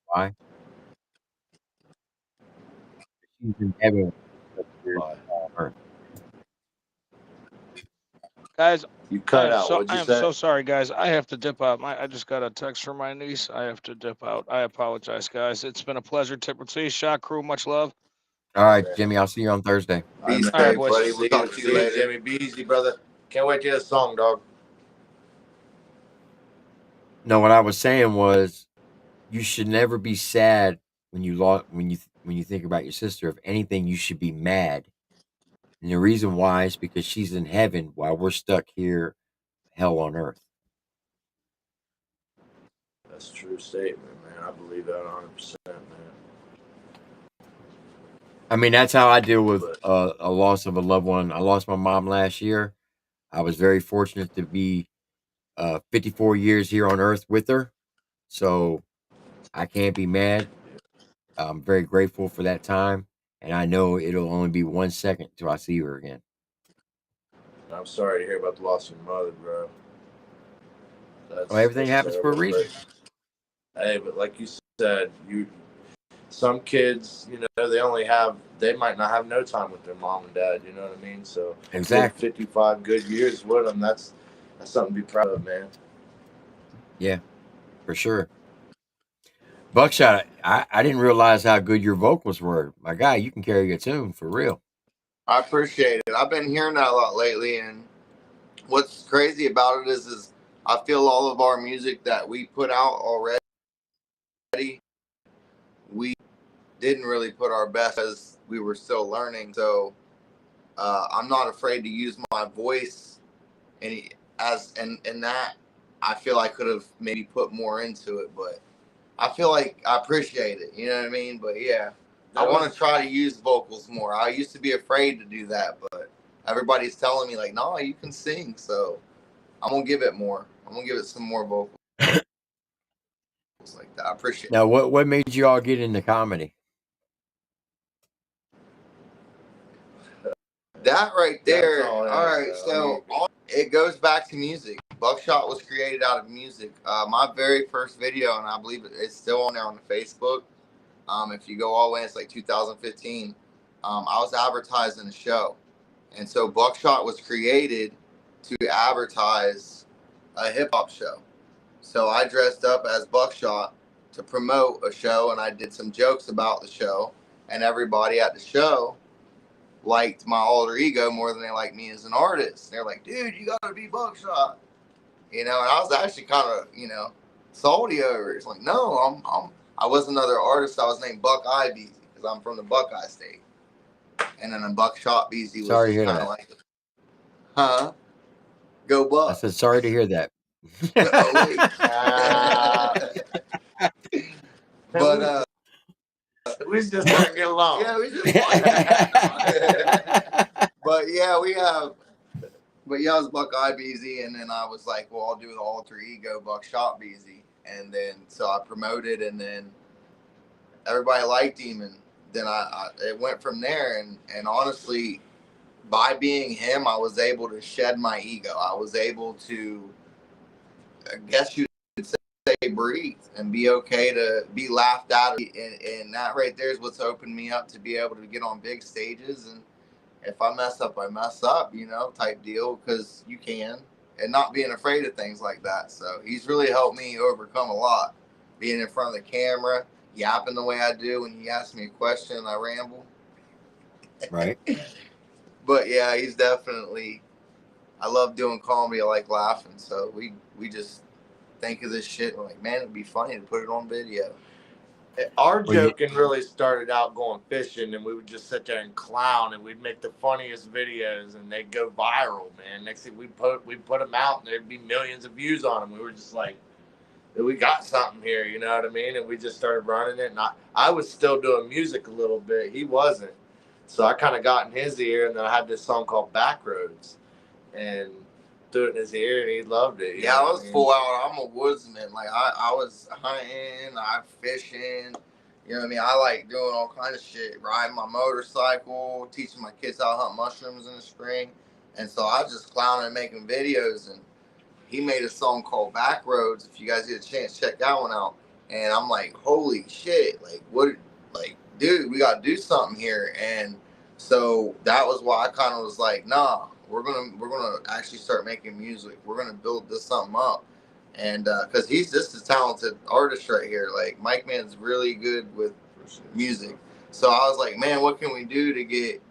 Why? She's in heaven. Guys, You cut out. What'd I you am say? so sorry, guys. I have to dip out. I just got a text from my niece. I have to dip out. I apologize, guys. It's been a pleasure. TripleT shot crew, much love. All right, Jimmy. I'll see you on Thursday. Be safe, All right, boys. buddy. We'll talk to you later. Jimmy. Be easy, brother. Can't wait to hear the song, dog. No, what I was saying was, you should never be sad when you think about your sister. If anything, you should be mad. And the reason why is because she's in heaven while we're stuck here, hell on earth. That's a true statement, man. I believe that 100%, man. I mean, that's how I deal with a loss of a loved one. I lost my mom last year. I was very fortunate to be 54 years here on earth with her. So I can't be mad. I'm very grateful for that time. And I know it'll only be 1 second till I see her again. I'm sorry to hear about the loss of your mother, bro. Everything happens for a reason. Hey, but like you said, some kids, they might not have no time with their mom and dad. You know what I mean? So Exactly. 55 good years with them. That's something to be proud of, man. Yeah, for sure. Buckshot, I didn't realize how good your vocals were. My guy, you can carry a tune for real. I appreciate it. I've been hearing that a lot lately, and what's crazy about it is I feel all of our music that we put out already, we didn't really put our best as we were still learning. So I'm not afraid to use my voice, and that I feel I could have maybe put more into it, but I feel like I appreciate it. You know what I mean? But yeah, I want to try to use vocals more. I used to be afraid to do that, but everybody's telling me like, no, you can sing. So I'm gonna give it more. I'm gonna give it some more vocals like that. I appreciate it. Now, what made you all get into comedy? That right there. All right, so it goes back to music. Buckshot was created out of music. My very first video, and I believe it's still on there on the Facebook. If you go all the way, it's like 2015. I was advertising a show, and so Buckshot was created to advertise a hip hop show. So I dressed up as Buckshot to promote a show, and I did some jokes about the show, and everybody at the show liked my alter ego more than they liked me as an artist. They're like, dude, you gotta be Buckshot. And I was actually kind of, salty over it. It's like, no, I was another artist. I was named Buckeye Beezy because I'm from the Buckeye State. And then a Buckshot Beezy was Sorry to just hear kind of that. like, huh? Go Buck. I said sorry to hear that. But we just don't get along. Yeah, we just. But yeah, we have. But yeah, I was Buckeye Beezy, and then I was like, well, I'll do the alter ego Buckshot Beezy, and then so I promoted, and then everybody liked him, and then it went from there. And honestly, by being him, I was able to shed my ego. I was able to, I guess you could say, breathe and be okay to be laughed at. And that right there is what's opened me up to be able to get on big stages. And if I mess up, I mess up, you know, type deal, because you can, and not being afraid of things like that. So he's really helped me overcome a lot. Being in front of the camera, yapping the way I do. When he asks me a question, I ramble. Right. But yeah, he's definitely. I love doing comedy. I like laughing. So we just think of this shit. And we're like, man, it'd be funny to put it on video. Our joking really started out going fishing, and we would just sit there and clown, and we'd make the funniest videos, and they'd go viral, man. Next thing we'd put them out, and there'd be millions of views on them. We were just like, we got something here, you know what I mean? And we just started running it. And I was still doing music a little bit. He wasn't. So I kind of got in his ear, and then I had this song called Backroads, and threw it in his ear, and he loved it. Yeah, I was full out. I'm a woodsman. Like I was hunting, I fishing. You know what I mean? I like doing all kind of shit. Riding my motorcycle, teaching my kids how to hunt mushrooms in the spring. And so I was just clowning and making videos. And he made a song called Backroads. If you guys get a chance, check that one out. And I'm like, holy shit! Like what? Like, dude, we got to do something here. And so that was why I kind of was like, nah. We're gonna actually start making music. We're gonna build this something up, and because he's just a talented artist right here. Like Mike Man's really good with music. So I was like, man, what can we do to get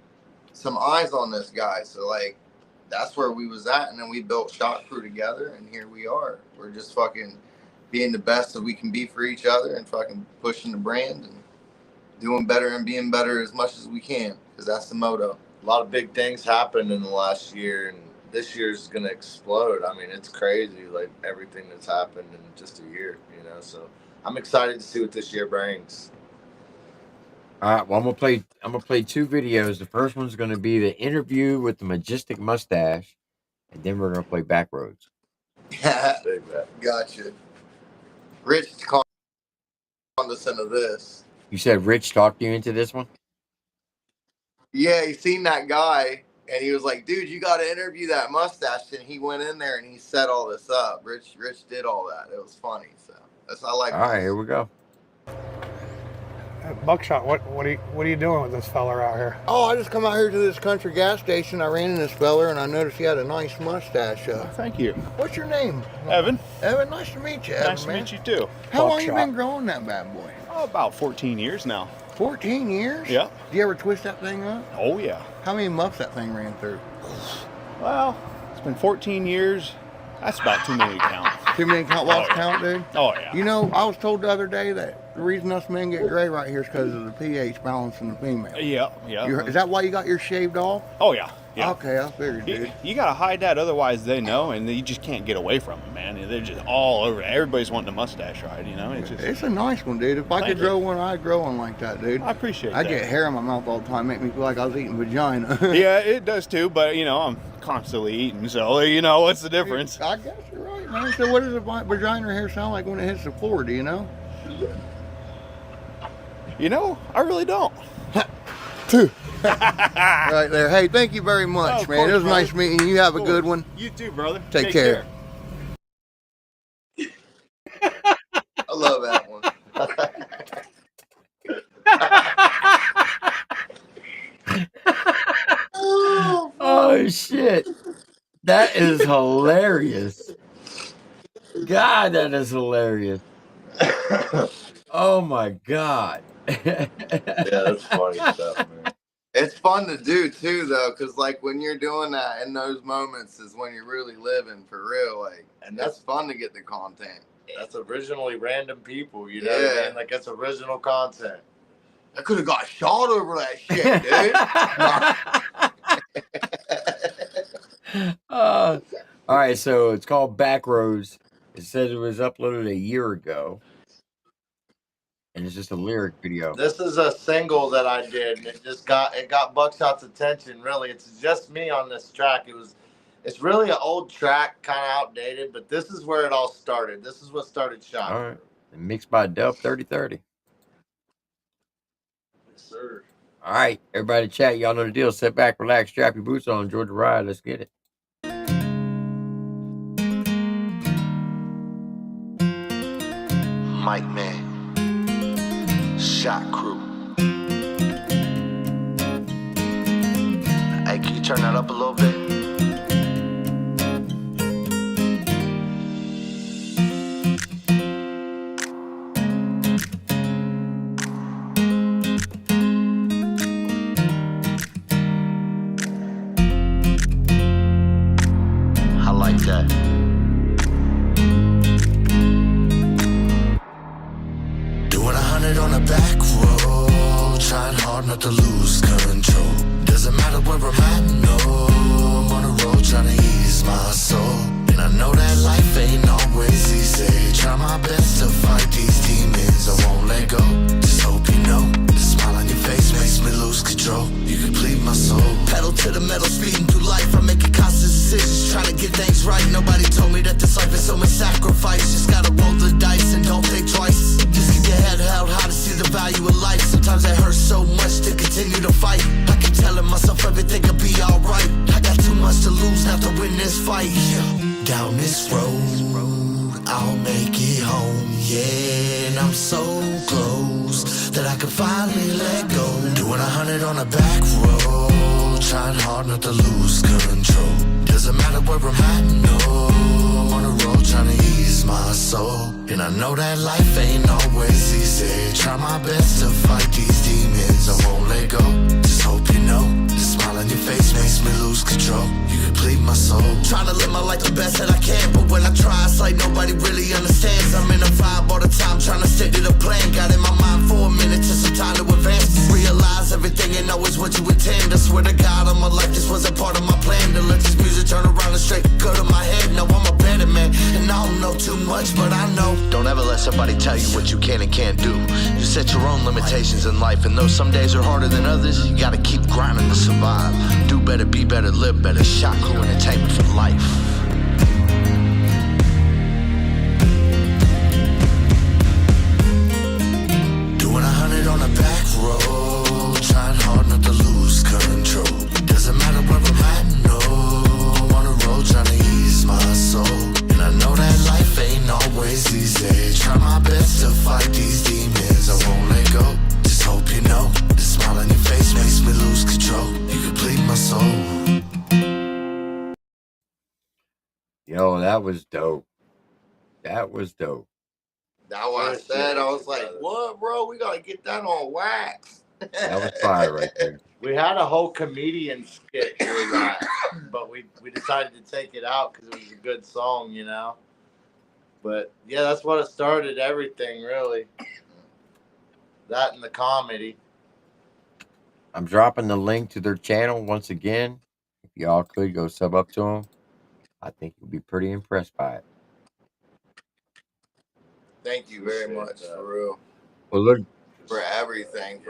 some eyes on this guy? So like, that's where we was at, and then we built Shot Crew together, and here we are. We're just fucking being the best that we can be for each other, and fucking pushing the brand and doing better and being better as much as we can, because that's the motto. A lot of big things happened in the last year, and this year's gonna explode. I mean, it's crazy, like everything that's happened in just a year, you know. So I'm excited to see what this year brings. All right. Well, I'm gonna play two videos. The first one's gonna be the interview with the majestic mustache, and then we're gonna play Backroads. Gotcha. Rich condescend to this. You said Rich talked you into this one? Yeah, he seen that guy, and he was like, dude, you got to interview that mustache. And he went in there, and he set all this up. Rich did all that. It was funny. So I like All right, here we go. Buckshot, what are you doing with this feller out here? Oh, I just come out here to this country gas station. I ran into this feller, and I noticed he had a nice mustache. Thank you. What's your name? Evan. Evan, nice to meet you, Evan. Nice to meet you too. How long you been growing that bad boy? Oh, about 14 years now. 14 years? Yeah. Did you ever twist that thing up? Oh, yeah. How many muffs that thing ran through? Well, it's been 14 years. That's about too many to count. Too many lost count, dude? Oh, yeah. You know, I was told the other day that the reason us men get gray right here is because of the pH balance in the female. Yeah. Is that why you got yours shaved off? Oh, yeah. Okay, I figured, dude. You gotta hide that, otherwise they know, and you just can't get away from them, man. They're just all over. Everybody's wanting a mustache ride, you know? It's a nice one, dude. If I could grow one, I'd grow one like that, dude. I appreciate that. I get hair in my mouth all the time, make me feel like I was eating vagina. Yeah, it does too, but, you know, I'm constantly eating, so, you know, what's the difference? I guess you're right, man. So what does a vagina hair sound like when it hits the floor, do you know? You know, I really don't. Right there. Hey, thank you very much, man. It was nice meeting you. You have a good one. You too, brother. Take care. I love that one. Oh, shit. That is hilarious. God, that is hilarious. Oh, my God. Yeah, that's funny stuff, man. It's fun to do too, though, because like when you're doing that in those moments is when you're really living for real. Like, and that's fun to get the content. That's originally random people, you know what I mean? Like, that's original content. I could have got shot over that shit, dude. All right, so it's called Backroads. It says it was uploaded a year ago. And it's just a lyric video. This is a single that I did, and it got Buckshot's attention. Really, it's just me on this track. It's really an old track, kind of outdated, but this is where it all started. This is what started Shot. All right, and mixed by Dub 3030. Yes, sir. All right, everybody chat. Y'all know the deal. Sit back, relax, strap your boots on, enjoy the ride. Let's get it. Mike Man, Shot Crew. Hey, can you turn that up a little bit? I like that. Doing 100 on the back road, trying hard not to lose control. Doesn't matter where I'm at, no. I'm on the road trying to ease my soul. And I know that life ain't always easy. Try my best to fight these demons, I won't let go. Just hope you know, the smile on your face makes me lose control. You complete my soul. Pedal to the metal, speeding through life. I'm making constant decisions, trying to get things right. Nobody told me that this life is so much sacrifice. Just gotta roll the dice and don't think twice. Just keep your head held high to see the value of life. Sometimes it hurts so much to continue to fight. I keep telling myself everything will be alright. I got too much to lose not to win this fight. Yeah. Down this road, I'll make it home. Yeah, and I'm so close that I can finally let go. Doing 100 on the back road, trying hard not to lose control. Doesn't matter where I'm at, no. I'm on the road trying to ease my soul. And I know that life ain't always easy. Try my best to fight these demons, I won't let go. Just hope you know, the smile on your face makes me lose control. You complete my soul. Trying to live my life the best that I can, but when I try, it's like nobody really understands. I'm in a vibe all the time, trying to stick to the plan. Got in my mind for a minute to some time to advance. Realize everything ain't always what you intend. I swear to God, all my life this wasn't part of my plan. To let this music turn around and straight go to my head. Now I'm a better man, and I don't know too much, but I know. Don't ever let somebody tell you what you can and can't do. You set your own limitations in life, and though some days are harder than others, you gotta keep grinding to survive. Do better, be better, live better. Shot Crew Entertainment for life. Doing 100 on the back road, trying hard not to lose control. Doesn't matter where I'm at, no. I'm on the road trying to ease my soul. And I know that life ain't always easy. Try my best to fight these demons, I won't let go. Just hope you know, the smile on your face makes me lose control. You complete my soul. Yo, that was dope. That was dope. That's what I said. I was like, what, bro? We got to get that on wax. That was fire right there. We had a whole comedian skit for that, but we decided to take it out because it was a good song, you know? But, yeah, that's what it started everything, really. That and the comedy. I'm dropping the link to their channel once again. If y'all could go sub up to them, I think you'll be pretty impressed by it. Thank you very much, for real. Well, look, for everything,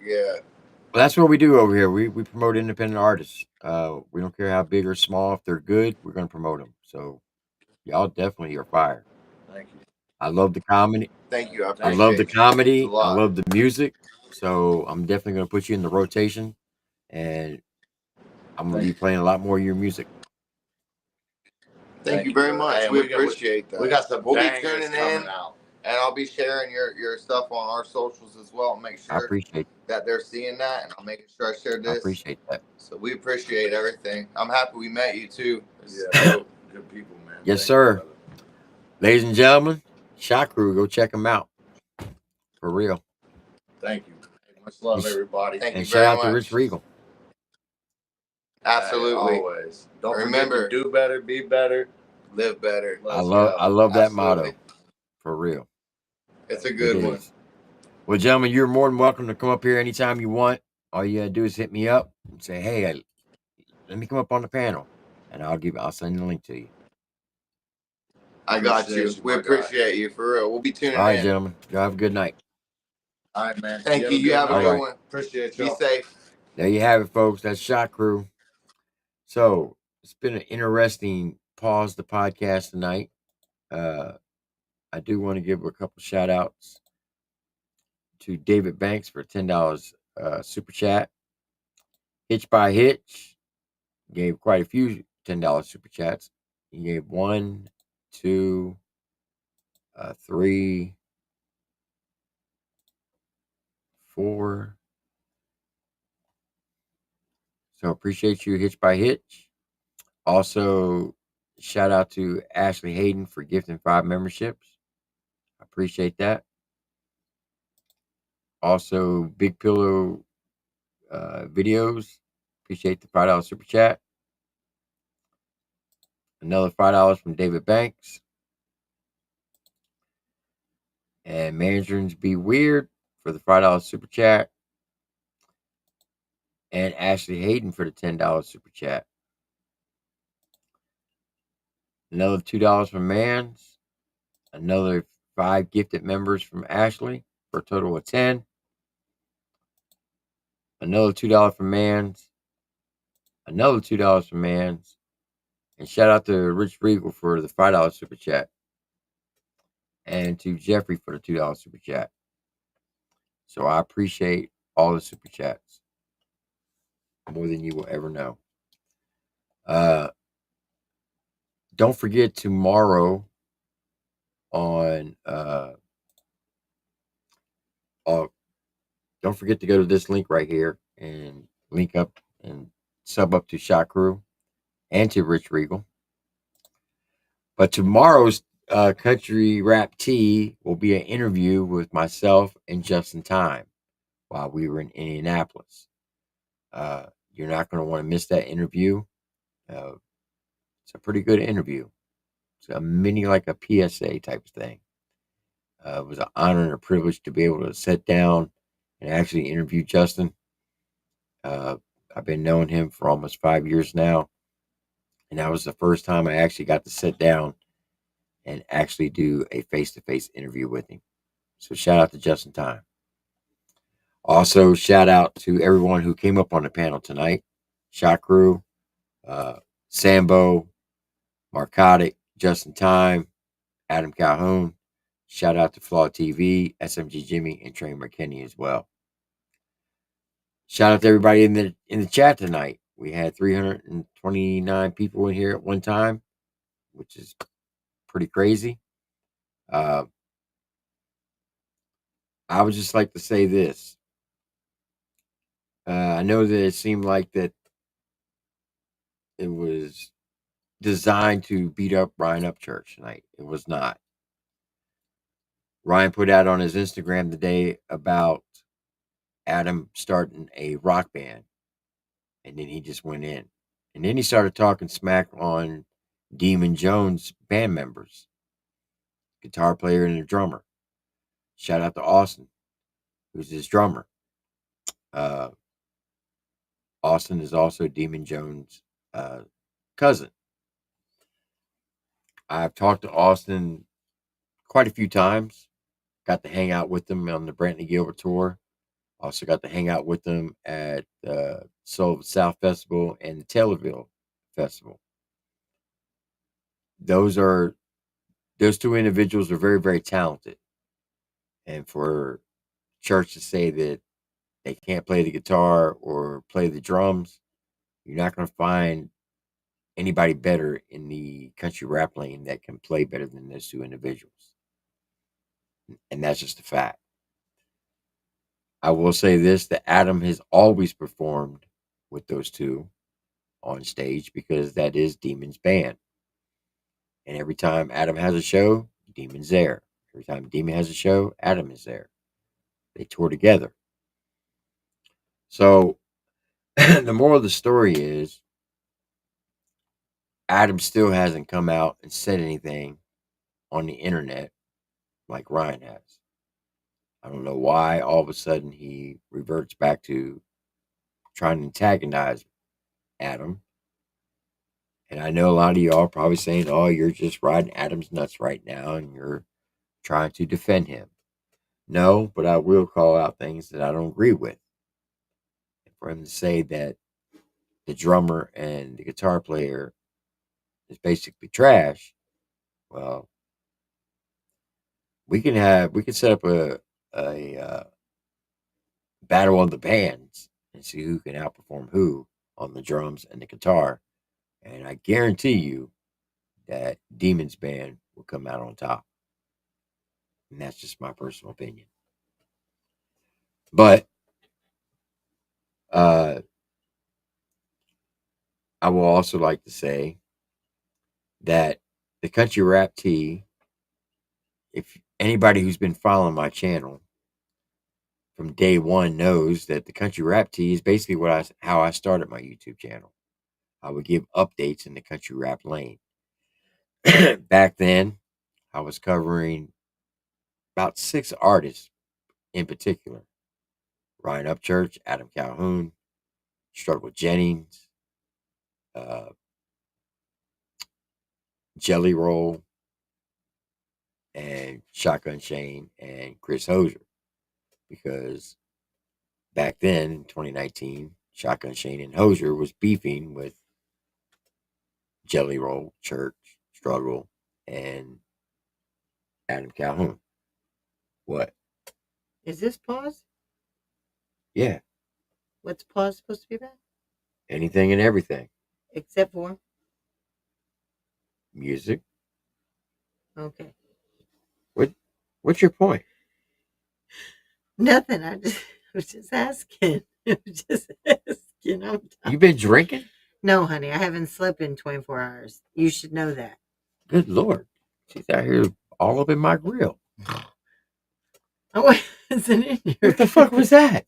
yeah. Well, that's what we do over here. We promote independent artists. We don't care how big or small. If they're good, we're going to promote them. So y'all definitely are fire. Thank you. I love the comedy. Thank you. I love the comedy. I love the music. So I'm definitely going to put you in the rotation, and I'm going to be playing a lot more of your music. Thank you very much. We appreciate that. We got some We'll be bangers tuning in, out. and I'll be sharing your stuff on our socials as well. Make sure I appreciate that they're seeing that, and I'm making sure I share this. I appreciate that. So we appreciate everything. I'm happy we met you too. Yeah, good people, man. Yes, sir. Ladies and gentlemen, Shot Crew, go check them out. For real. Thank you. Much love, everybody. Thank you And very shout out much. to Rich Regal. Absolutely. Always. Don't Remember, forget to do better, be better, live better. I love that Absolutely. motto. For real. It's a good one. Well, gentlemen, you're more than welcome to come up here anytime you want. All you gotta do is hit me up and say, "Hey, let me come up on the panel," and I'll send the link to you. I got you. We appreciate you for real. We'll be tuning in. All right, gentlemen. You have a good night. All right, man. Thank you. You have a good one. Appreciate you. you. Be safe. There you have it, folks. That's Shot Crew. So it's been an interesting pause the podcast tonight. I do want to give a couple shout outs to David Banks for $10 super chat. Hitch by Hitch gave quite a few $10 super chats. He gave 1, 2, 3, 4. So appreciate you, Hitch by Hitch. Also, shout out to Ashley Hayden for gifting 5 memberships. I appreciate that. Also, Big Pillow videos. Appreciate the $5 super chat. Another $5 from David Banks. And Mandarins Be Weird for the $5 super chat. And Ashley Hayden for the $10 super chat. Another $2 from Mans. Another 5 gifted members from Ashley for a total of 10. Another $2 from Mans. Another $2 from Mans. And shout out to Rich Regal for the $5 super chat. And to Jeffrey for the $2 super chat. So I appreciate all the super chats more than you will ever know. Don't forget tomorrow on don't forget to go to this link right here and link up and sub up to Shot Crew and to Rich Regal. But tomorrow's Country Rap Tea will be an interview with myself and Justin Time while we were in Indianapolis. You're not going to want to miss that interview. It's a pretty good interview. It's a mini, like a PSA type of thing. It was an honor and a privilege to be able to sit down and actually interview Justin. I've been knowing him for almost 5 years now. And that was the first time I actually got to sit down and actually do a face-to-face interview with him. So shout out to Justin Time. Also, shout out to everyone who came up on the panel tonight. Shot Crew, Sambo, Marcotic, Justin Time, Adam Calhoun. Shout out to Flawd TV, SMG Jimmy, and Trey McKinney as well. Shout out to everybody in the chat tonight. We had 329 people in here at one time, which is pretty crazy. I would just like to say this. I know that it seemed like that it was designed to beat up Ryan Upchurch tonight. It was not. Ryan put out on his Instagram today about Adam starting a rock band, and then he just went in. And then he started talking smack on Demon Jones band members, guitar player and a drummer. Shout out to Austin, who's his drummer. Austin is also Demon Jones' cousin. I've talked to Austin quite a few times. Got to hang out with him on the Brantley Gilbert tour. Also got to hang out with them at the Soul of the South Festival and the Taylorville Festival. Those two individuals are very, very talented. And for Church to say that they can't play the guitar or play the drums, you're not going to find anybody better in the country rap lane that can play better than those two individuals. And that's just a fact. I will say this, that Adam has always performed with those two on stage because that is Demon's band. And every time Adam has a show, Demon's there. Every time Demon has a show, Adam is there. They tour together. So the moral of the story is Adam still hasn't come out and said anything on the internet like Ryan has. I don't know why all of a sudden he reverts back to trying to antagonize Adam. And I know a lot of y'all are probably saying, oh, you're just riding Adam's nuts right now and you're trying to defend him. No, but I will call out things that I don't agree with. And for him to say that the drummer and the guitar player is basically trash, well, we can set up a battle of the bands and see who can outperform who on the drums and the guitar. And I guarantee you that Demon's band will come out on top. And that's just my personal opinion. But I will also like to say that the country rap tee, if anybody who's been following my channel from day one knows that the country rap tee is basically how I started my YouTube channel. I would give updates in the country rap lane. Back then, I was covering about 6 artists in particular: Ryan Upchurch, Adam Calhoun, Struggle Jennings, Jelly Roll, and Shotgun Shane and Chris Hosier. Because back then, in 2019, Shotgun Shane and Hosier was beefing with Jelly Roll, Church, Struggle, and Adam Calhoun. What? Is this pause? Yeah. What's pause supposed to be about? Anything and everything. Except for? Music. Okay. What's your point? Nothing. I was just asking. You been drinking? No, honey. I haven't slept in 24 hours. You should know that. Good Lord. She's out here all up in my grill. Oh, wasn't in here. What the fuck was that?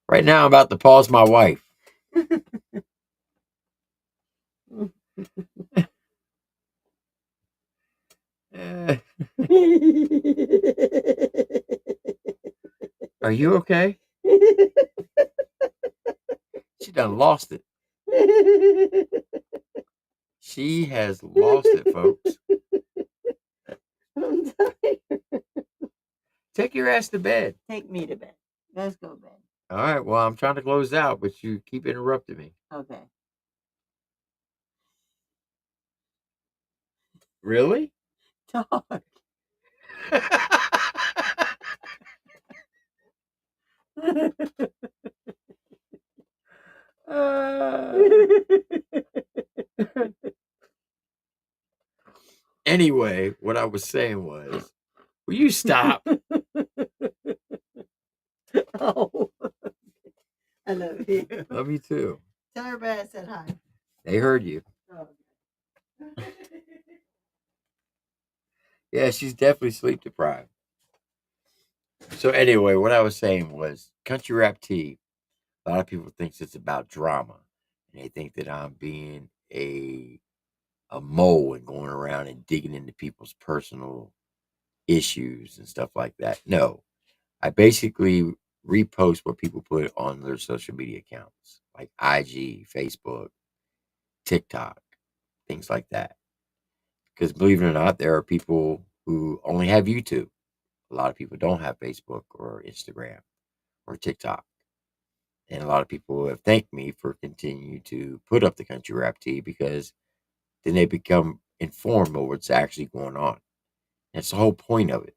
Right now, I'm about to pause my wife. Are you okay? She done lost it. She has lost it, folks. I'm tired. Take your ass to bed. Take me to bed. Let's go to bed. All right. Well, I'm trying to close out, but you keep interrupting me. Okay. Really? Talk. Anyway, what I was saying was, will you stop? Oh, I love you. Love you too. Tell everybody I said hi. They heard you. Oh. Yeah, she's definitely sleep deprived. So anyway, what I was saying was, country rap tee. A lot of people think it's about drama, and they think that I'm being a mole and going around and digging into people's personal issues and stuff like that. No, I basically repost what people put on their social media accounts, like IG, Facebook, TikTok, things like that. Because believe it or not, there are people who only have YouTube. A lot of people don't have Facebook or Instagram or TikTok. And a lot of people have thanked me for continuing to put up the country rap tee, because then they become informed of what's actually going on. That's the whole point of it.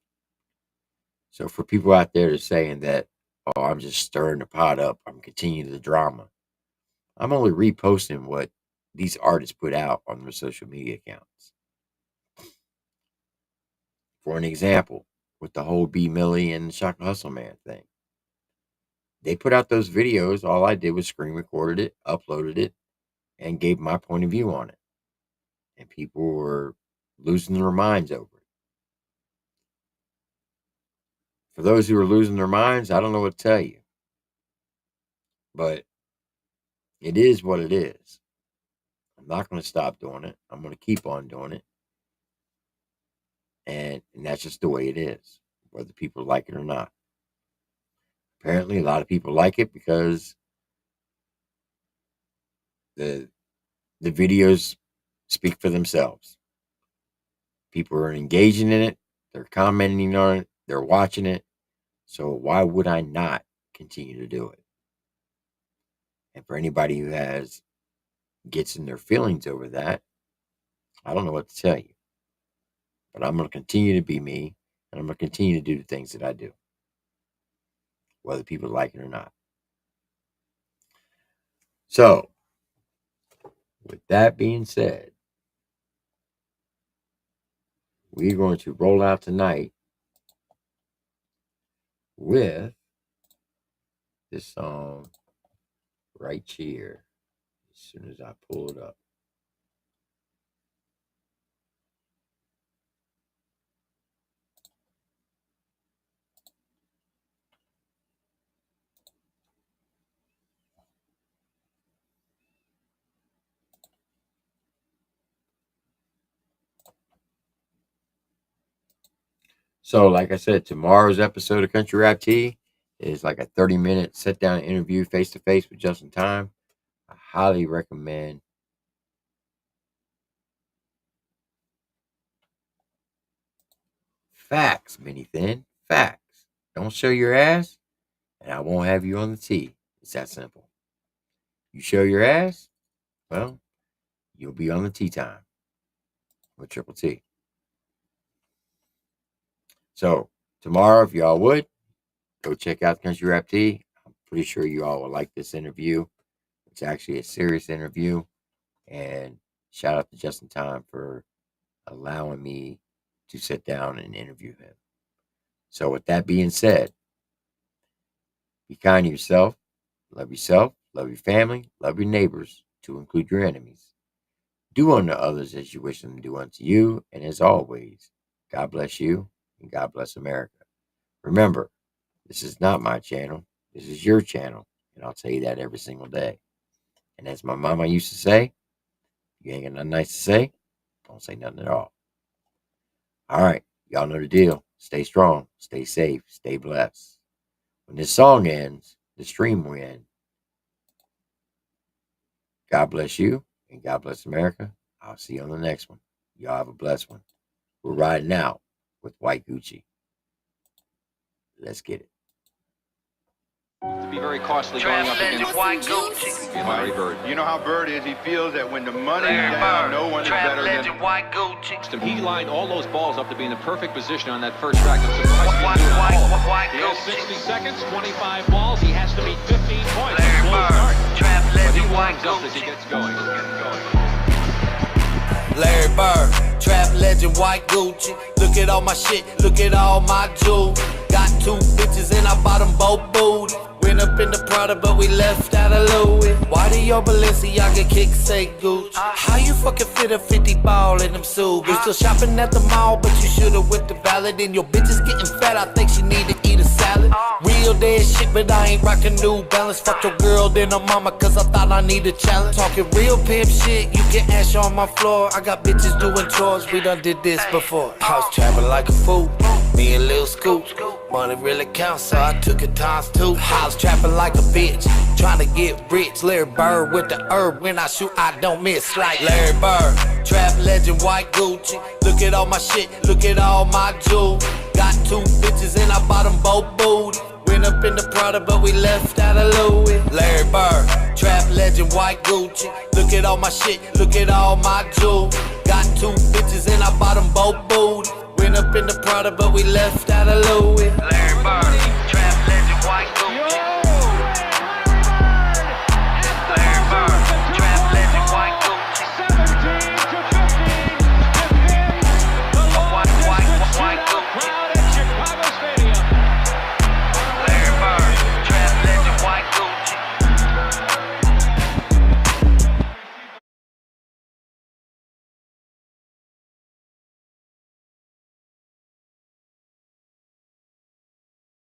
So for people out there to saying that, oh, I'm just stirring the pot up, I'm continuing the drama, I'm only reposting what these artists put out on their social media accounts. For an example, with the whole B Millie and Shock Hustle Man thing, they put out those videos. All I did was screen recorded it, uploaded it, and gave my point of view on it. And people were losing their minds over it. For those who are losing their minds, I don't know what to tell you. But it is what it is. I'm not going to stop doing it. I'm going to keep on doing it. And that's just the way it is, whether people like it or not. Apparently, a lot of people like it because the videos speak for themselves. People are engaging in it. They're commenting on it. They're watching it. So why would I not continue to do it? And for anybody who gets in their feelings over that, I don't know what to tell you. But I'm going to continue to be me. And I'm going to continue to do the things that I do, whether people like it or not. So, with that being said, we're going to roll out tonight with this song right here, as soon as I pull it up. So, like I said, tomorrow's episode of Country Rap Tea is like a 30-minute sit-down interview face-to-face with Justin Time. I highly recommend facts, Mini Thin. Facts. Don't show your ass, and I won't have you on the tea. It's that simple. You show your ass, well, you'll be on the tea time with Triple T. So, tomorrow, if y'all would, go check out Country Rap Tea. I'm pretty sure you all will like this interview. It's actually a serious interview. And shout out to Justin Time for allowing me to sit down and interview him. So with that being said, be kind to yourself, love your family, love your neighbors, to include your enemies. Do unto others as you wish them to do unto you. And as always, God bless you and God bless America. Remember, this is not my channel. This is your channel. And I'll tell you that every single day. And as my mama used to say, you ain't got nothing nice to say, don't say nothing at all. All right, y'all know the deal. Stay strong, stay safe, stay blessed. When this song ends, the stream will end. God bless you and God bless America. I'll see you on the next one. Y'all have a blessed one. We're riding out with White Gucci. Let's get it. To be very costly going up against Larry Bird. You know how Bird is. He feels that when the money's down, no one is better than He lined all those balls up to be in the perfect position on that first track. I'm surprised he didn't do it all. He has 60 seconds, 25 balls. He has to meet 15 points. But he warms up as he gets going. Larry Bird, trap legend, White Gucci. Look at all my shit, look at all my jewels. Got 2 bitches and I bought them both booty. Went up in the Prada, but we left out of Louis. Why do your Balenciaga kicks say Gucci? How you fucking fit a 50 ball in them suits? You still shopping at the mall, but you should've with the ballot. And your bitch is getting fat, I think she need to eat a salad. Real dead shit, but I ain't rockin' New Balance. Fuck your girl, then her mama, cause I thought I need a challenge. Talking real pimp shit, you get ash on my floor. I got bitches doing chores, we done did this before. I was trapping like a fool, me and Lil Scoop. Money really counts, so I took it times 2. I was trapping like a bitch, trying to get rich. Larry Bird with the herb, when I shoot, I don't miss. Like Larry Bird, trap legend, White Gucci. Look at all my shit, look at all my jewels. Got 2 bitches and I bought them both booty. Went up in the Prada, but we left out of Louis. Larry Bird, trap legend, White Gucci. Look at all my shit, look at all my jewels. Got 2 bitches and I bought them both booty. Went up in the Prada, but we left out of Louis. Larry Bird.